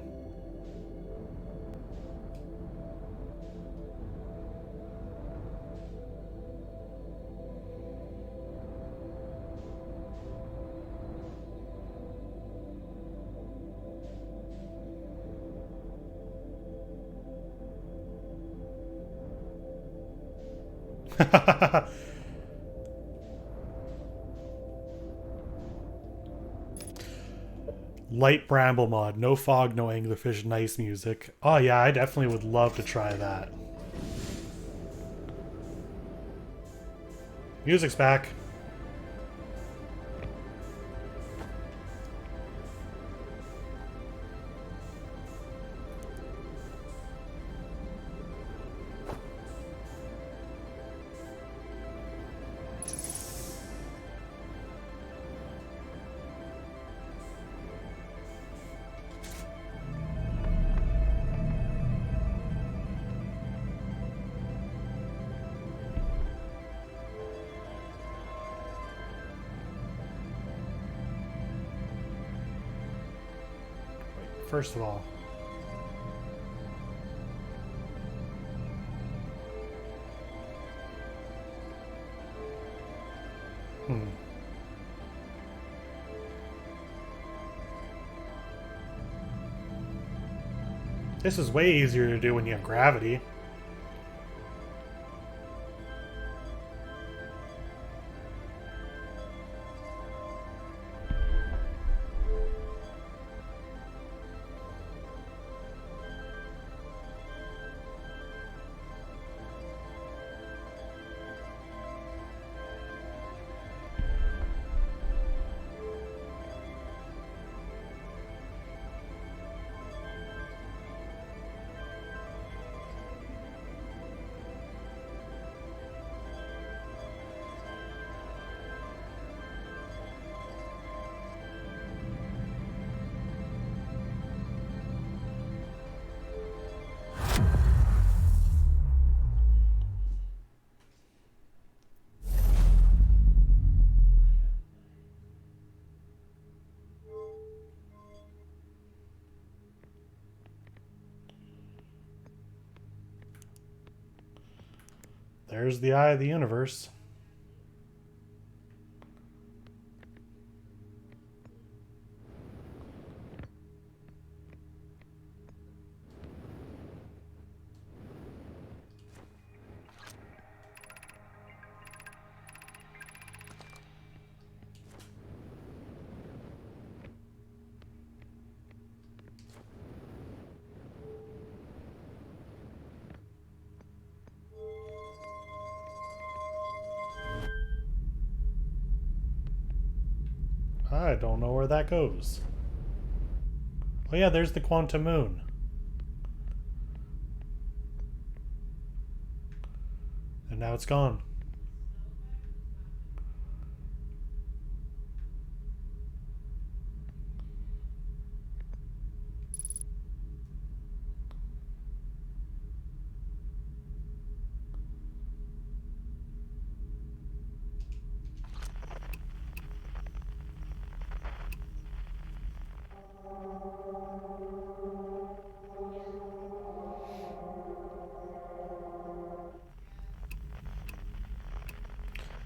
Light bramble mod. No fog, no anglerfish, nice music. Oh yeah, I definitely would love to try that. Music's back. First of all, this is way easier to do when you have gravity. There's the eye of the universe. I don't know where that goes. Oh yeah, there's the quantum moon. And now it's gone.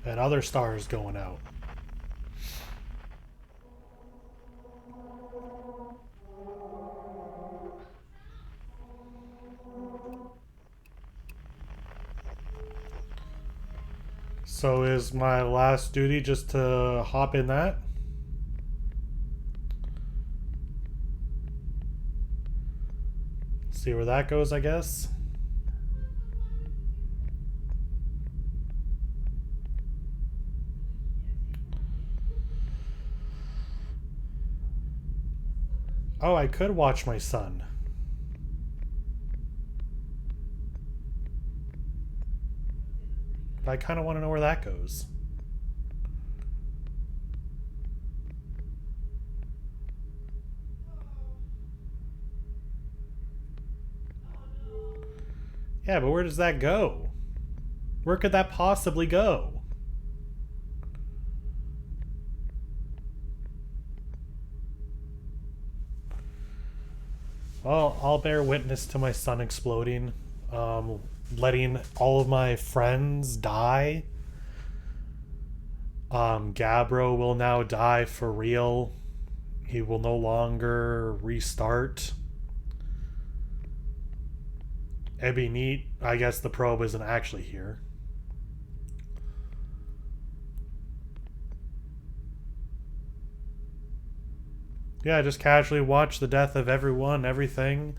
And other stars going out. So is my last duty just to hop in that? See where that goes, I guess. Oh, I could watch my son. But I kind of want to know where that goes. Yeah, but where does that go? Where could that possibly go? Well, I'll bear witness to my son exploding, letting all of my friends die. Gabbro will now die for real. He will no longer restart. It'd be neat. I guess the probe isn't actually here. Yeah, just casually watch the death of everyone, everything.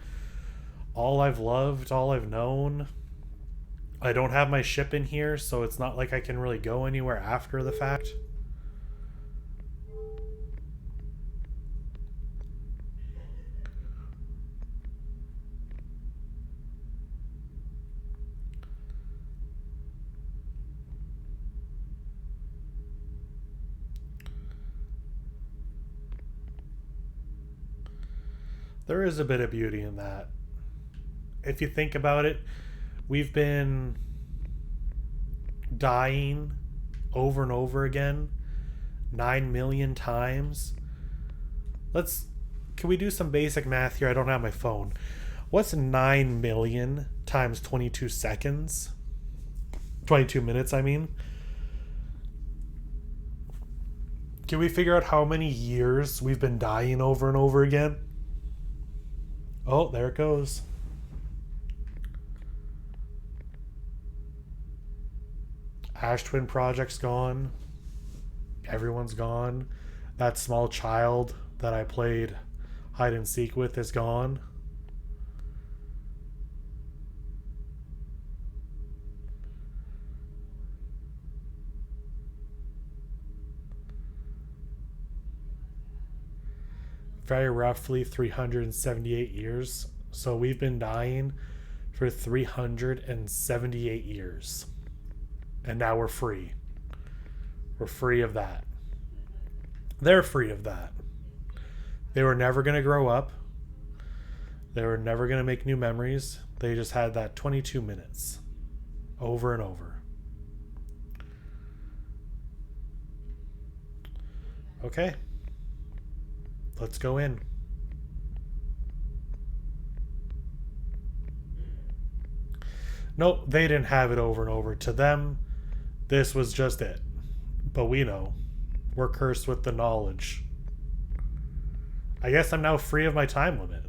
All I've loved, all I've known. I don't have my ship in here, so it's not like I can really go anywhere after the fact. There is a bit of beauty in that. If you think about it, we've been dying over and over again 9 million times. Can we do some basic math here? I don't have my phone. What's 9 million times 22 seconds? 22 minutes, I mean. Can we figure out how many years we've been dying over and over again? Oh, there it goes. Ash Twin Project's gone. Everyone's gone. That small child that I played hide and seek with is gone. Very roughly 378 years. So we've been dying for 378 years. And now we're free. We're free of that. They're free of that. They were never going to grow up. They were never going to make new memories. They just had that 22 minutes over and over. Okay. Let's go in. Nope, they didn't have it over and over. To them, this was just it. But we know. We're cursed with the knowledge. I guess I'm now free of my time limit.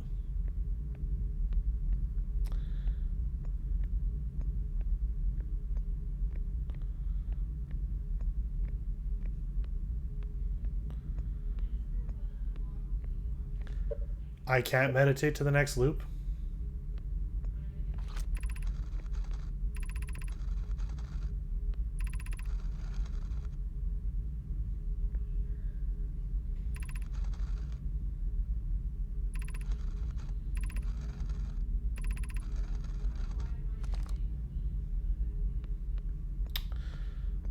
I can't meditate to the next loop.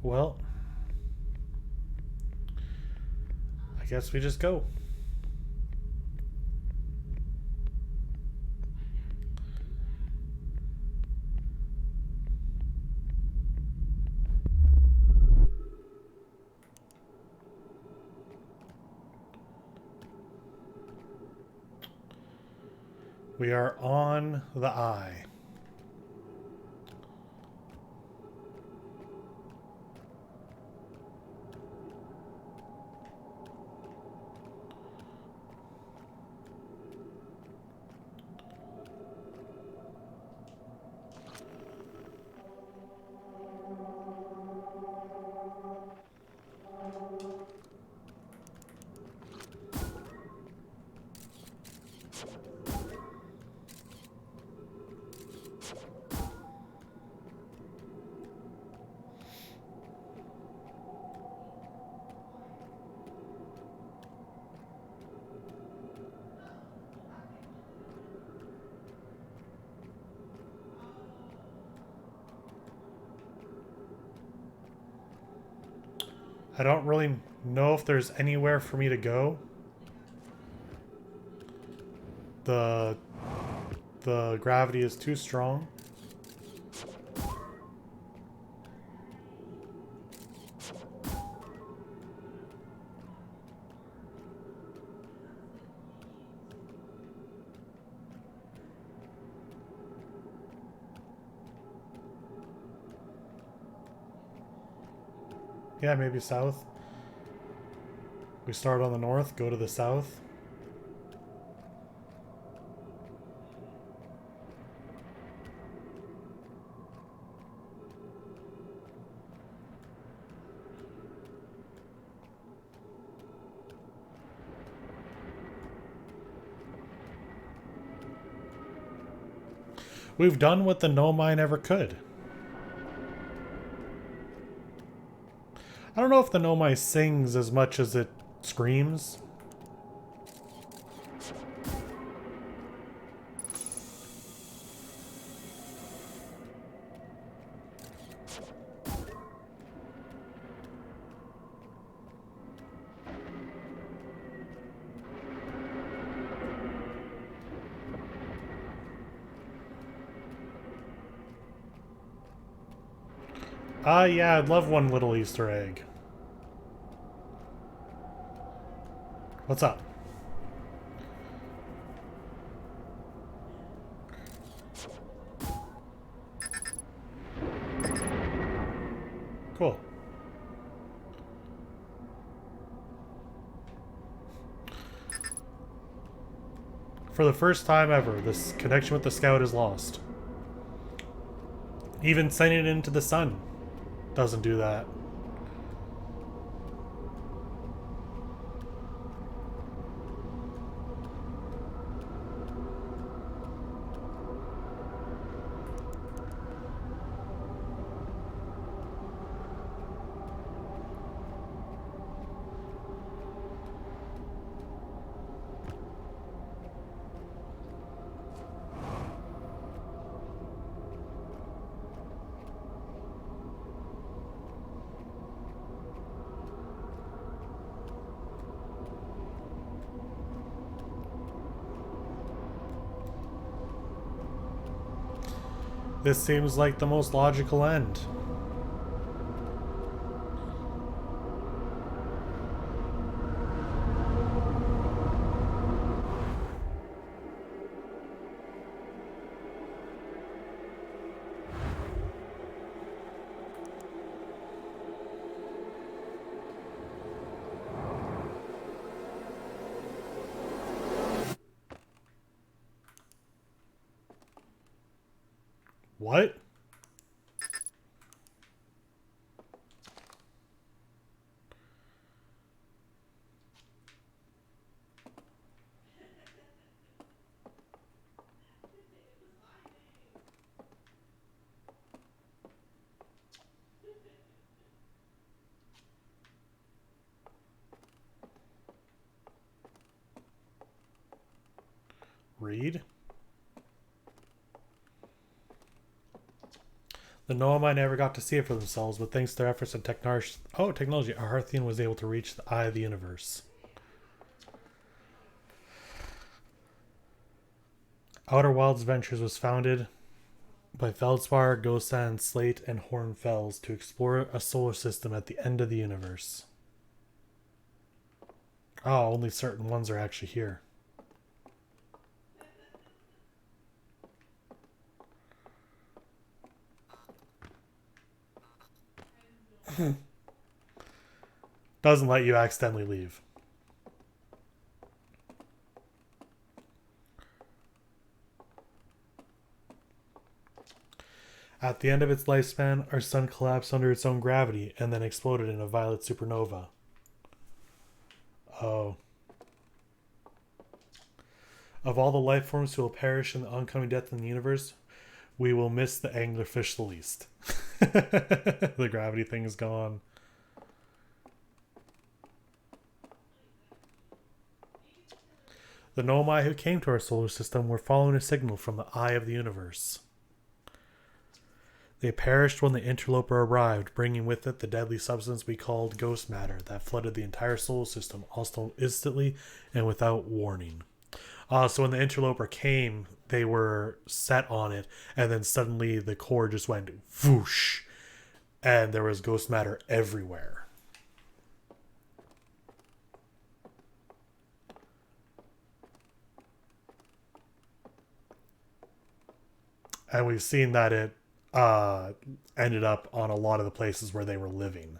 Well, I guess we just go. We are on the eye. I don't really know if there's anywhere for me to go. The gravity is too strong. Yeah, maybe south. We start on the north, go to the south. We've done what the no mine ever could. I don't know if the no mine sings as much as it screams. Yeah, I'd love one little Easter egg. What's up? Cool. For the first time ever, this connection with the scout is lost. Even sending it into the sun doesn't do that. This seems like the most logical end. What? Read? The Noamai never got to see it for themselves, but thanks to their efforts and technology, Arthian was able to reach the eye of the universe. Outer Wilds Ventures was founded by Feldspar, Gosan, Slate, and Hornfels to explore a solar system at the end of the universe. Oh, only certain ones are actually here. Doesn't let you accidentally leave. At the end of its lifespan, our sun collapsed under its own gravity and then exploded in a violet supernova. Oh. Of all the life forms who will perish in the oncoming death in the universe, we will miss the anglerfish the least. The gravity thing is gone. The Nomai who came to our solar system were following a signal from the eye of the universe. They perished when the interloper arrived, bringing with it the deadly substance we called ghost matter that flooded the entire solar system almost instantly and without warning. So when the interloper came, they were set on it, and then suddenly the core just went whoosh, and there was ghost matter everywhere. And we've seen that it ended up on a lot of the places where they were living.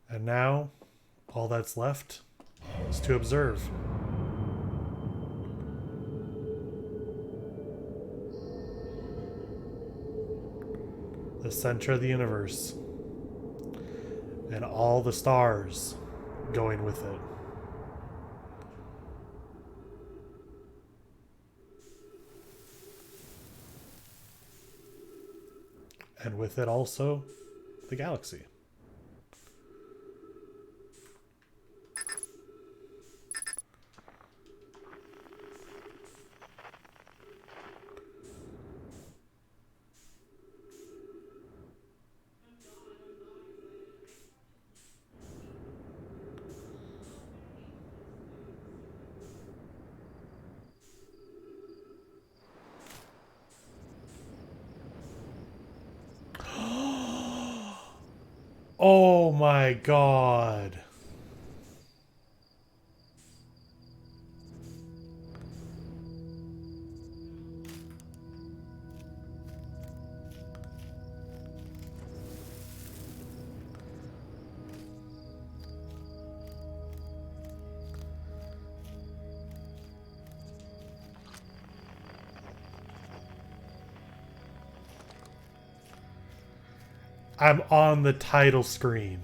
And now, all that's left is to observe. The center of the universe. And all the stars going with it. And with it also the galaxy. Oh my god. I'm on the title screen.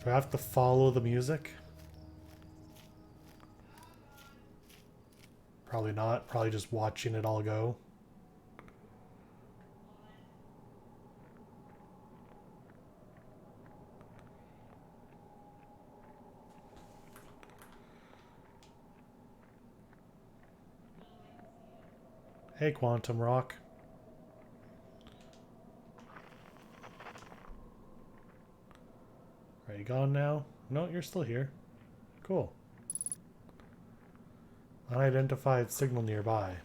Do I have to follow the music? Probably not. Probably just watching it all go. Hey, Quantum Rock. Are you gone now? No, you're still here. Cool. Unidentified signal nearby.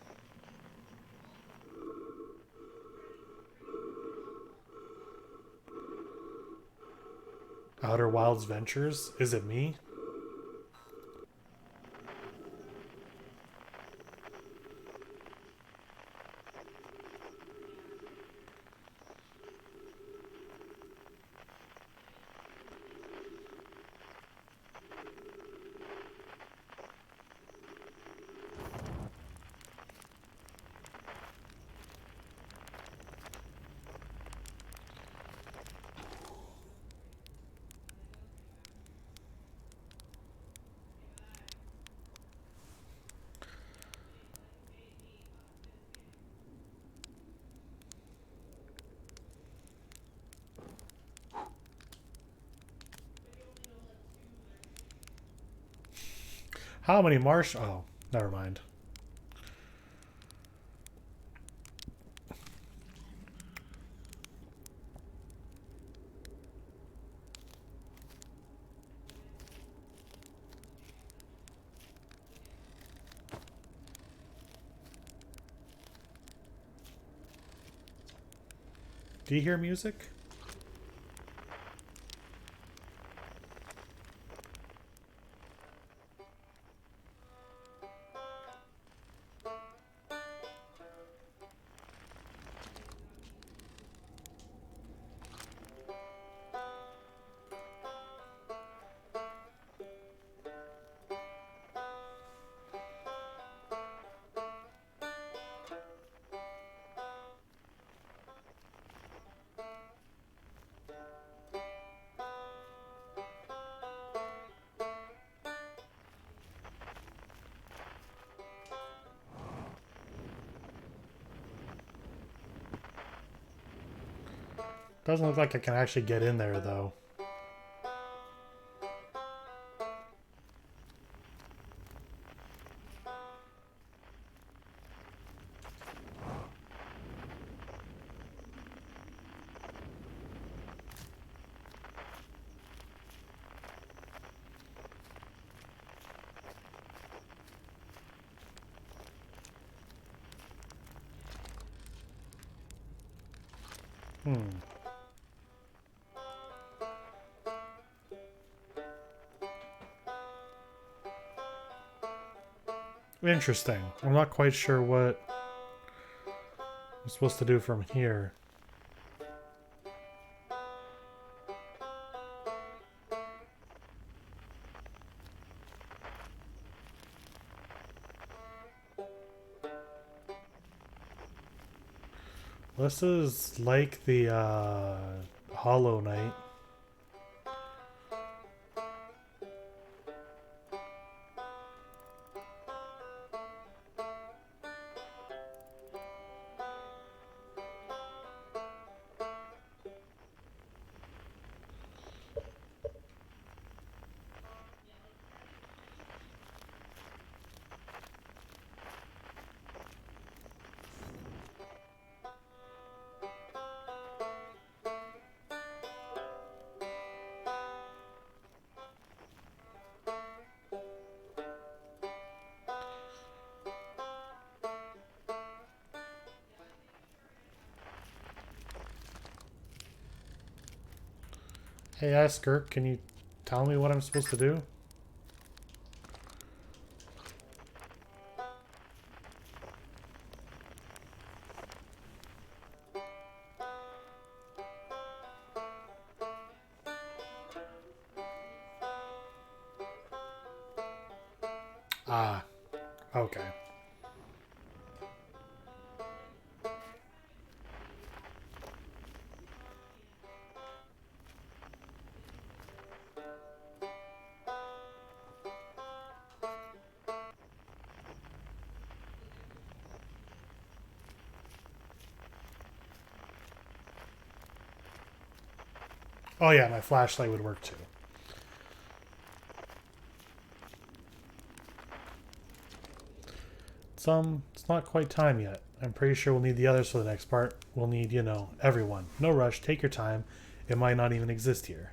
Outer Wilds Ventures? Is it me? How many marsh... Oh, never mind. Do you hear music? Doesn't look like I can actually get in there, though. Interesting. I'm not quite sure what I'm supposed to do from here. This is like the Hollow Knight. Hey, Asker, can you tell me what I'm supposed to do? Ah, okay. Oh yeah, my flashlight would work too. It's not quite time yet. I'm pretty sure we'll need the others for the next part. We'll need, you know, everyone. No rush, take your time. It might not even exist here.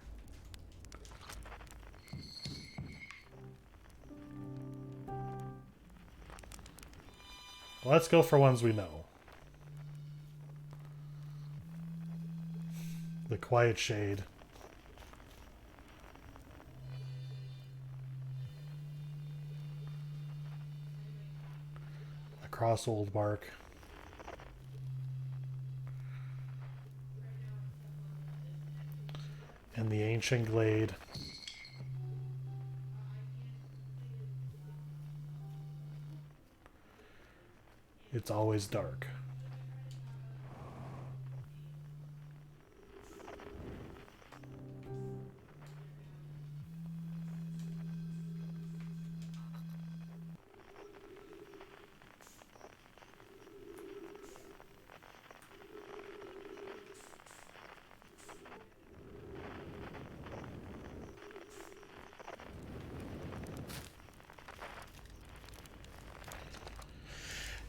Let's go for ones we know. The Quiet Shade. Across Old Bark. And the Ancient Glade. It's always dark.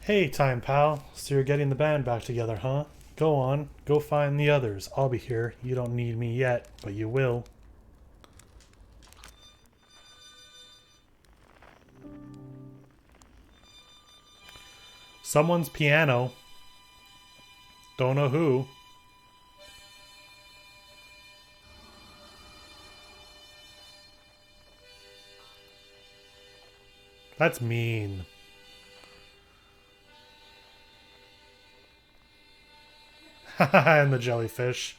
Hey, Time Pal. So you're getting the band back together, huh? Go on. Go find the others. I'll be here. You don't need me yet, but you will. Someone's piano. Don't know who. That's mean. And the jellyfish.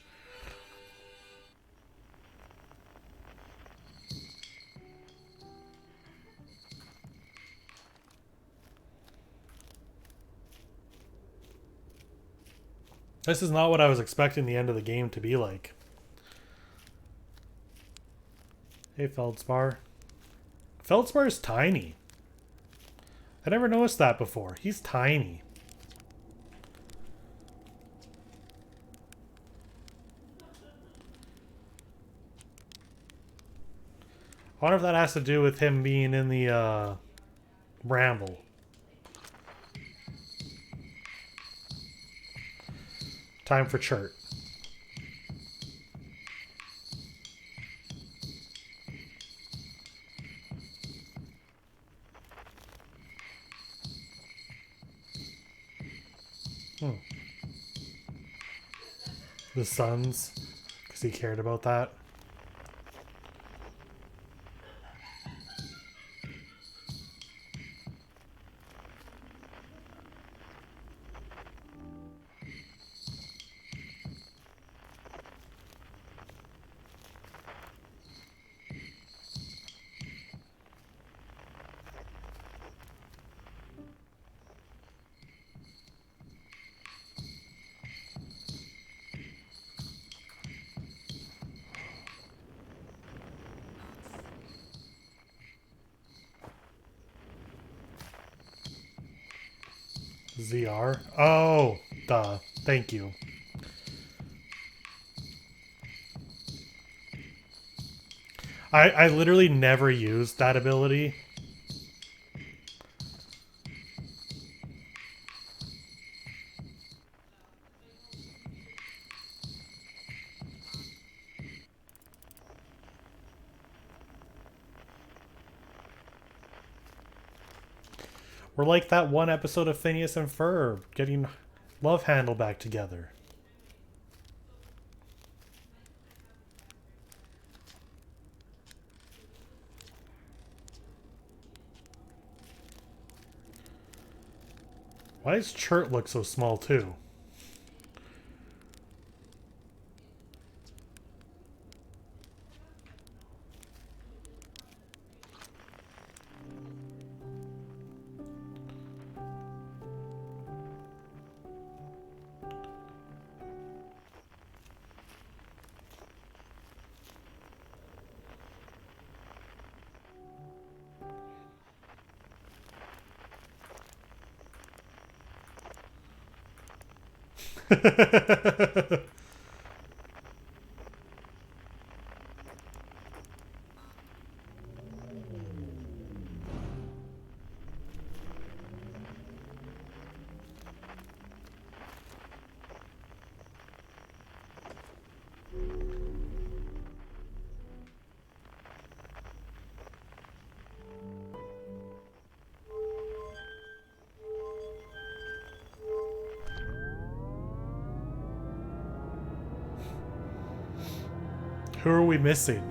This is not what I was expecting the end of the game to be like. Hey, Feldspar. Feldspar is tiny. I never noticed that before. He's tiny. I wonder if that has to do with him being in the bramble. Time for chart. The Suns, because he cared about that. ZR? Oh, duh. Thank you. I literally never used that ability. We're like that one episode of Phineas and Ferb, getting Love Handle back together. Why does Chert look so small too? Who are we missing?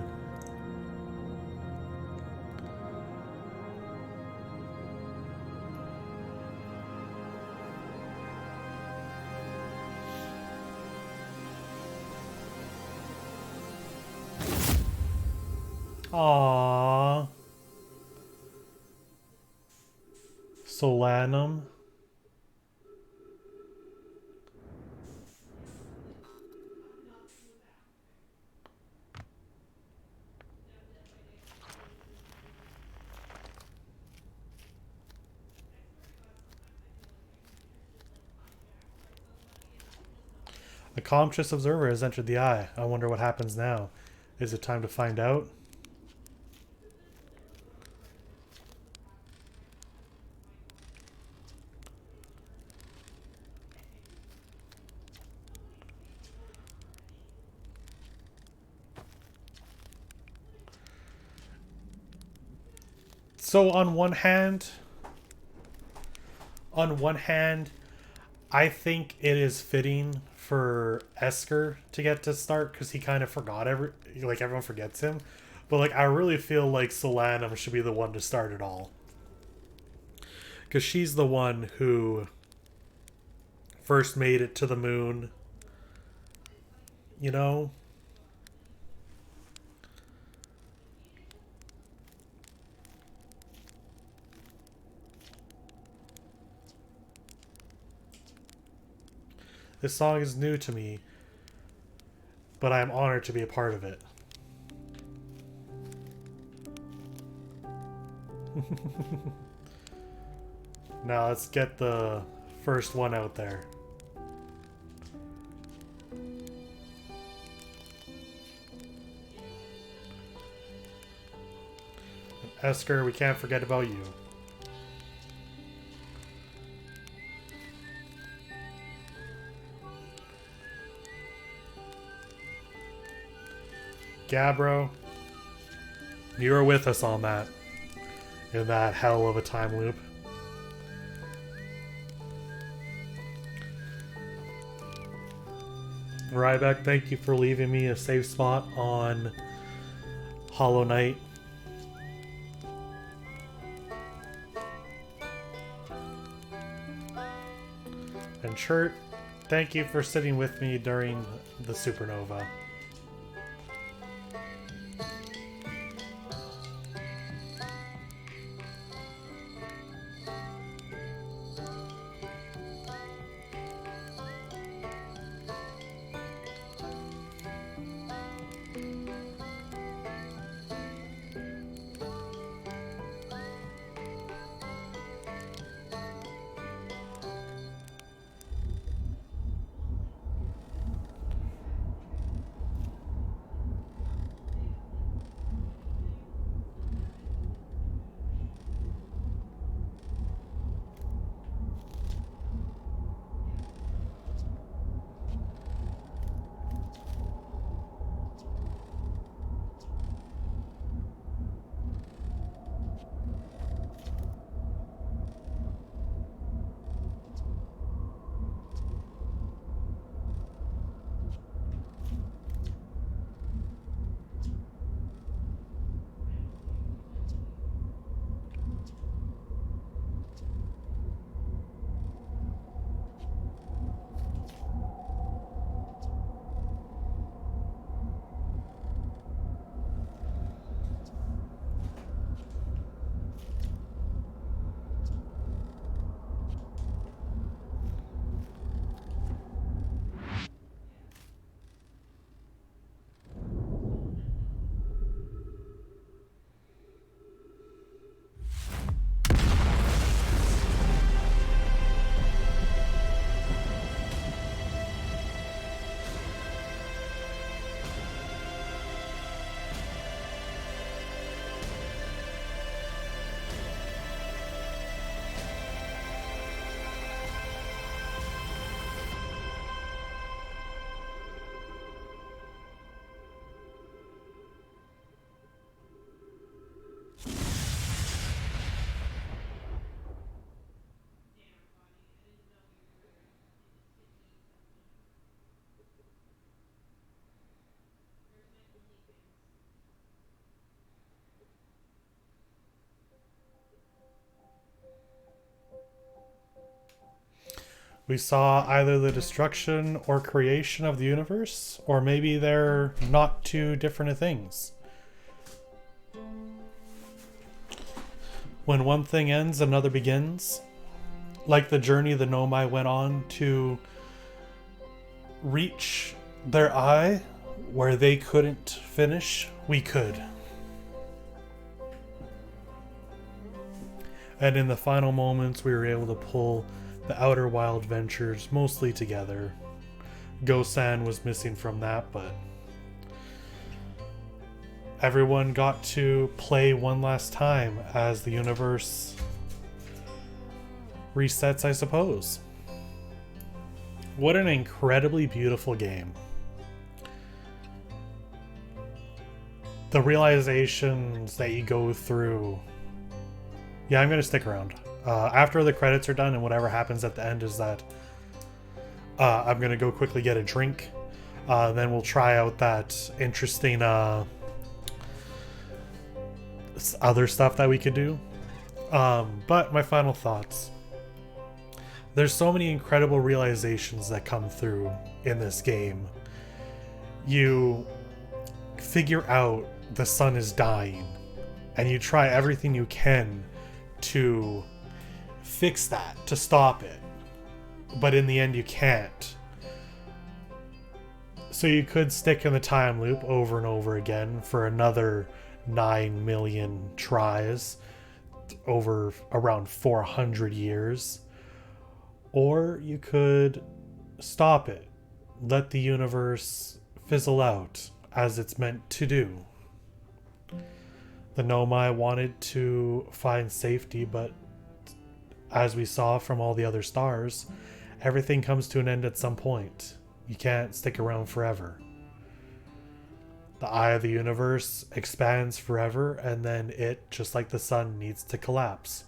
Aww. Solanum. A conscious observer has entered the eye. I wonder what happens now. Is it time to find out? So on one hand, I think it is fitting for Esker to get to start because he kind of forgot everyone forgets him. But like I really feel like Solanum should be the one to start it all. Because she's the one who first made it to the moon. You know? This song is new to me, but I am honored to be a part of it. Now let's get the first one out there. Esker, we can't forget about you. Gabbro, you were with us on that. In that hell of a time loop. Ryback, thank you for leaving me a safe spot on Hollow Knight. And Chert, thank you for sitting with me during the supernova. We saw either the destruction or creation of the universe, or maybe they're not two different things. When one thing ends, another begins. Like the journey the Nomai went on to reach their eye where they couldn't finish, we could. And in the final moments, we were able to pull the Outer Wild Ventures mostly together. Go-San was missing from that, but everyone got to play one last time as the universe resets, I suppose. What an incredibly beautiful game. The realizations that you go through. Yeah, I'm going to stick around. After the credits are done and whatever happens at the end is that I'm going to go quickly get a drink. Then we'll try out that interesting other stuff that we could do. But my final thoughts. There's so many incredible realizations that come through in this game. You figure out the sun is dying, and you try everything you can to fix that, to stop it. But in the end, you can't. So you could stick in the time loop over and over again for another 9 million tries over around 400 years. Or you could stop it, let the universe fizzle out as it's meant to do. The Nomai wanted to find safety, but as we saw from all the other stars, everything comes to an end at some point. You can't stick around forever. The eye of the universe expands forever, and then it, just like the sun, needs to collapse.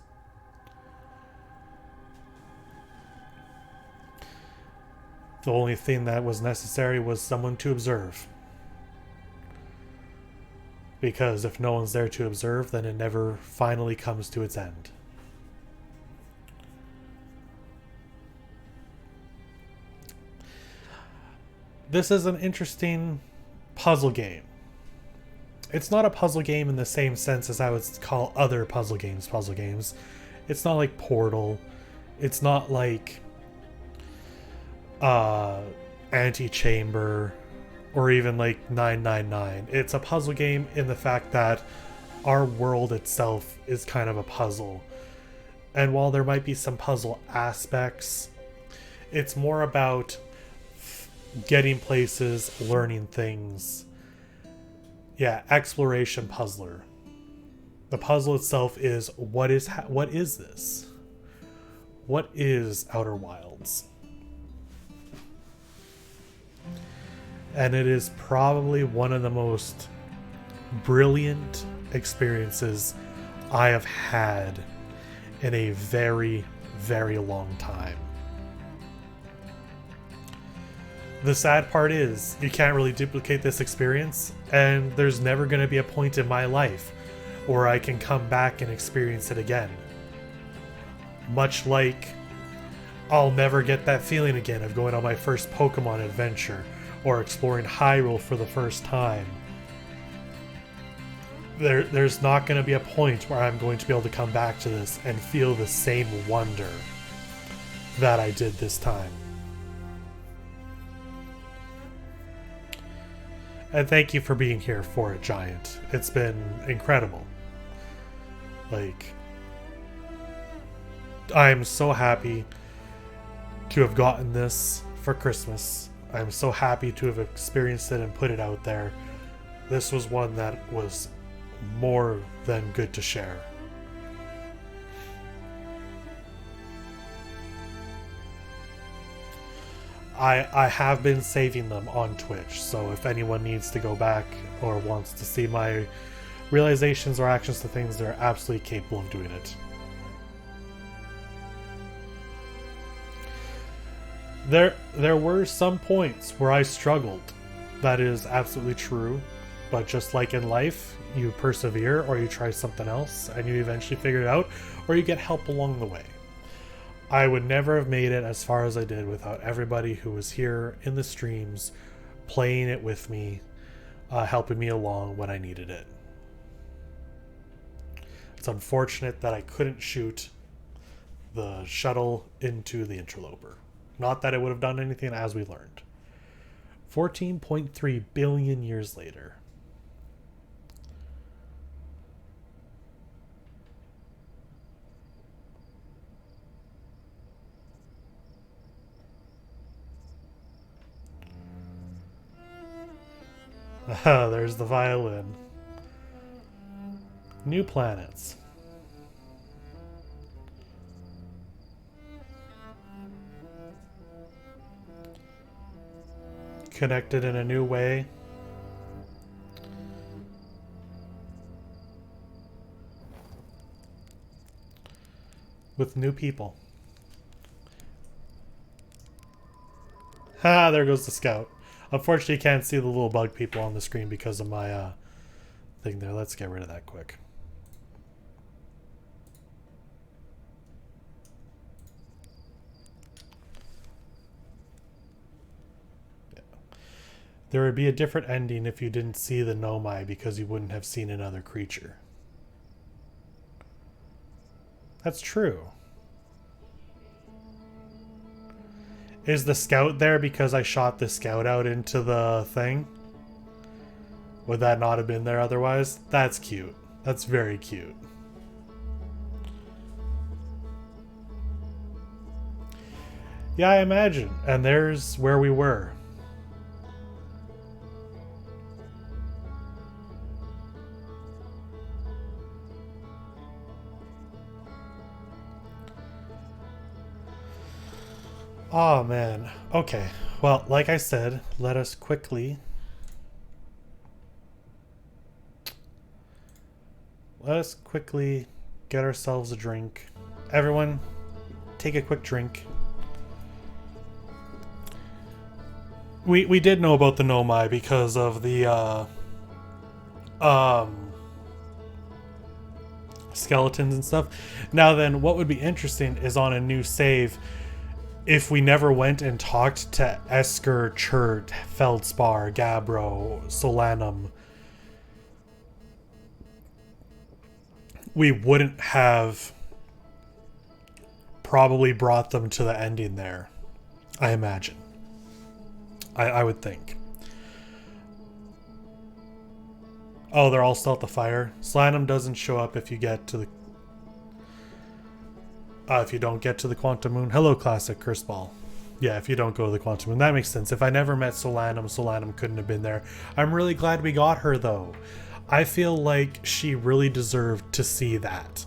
The only thing that was necessary was someone to observe. Because if no one's there to observe, then it never finally comes to its end. This is an interesting puzzle game. It's not a puzzle game in the same sense as I would call other puzzle games. It's not like Portal. It's not like Antechamber or even like 999. It's a puzzle game in the fact that our world itself is kind of a puzzle. And while there might be some puzzle aspects, it's more about getting places, learning things. Yeah, exploration puzzler. The puzzle itself is what is this? What is Outer Wilds? And it is probably one of the most brilliant experiences I have had in a very, very long time. The sad part is, you can't really duplicate this experience, and there's never going to be a point in my life where I can come back and experience it again. Much like I'll never get that feeling again of going on my first Pokemon adventure or exploring Hyrule for the first time. There's not going to be a point where I'm going to be able to come back to this and feel the same wonder that I did this time. And thank you for being here for it, Giant. It's been incredible. Like, I'm so happy to have gotten this for Christmas. I'm so happy to have experienced it and put it out there. This was one that was more than good to share. I have been saving them on Twitch, so if anyone needs to go back or wants to see my realizations or actions to things, they're absolutely capable of doing it. There were some points where I struggled. That is absolutely true. But just like in life, you persevere or you try something else and you eventually figure it out, or you get help along the way. I would never have made it as far as I did without everybody who was here in the streams, playing it with me, helping me along when I needed it. It's unfortunate that I couldn't shoot the shuttle into the interloper. Not that it would have done anything, as we learned. 14.3 billion years later. There's the violin. New planets. Connected in a new way. With new people. Ha! There goes the scout. Unfortunately, you can't see the little bug people on the screen because of my thing there. Let's get rid of that quick. Yeah. There would be a different ending if you didn't see the Nomai because you wouldn't have seen another creature. That's true. Is the scout there because I shot the scout out into the thing? Would that not have been there otherwise? That's cute. That's very cute. Yeah, I imagine. And there's where we were. Oh, man. Okay. Well, like I said, let us quickly... get ourselves a drink. Everyone, take a quick drink. We did know about the Nomai because of the skeletons and stuff. Now then, what would be interesting is on a new save, if we never went and talked to Esker, Chert, Feldspar, Gabbro, Solanum, we wouldn't have probably brought them to the ending there, I imagine. I would think. Oh, they're all still at the fire. Solanum doesn't show up if you get to the... if you don't get to the Quantum Moon. Hello, Classic Curse Ball. Yeah, if you don't go to the Quantum Moon. That makes sense. If I never met Solanum, Solanum couldn't have been there. I'm really glad we got her, though. I feel like she really deserved to see that.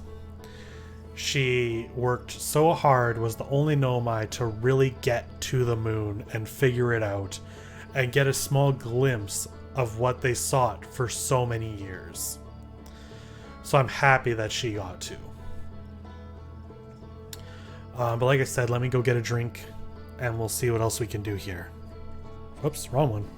She worked so hard, was the only Nomai to really get to the moon and figure it out and get a small glimpse of what they sought for so many years. So I'm happy that she got to. But like I said, let me go get a drink and we'll see what else we can do here. Oops, wrong one.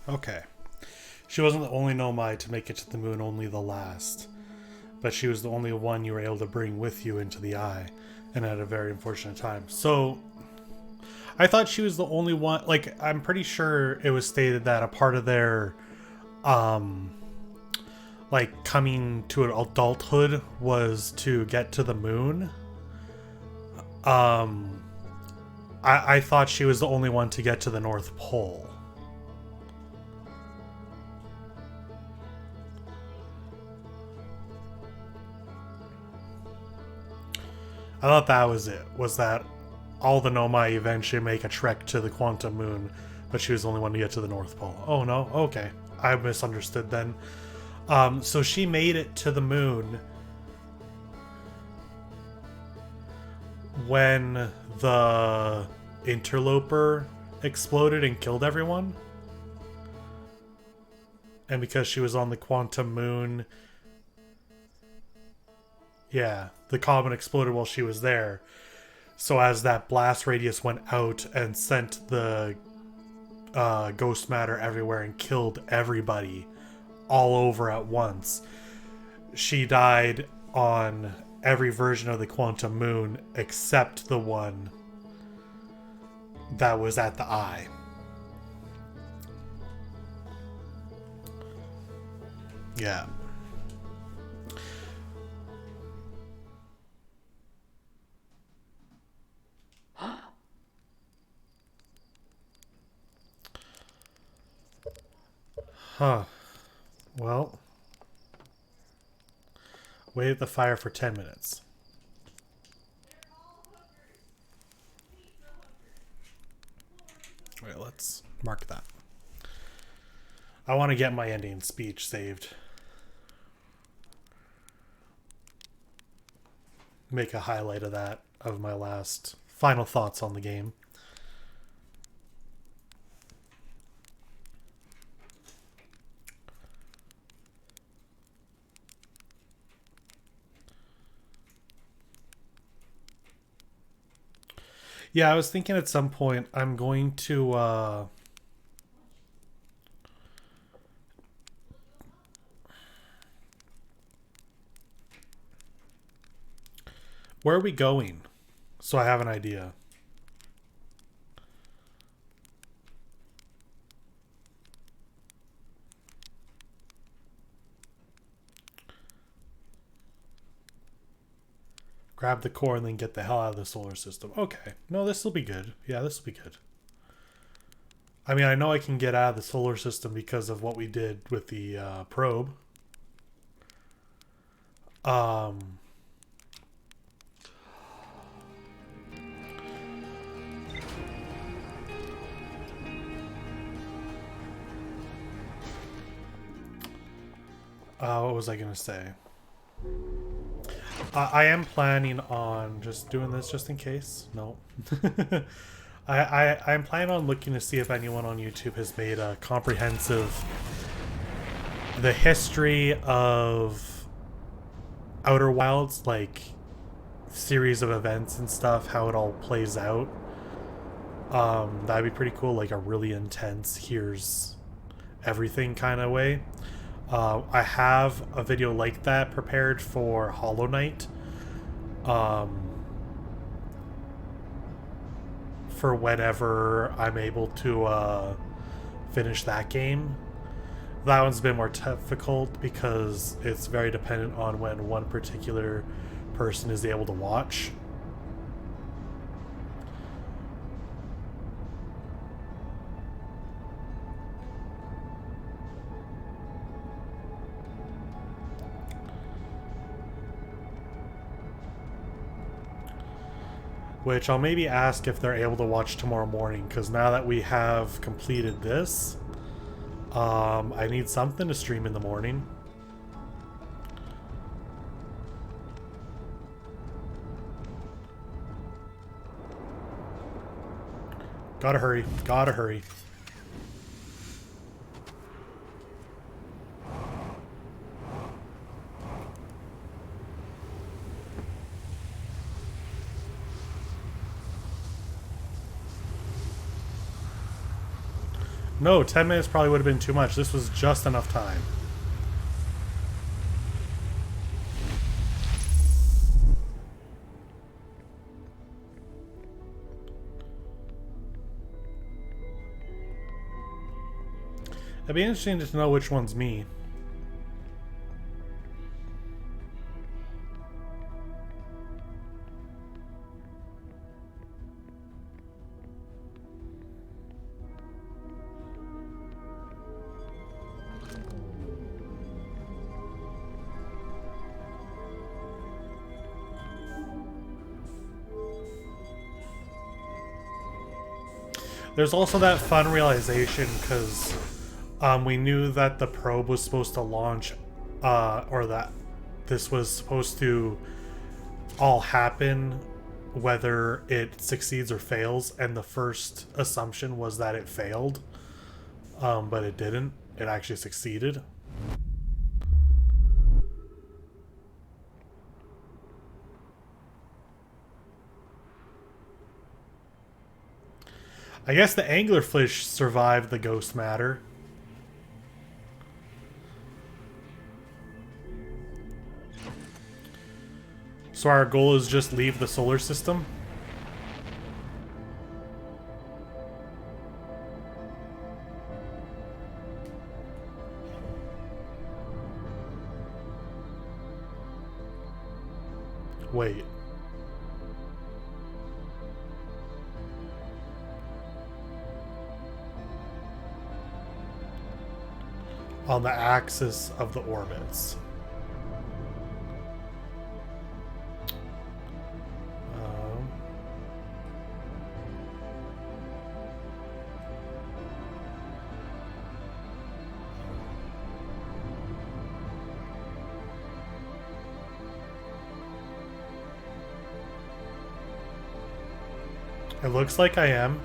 Okay. She wasn't the only Nomai to make it to the moon, only the last. But she was the only one you were able to bring with you into the eye, and at a very unfortunate time. So, I thought she was the only one. Like, I'm pretty sure it was stated that a part of their, like, coming to an adulthood was to get to the moon. I thought she was the only one to get to the North Pole. I thought that was it. Was that all the Nomai eventually make a trek to the Quantum Moon, but she was the only one to get to the North Pole. Oh no? Okay. I misunderstood then. So she made it to the moon when the interloper exploded and killed everyone. And because she was on the Quantum Moon, yeah, the comet exploded while she was there. So as that blast radius went out and sent the ghost matter everywhere and killed everybody all over at once, she died on every version of the Quantum Moon except the one that was at the eye. Yeah. Huh. Well, wait at the fire for 10 minutes. Wait, let's mark that. I want to get my ending speech saved. Make a highlight of that, of my last final thoughts on the game. Yeah, I was thinking at some point I'm going to where are we going? So I have an idea. Grab the core and then get the hell out of the solar system. Okay. No, this will be good. Yeah, this will be good. I mean, I know I can get out of the solar system because of what we did with the probe. What was I going to say? I am planning on just doing this just in case. No. I'm planning on looking to see if anyone on YouTube has made a comprehensive the history of Outer Wilds, like series of events and stuff, how it all plays out. That'd be pretty cool, like a really intense here's everything kind of way. I have a video like that prepared for Hollow Knight. For whenever I'm able to finish that game. That one's been more difficult because it's very dependent on when one particular person is able to watch. Which I'll maybe ask if they're able to watch tomorrow morning, because now that we have completed this, I need something to stream in the morning. Gotta hurry. Gotta hurry. No, 10 minutes probably would have been too much. This was just enough time. It'd be interesting to know which one's me. There's also that fun realization because we knew that the probe was supposed to launch, or that this was supposed to all happen whether it succeeds or fails, and the first assumption was that it failed, but it didn't. It actually succeeded. I guess the anglerfish survived the ghost matter. So our goal is just leave the solar system? Wait. On the axis of the orbits. It looks like I am.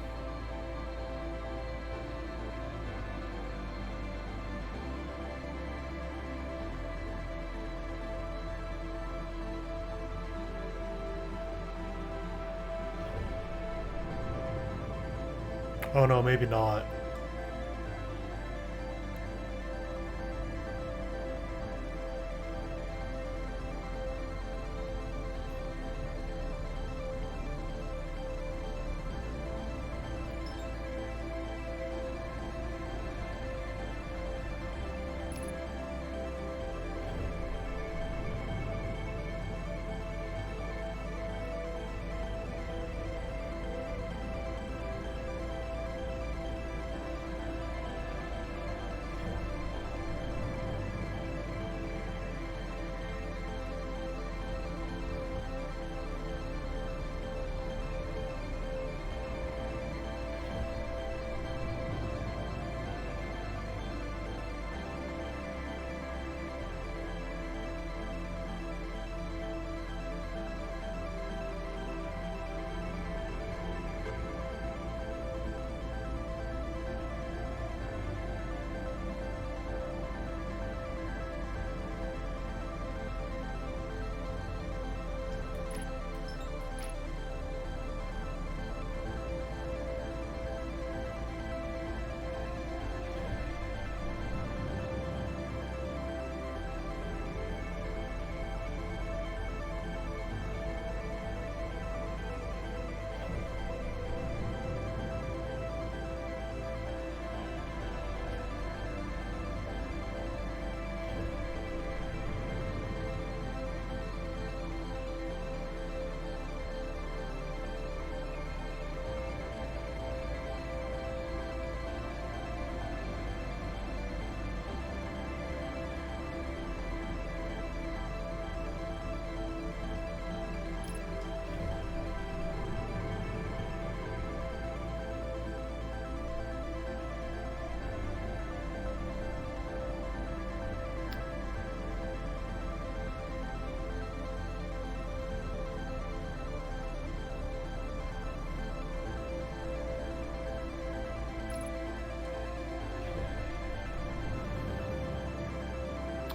Oh no, maybe not.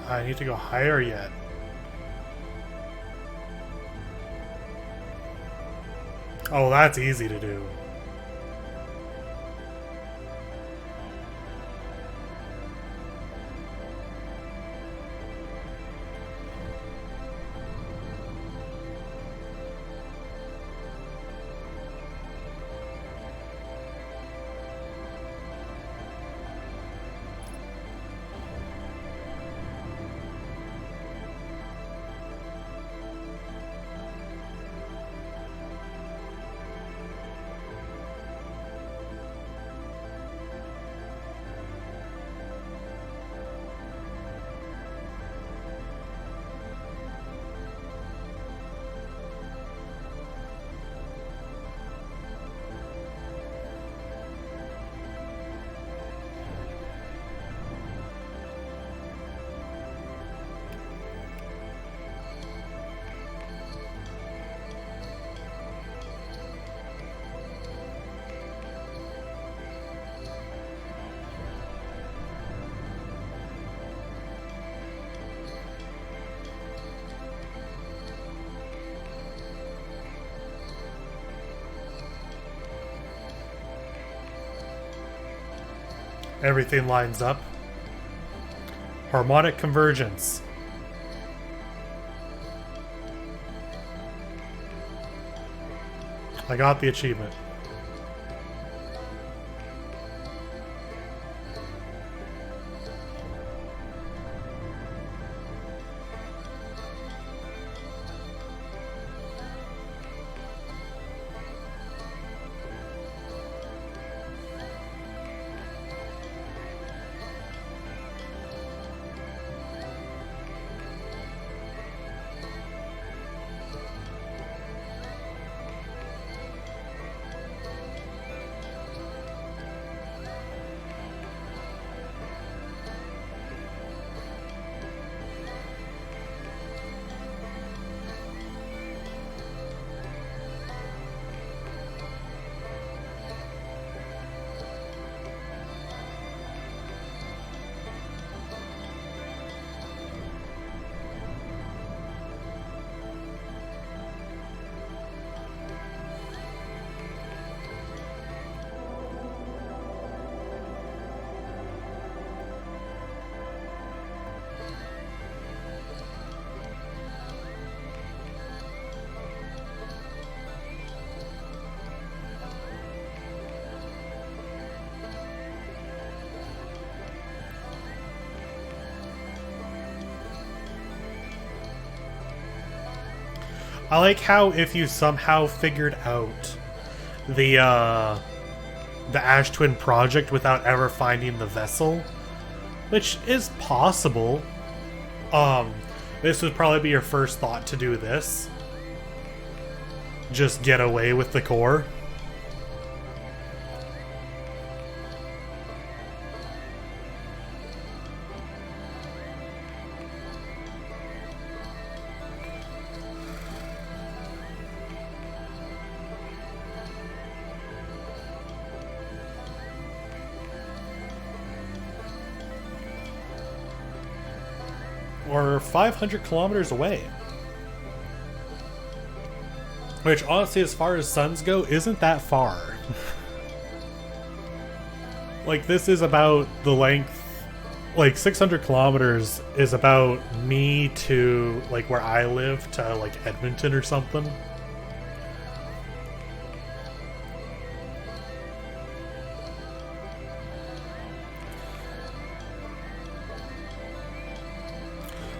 I need to go higher yet. Oh, that's easy to do. everything lines up. Harmonic convergence. I got the achievement. I like how if you somehow figured out the Ash Twin project without ever finding the vessel, which is possible, this would probably be your first thought to do this. Just get away with the core. Or 500 kilometers away. Which, honestly, as far as suns go, isn't that far. Like, this is about the length... Like, 600 kilometers is about me to, like, where I live to, like, Edmonton or something.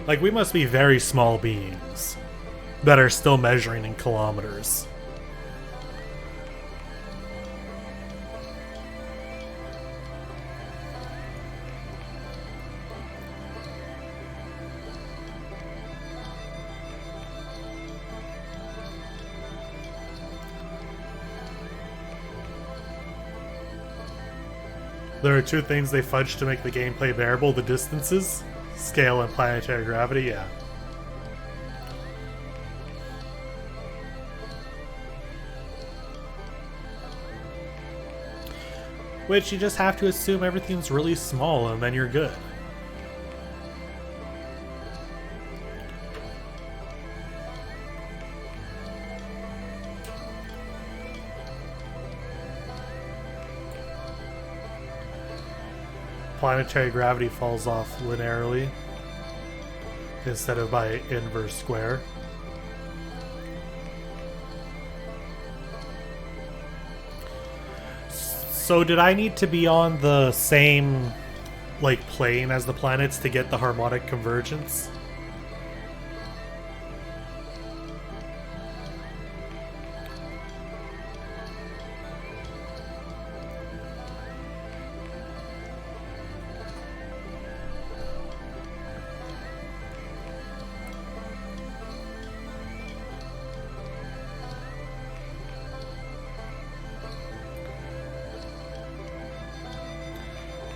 Like, we must be very small beings that are still measuring in kilometers. There are two things they fudged to make the gameplay bearable: the distances, scale, and planetary gravity, yeah. Which you just have to assume everything's really small and then you're good. Planetary gravity falls off linearly instead of by inverse square. So did I need to be on the same, like, plane as the planets to get the harmonic convergence?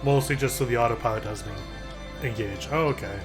Mostly just so the autopilot doesn't engage. Oh, okay.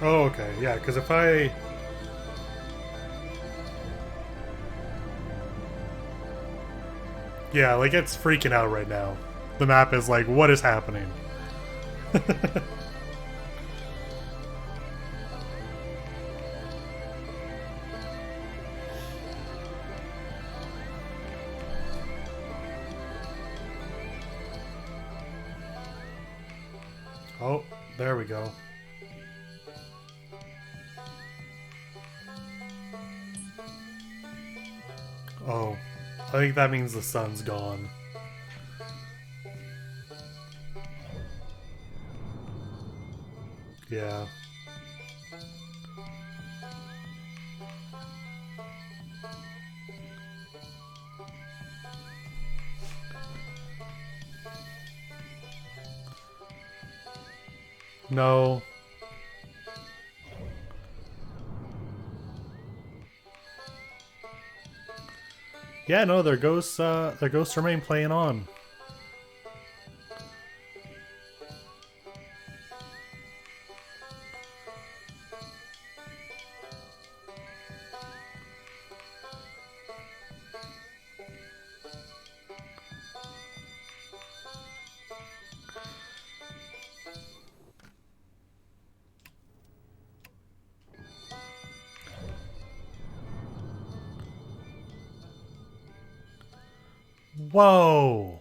Oh, okay. Yeah, because if I... Yeah, like, it's freaking out right now. The map is like, what is happening? Oh, there we go. Oh, I think that means the sun's gone. Yeah. No. Yeah, no, their ghosts remain playing on. Whoa!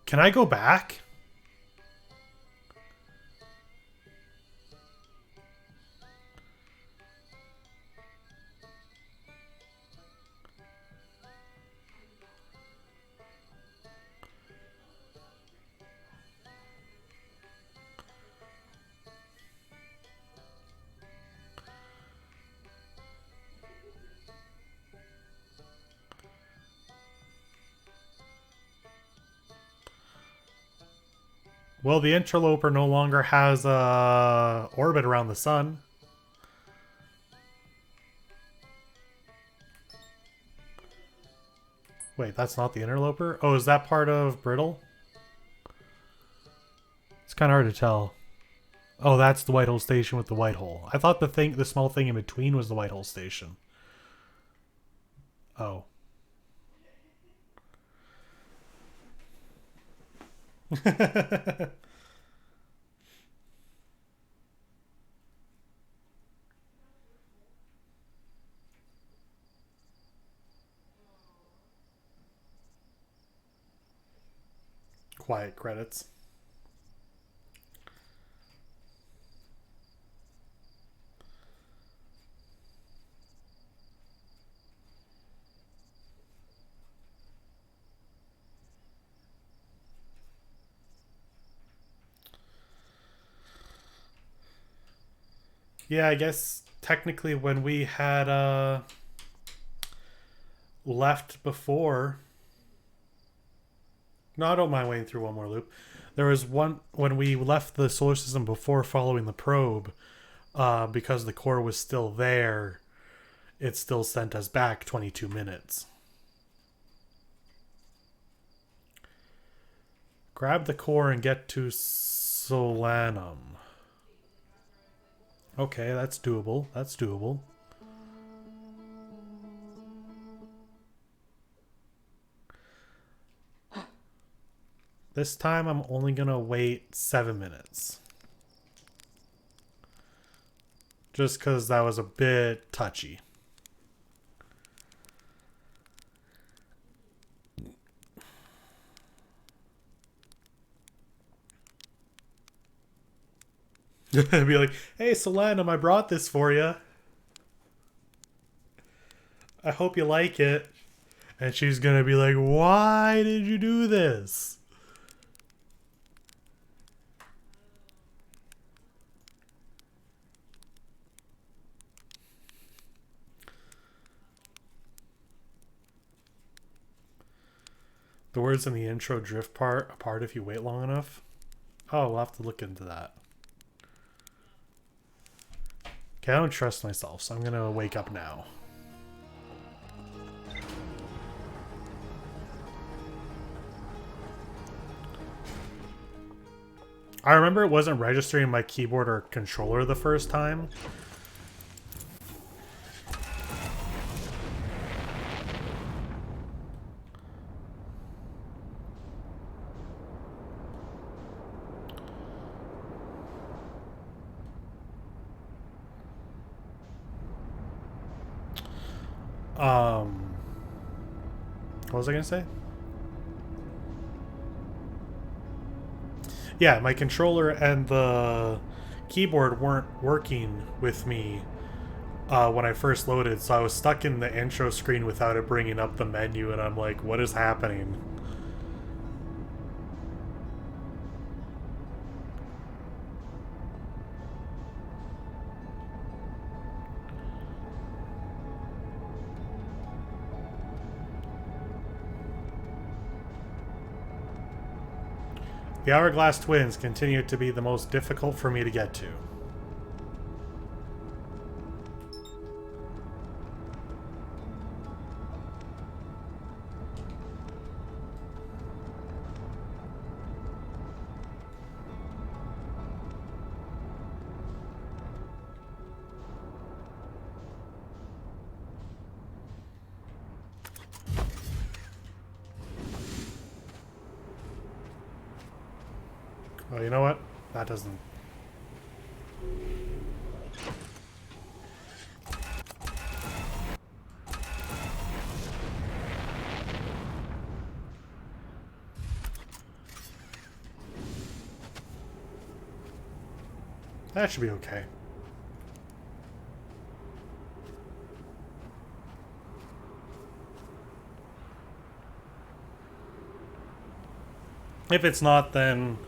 Can I go back? Well, the interloper no longer has a orbit around the sun. Wait, that's not the interloper? Oh, is that part of Brittle? It's kind of hard to tell. Oh, that's the White Hole Station with the white hole. I thought the small thing in between was the White Hole Station. Oh. Quiet credits. Yeah, I guess technically when we had left before. No, I don't mind waiting through one more loop. There was one when we left the solar system before following the probe, because the core was still there. It still sent us back 22 minutes. Grab the core and get to Solanum. Okay, that's doable. That's doable. This time I'm only gonna wait 7 minutes. Just because that was a bit touchy. Be like, hey, Solanum, I brought this for you. I hope you like it. And she's gonna be like, why did you do this? The words in the intro drift apart if you wait long enough. Oh, we'll have to look into that. Okay, I don't trust myself, so I'm gonna wake up now. I remember it wasn't registering my keyboard or controller the first time. What was I gonna say? Yeah, my controller and the keyboard weren't working with me when I first loaded, so I was stuck in the intro screen without it bringing up the menu, and I'm like, what is happening? The Hourglass Twins continue to be the most difficult for me to get to. Oh, you know what? That doesn't... That should be okay. If it's not, then...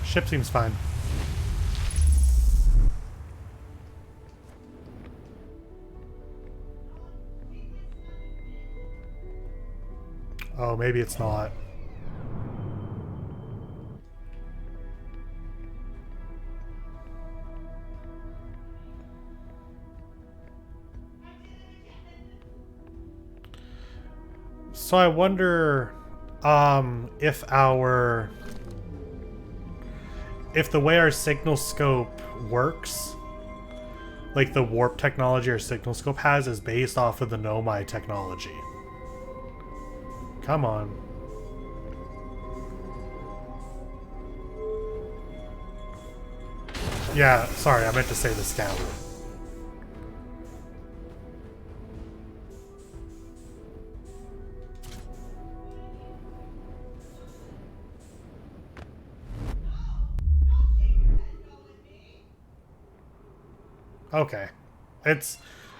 Ship seems fine. Oh, maybe it's not. So I wonder if the way our signal scope works, like the warp technology our signal scope has, is based off of the Nomai technology. Come on. Yeah, sorry, I meant to say the scout. Okay.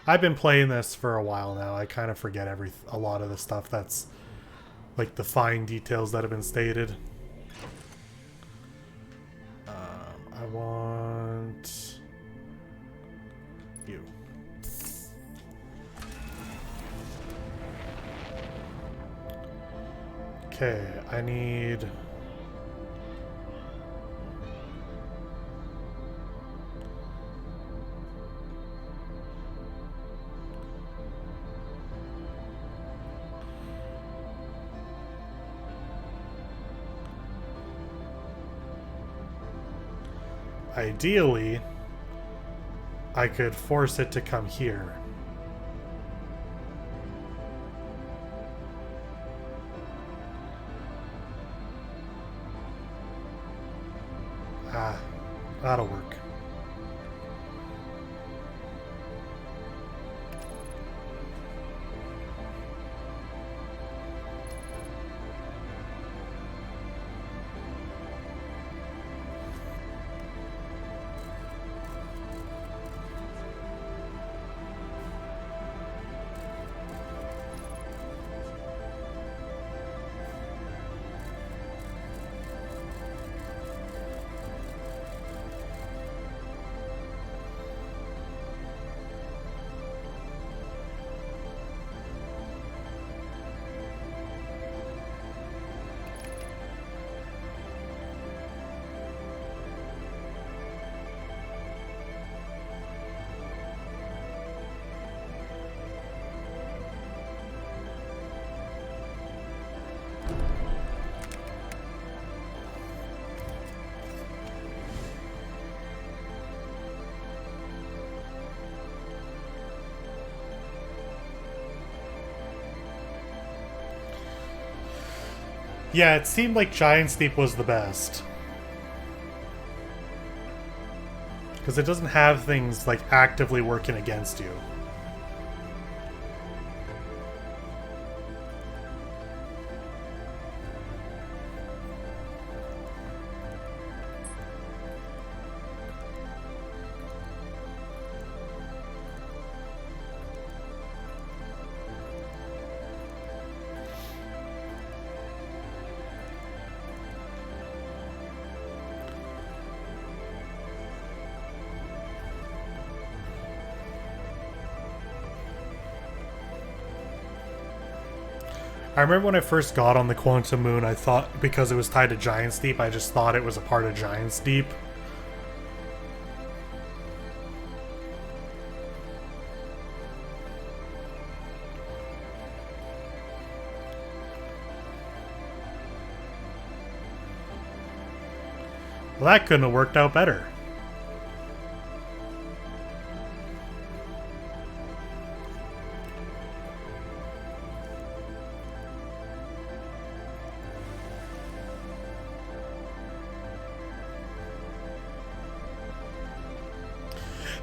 I've been playing this for a while now. I kind of forget a lot of the stuff that's like the fine details that have been stated. I want you. Okay, I need... Ideally, I could force it to come here. Ah, that'll work. Yeah, it seemed like Giant Steep was the best. Because it doesn't have things, like, actively working against you. I remember when I first got on the Quantum Moon, I thought, because it was tied to Giant Steep, I just thought it was a part of Giant Steep. Well, that couldn't have worked out better.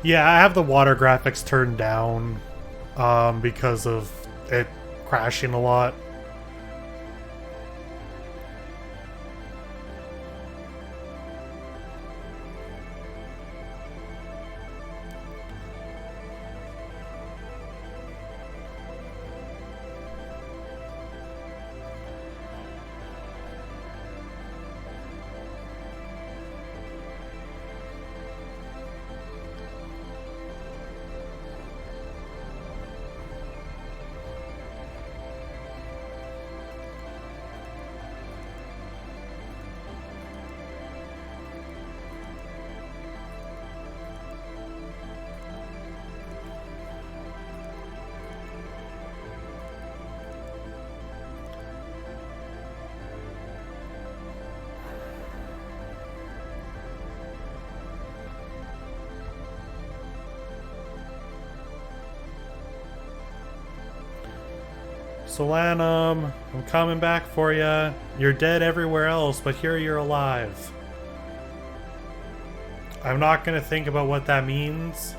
Yeah, I have the water graphics turned down because of it crashing a lot. Solanum, I'm coming back for ya. You're dead everywhere else, but here you're alive. I'm not gonna think about what that means.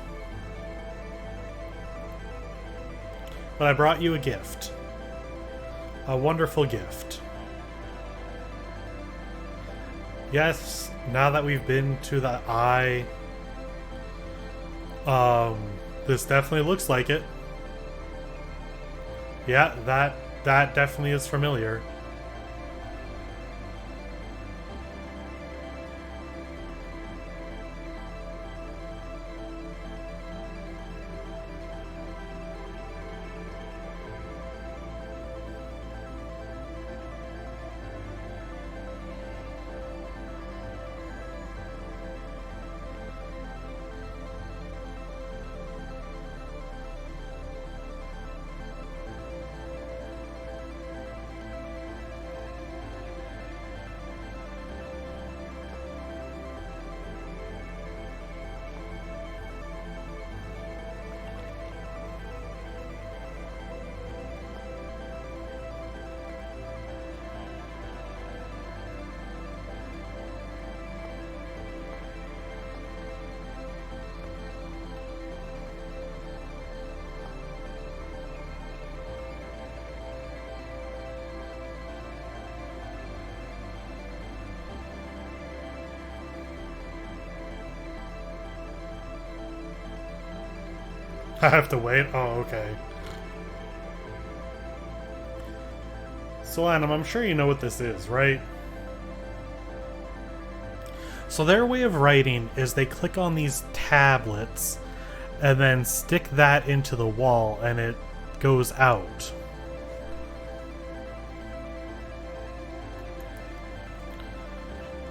But I brought you a gift. A wonderful gift. Yes, now that we've been to the eye, this definitely looks like it. Yeah, that definitely is familiar. I have to wait? Oh, okay. Solanum, I'm sure you know what this is, right? So their way of writing is they click on these tablets and then stick that into the wall and it goes out.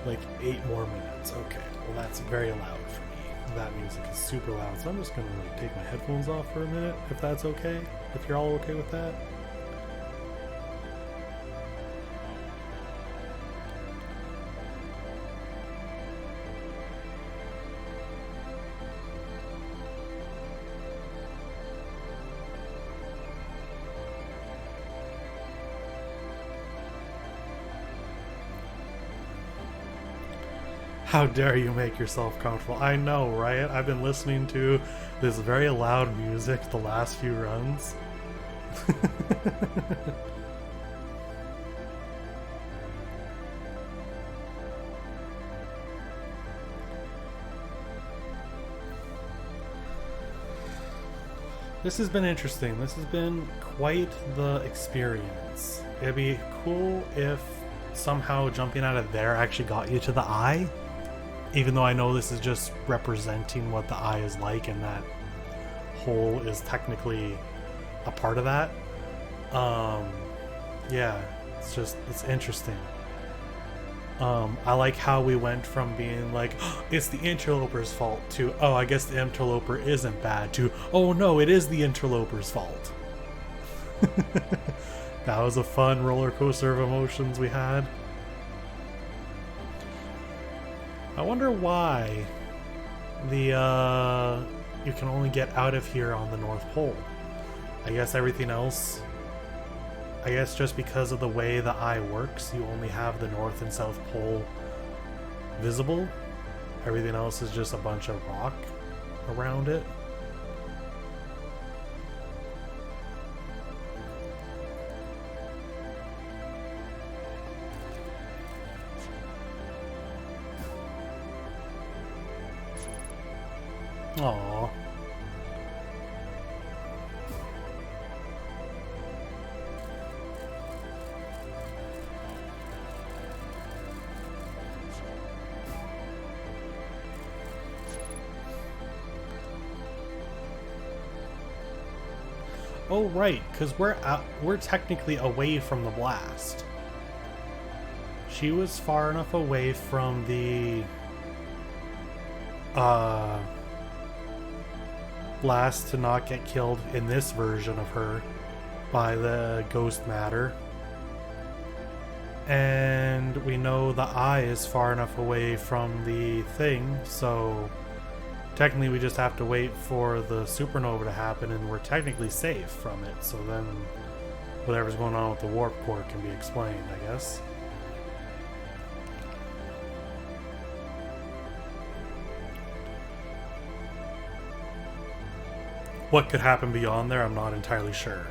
Like 8 more minutes. Okay, well that's very loud for me. That music is super loud, so I'm just gonna like take my headphones off for a minute, if that's okay. If you're all okay with that. How dare you make yourself comfortable? I know, right? I've been listening to this very loud music the last few runs. This has been interesting. This has been quite the experience. It'd be cool if somehow jumping out of there actually got you to the eye. Even though I know this is just representing what the eye is like, and that hole is technically a part of that. Yeah, it's interesting. I like how we went from being like, oh, it's the interloper's fault, to, oh, I guess the interloper isn't bad, to, oh no, it is the interloper's fault. That was a fun roller coaster of emotions we had. I wonder why you can only get out of here on the North Pole. I guess everything else, I guess just because of the way the eye works, you only have the North and South Pole visible. Everything else is just a bunch of rock around it. Aww. Oh right, because we're technically away from the blast. She was far enough away from the blast to not get killed in this version of her by the ghost matter. And we know the eye is far enough away from the thing, so technically we just have to wait for the supernova to happen, and we're technically safe from it. So then whatever's going on with the warp core can be explained, I guess. What could happen beyond there, I'm not entirely sure.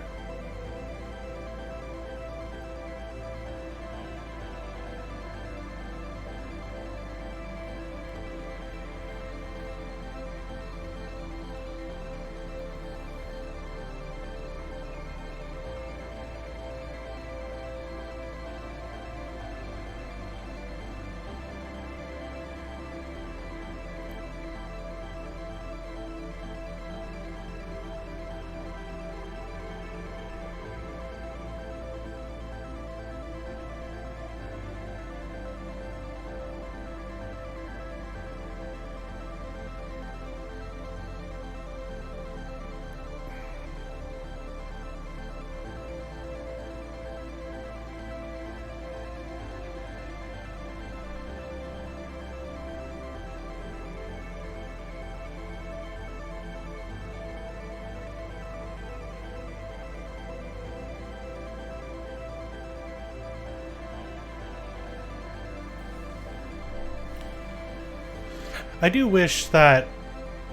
I do wish that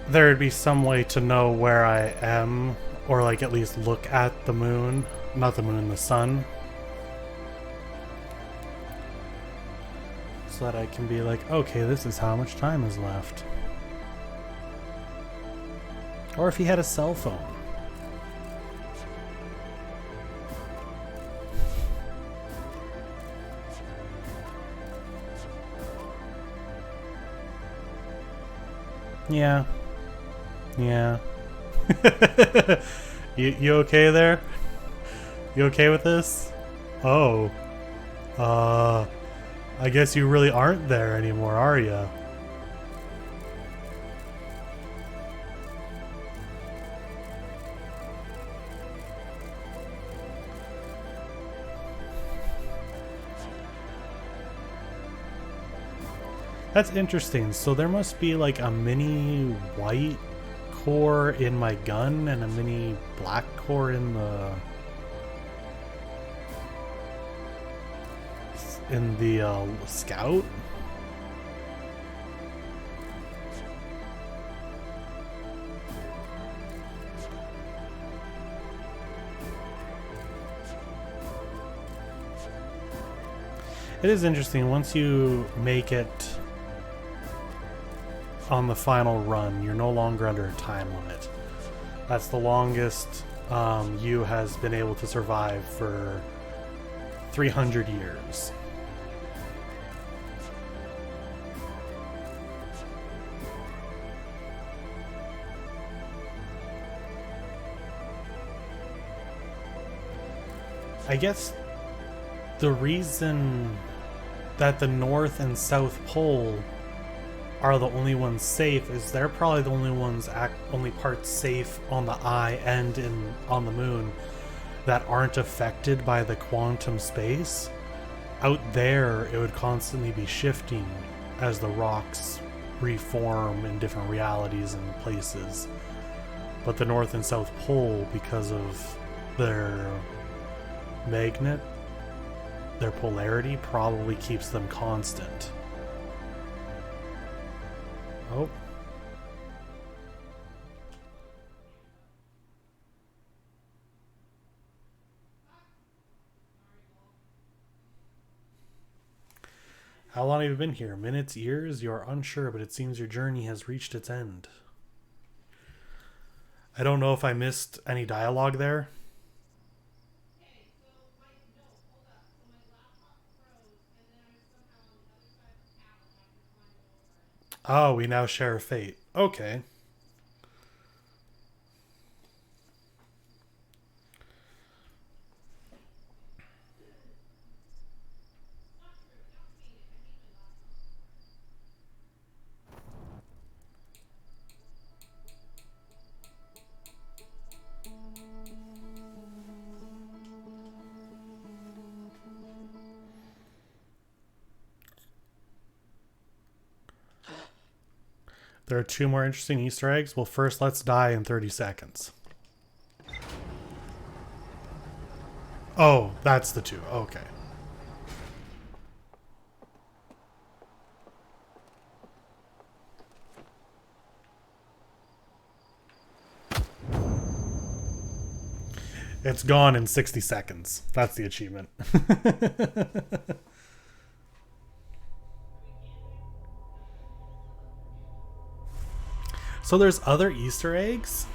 there would be some way to know where I am, or like at least look at the moon. Not the moon, the sun. So that I can be like, okay, this is how much time is left. Or if he had a cell phone. Yeah. Yeah. You okay there? You okay with this? Oh. I guess you really aren't there anymore, are ya? That's interesting. So there must be like a mini white core in my gun and a mini black core in the Scout. It is interesting. Once you make it on the final run, you're no longer under a time limit. That's the longest you has been able to survive for 300 years. I guess the reason that the North and South Pole are the only ones safe is they're probably the only parts safe on the eye and on the moon that aren't affected by the quantum space. Out there, it would constantly be shifting as the rocks reform in different realities and places. But the North and South Pole, because of their magnet, their polarity, probably keeps them constant. Oh. How long have you been here? Minutes, years? You are unsure, but it seems your journey has reached its end. I don't know if I missed any dialogue there. Oh, we now share a fate. Okay. There are 2 more interesting Easter eggs. Well, first, let's die in 30 seconds. Oh, that's the 2. Okay. It's gone in 60 seconds. That's the achievement. So there's other Easter eggs?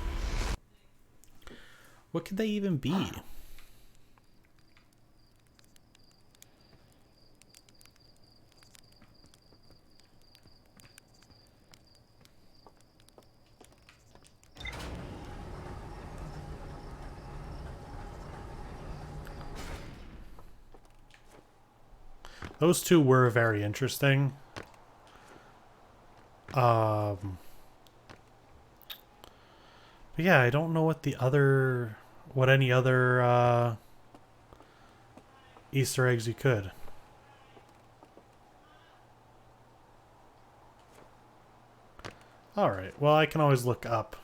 What could they even be? Those 2 were very interesting. But yeah, I don't know what any other Easter eggs you could. Alright, well, I can always look up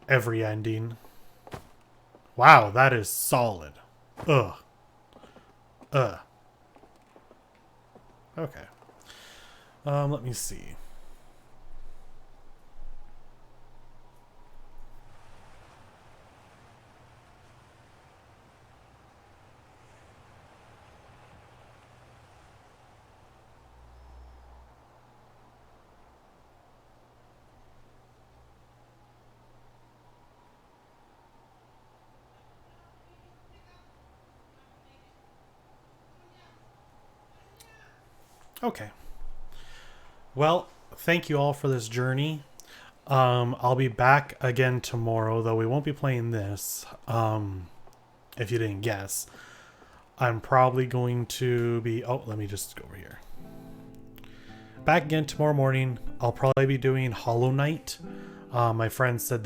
every ending. Wow, that is solid. Ugh. Okay. Let me see. Okay. Well, thank you all for this journey. I'll be back again tomorrow, though we won't be playing this. If you didn't guess. I'm probably going to be... Oh, let me just go over here. Back again tomorrow morning. I'll probably be doing Hollow Knight. My friend said